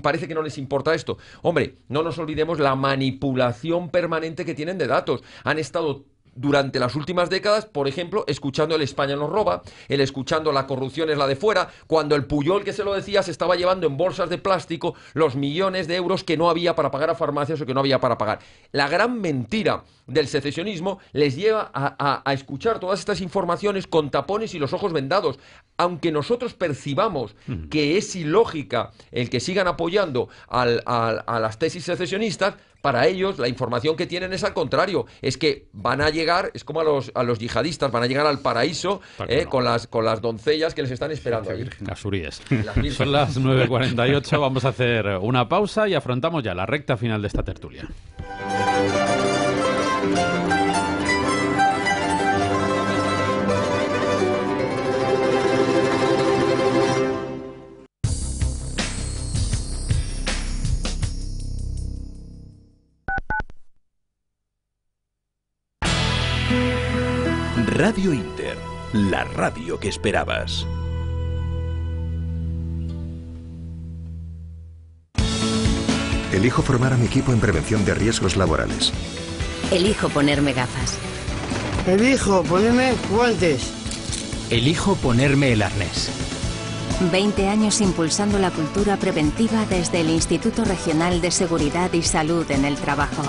parece que no les importa esto? Hombre, no nos olvidemos la manipulación permanente que tienen de datos. Han estado durante las últimas décadas, por ejemplo, escuchando el España nos roba, el escuchando la corrupción es la de fuera, cuando el Puyol que se lo decía se estaba llevando en bolsas de plástico los millones de euros que no había para pagar a farmacias o que no había para pagar. La gran mentira del secesionismo les lleva a escuchar todas estas informaciones con tapones y los ojos vendados. Aunque nosotros percibamos que es ilógica el que sigan apoyando a las tesis secesionistas, para ellos la información que tienen es al contrario, es que van a llegar, es como a los yihadistas, van a llegar al paraíso con las doncellas que les están esperando ahí. Las huríes. Son las 9:48, vamos a hacer una pausa y afrontamos ya la recta final de esta tertulia. Radio Inter, la radio que esperabas. Elijo formar a mi equipo en prevención de riesgos laborales. Elijo ponerme gafas. Elijo ponerme guantes. Elijo ponerme el arnés. 20 años impulsando la cultura preventiva desde el Instituto Regional de Seguridad y Salud en el Trabajo.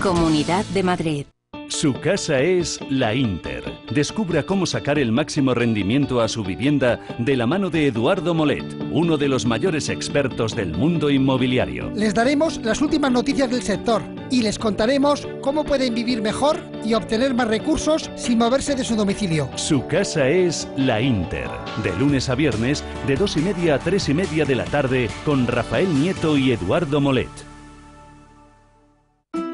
Comunidad de Madrid. Su casa es La Inter. Descubra cómo sacar el máximo rendimiento a su vivienda de la mano de Eduardo Molet, uno de los mayores expertos del mundo inmobiliario. Les daremos las últimas noticias del sector y les contaremos cómo pueden vivir mejor y obtener más recursos sin moverse de su domicilio. Su casa es La Inter. De lunes a viernes, de 2:30 a 3:30 de la tarde, con Rafael Nieto y Eduardo Molet.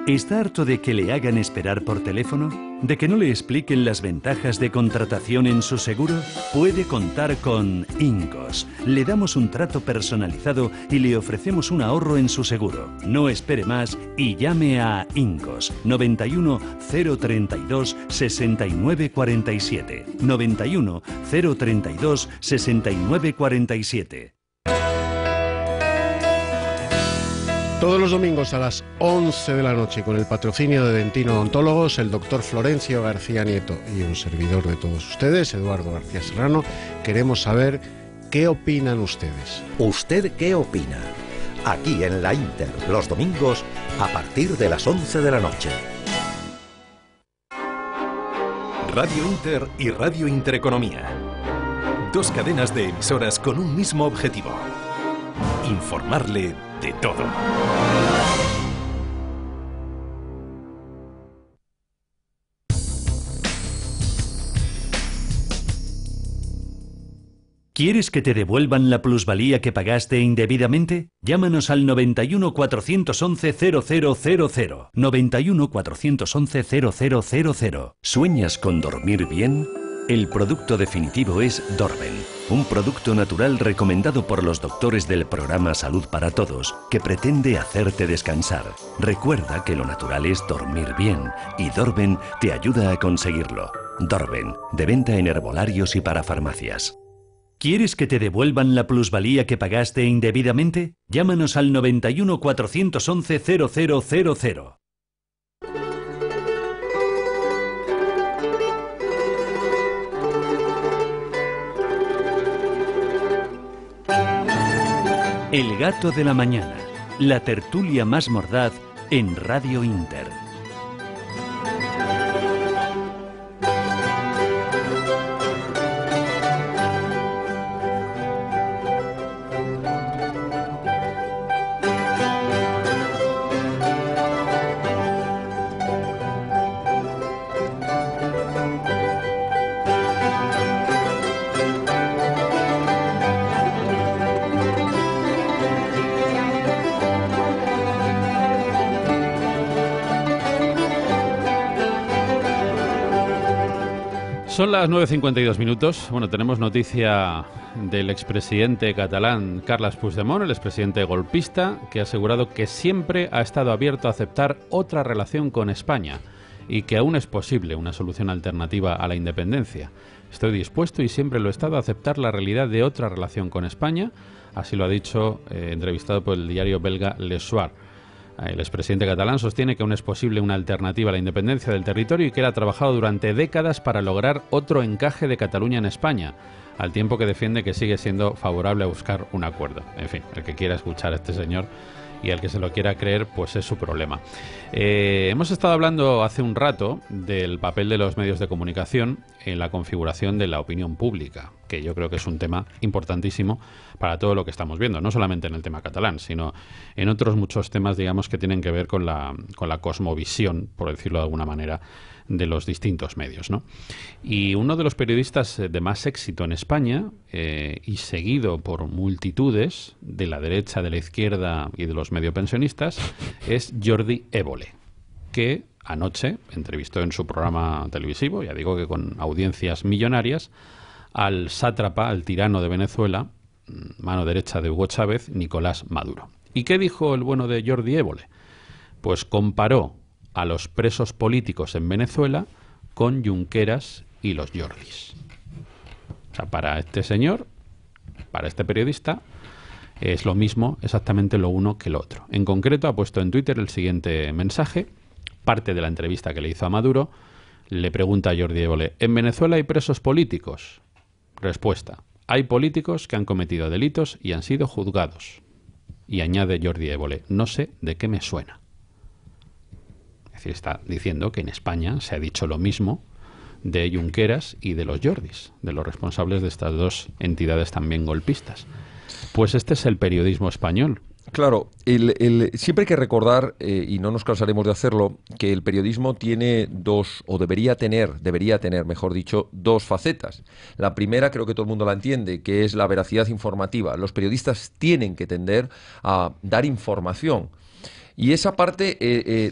¿Está harto de que le hagan esperar por teléfono? ¿De que no le expliquen las ventajas de contratación en su seguro? Puede contar con Incos. Le damos un trato personalizado y le ofrecemos un ahorro en su seguro. No espere más y llame a Incos 91 032 69 47. 91 032 69 47. Todos los domingos a las 11 de la noche, con el patrocinio de Dentino Odontólogos, el doctor Florencio García Nieto y un servidor de todos ustedes, Eduardo García Serrano, queremos saber qué opinan ustedes. ¿Usted qué opina? Aquí en La Inter, los domingos, a partir de las 11 de la noche. Radio Inter y Radio Intereconomía. Dos cadenas de emisoras con un mismo objetivo: informarle de todo. ¿Quieres que te devuelvan la plusvalía que pagaste indebidamente? Llámanos al 91 411 0000. 91 411 0000. ¿Sueñas con dormir bien? El producto definitivo es Dorben, un producto natural recomendado por los doctores del programa Salud para Todos, que pretende hacerte descansar. Recuerda que lo natural es dormir bien, y Dorben te ayuda a conseguirlo. Dorben, de venta en herbolarios y para farmacias. ¿Quieres que te devuelvan la plusvalía que pagaste indebidamente? Llámanos al 91 411 0000. El gato de la mañana, la tertulia más mordaz en Radio Inter. Son las 9:52 minutos. Bueno, tenemos noticia del expresidente catalán Carles Puigdemont, el expresidente golpista, que ha asegurado que siempre ha estado abierto a aceptar otra relación con España y que aún es posible una solución alternativa a la independencia. Estoy dispuesto y siempre lo he estado a aceptar la realidad de otra relación con España, así lo ha dicho entrevistado por el diario belga Le Soir. El expresidente catalán sostiene que aún es posible una alternativa a la independencia del territorio y que él ha trabajado durante décadas para lograr otro encaje de Cataluña en España, al tiempo que defiende que sigue siendo favorable a buscar un acuerdo. En fin, el que quiera escuchar a este señor y el que se lo quiera creer, pues es su problema. Hemos estado hablando hace un rato del papel de los medios de comunicación en la configuración de la opinión pública, que yo creo que es un tema importantísimo para todo lo que estamos viendo, no solamente en el tema catalán, sino en otros muchos temas, digamos, que tienen que ver con la cosmovisión, por decirlo de alguna manera, de los distintos medios, ¿no? Y uno de los periodistas de más éxito en España, y seguido por multitudes de la derecha, de la izquierda y de los mediopensionistas, es Jordi Évole, que anoche entrevistó en su programa televisivo, ya digo que con audiencias millonarias, al sátrapa, al tirano de Venezuela, mano derecha de Hugo Chávez, Nicolás Maduro. ¿Y qué dijo el bueno de Jordi Évole? Pues comparó a los presos políticos en Venezuela con Junqueras y los Jordis. O sea, para este señor, para este periodista, es lo mismo, exactamente lo uno que lo otro. En concreto, ha puesto en Twitter el siguiente mensaje, parte de la entrevista que le hizo a Maduro. Le pregunta a Jordi Évole: ¿en Venezuela hay presos políticos? Respuesta: hay políticos que han cometido delitos y han sido juzgados. Y añade Jordi Évole: no sé de qué me suena. Es decir, está diciendo que en España se ha dicho lo mismo de Junqueras y de los Jordis, de los responsables de estas dos entidades también golpistas. Pues este es el periodismo español. Claro, siempre hay que recordar, y no nos cansaremos de hacerlo, que el periodismo tiene dos, o debería tener, mejor dicho, dos facetas. La primera, creo que todo el mundo la entiende, que es la veracidad informativa. Los periodistas tienen que tender a dar información. Y esa parte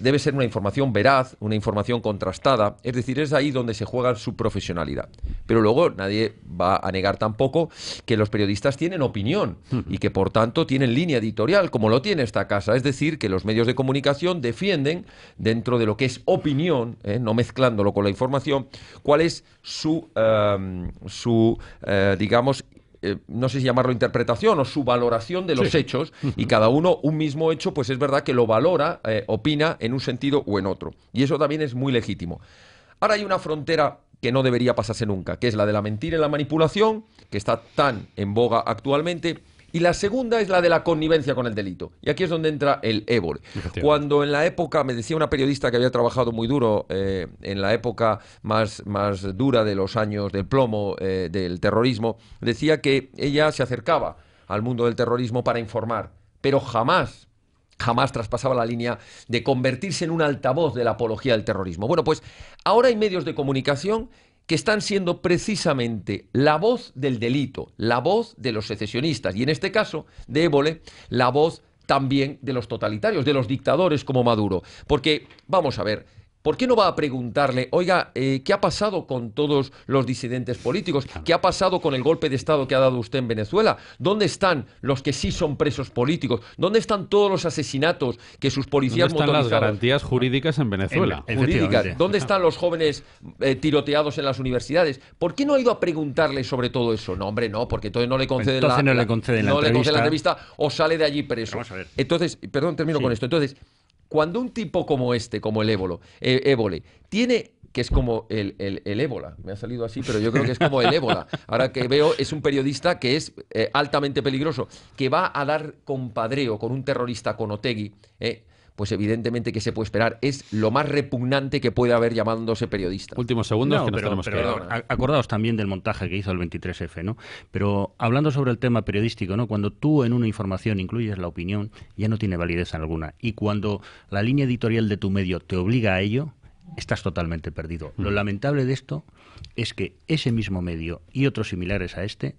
debe ser una información veraz, una información contrastada, es decir, es ahí donde se juega su profesionalidad. Pero luego nadie va a negar tampoco que los periodistas tienen opinión y que por tanto tienen línea editorial, como lo tiene esta casa. Es decir, que los medios de comunicación defienden, dentro de lo que es opinión, no mezclándolo con la información, cuál es su digamos, no sé si llamarlo interpretación o su valoración de los hechos, y cada uno un mismo hecho, pues es verdad que lo valora, opina en un sentido o en otro. Y eso también es muy legítimo. Ahora hay una frontera que no debería pasarse nunca, que es la de la mentira y la manipulación, que está tan en boga actualmente. Y la segunda es la de la connivencia con el delito. Y aquí es donde entra el Évole. Cuando en la época, me decía una periodista que había trabajado muy duro, en la época más dura de los años del plomo, del terrorismo, decía que ella se acercaba al mundo del terrorismo para informar, pero jamás traspasaba la línea de convertirse en un altavoz de la apología del terrorismo. Bueno, pues ahora hay medios de comunicación que están siendo precisamente la voz del delito, la voz de los secesionistas, y en este caso de Évole, la voz también de los totalitarios, de los dictadores como Maduro. Porque, vamos a ver, ¿por qué no va a preguntarle, oiga, qué ha pasado con todos los disidentes políticos? ¿Qué ha pasado con el golpe de Estado que ha dado usted en Venezuela? ¿Dónde están los que sí son presos políticos? ¿Dónde están todos los asesinatos que sus policías motorizados? ¿Dónde están las garantías jurídicas jurídicas en Venezuela? Jurídicas. ¿Dónde están los jóvenes tiroteados en las universidades? ¿Por qué no ha ido a preguntarle sobre todo eso? No, hombre, no, porque entonces no le conceden la entrevista o sale de allí preso. Vamos a ver. Entonces, perdón, termino con esto. Entonces, cuando un tipo como este, como el Évole, tiene, que es como el ébola, me ha salido así, pero yo creo que es como el ébola, ahora que veo, es un periodista que es altamente peligroso, que va a dar compadreo con un terrorista, con Otegi, pues evidentemente que se puede esperar, es lo más repugnante que puede haber llamándose periodista. Últimos segundos que nos tenemos que dar. Acordaos también del montaje que hizo el 23F, ¿no? Pero hablando sobre el tema periodístico, ¿no? Cuando tú en una información incluyes la opinión, ya no tiene validez alguna. Y cuando la línea editorial de tu medio te obliga a ello, estás totalmente perdido. Lo lamentable de esto es que ese mismo medio y otros similares a este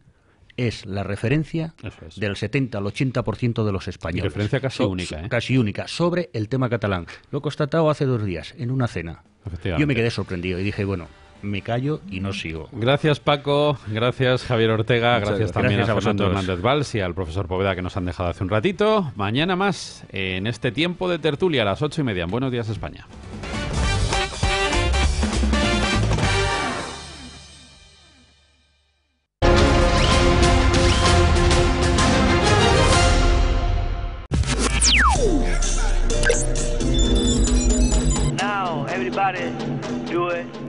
es la referencia del 70 al 80% de los españoles. Y referencia casi única. Casi única, sobre el tema catalán. Lo he constatado hace 2 días, en una cena. Yo me quedé sorprendido y dije, bueno, me callo y no sigo. Gracias, Paco. Gracias, Javier Ortega. Gracias también a Fernando vosotros. Hernández Valls y al profesor Poveda, que nos han dejado hace un ratito. Mañana más en este tiempo de tertulia a las 8:30. En Buenos Días, España. Now, everybody do it.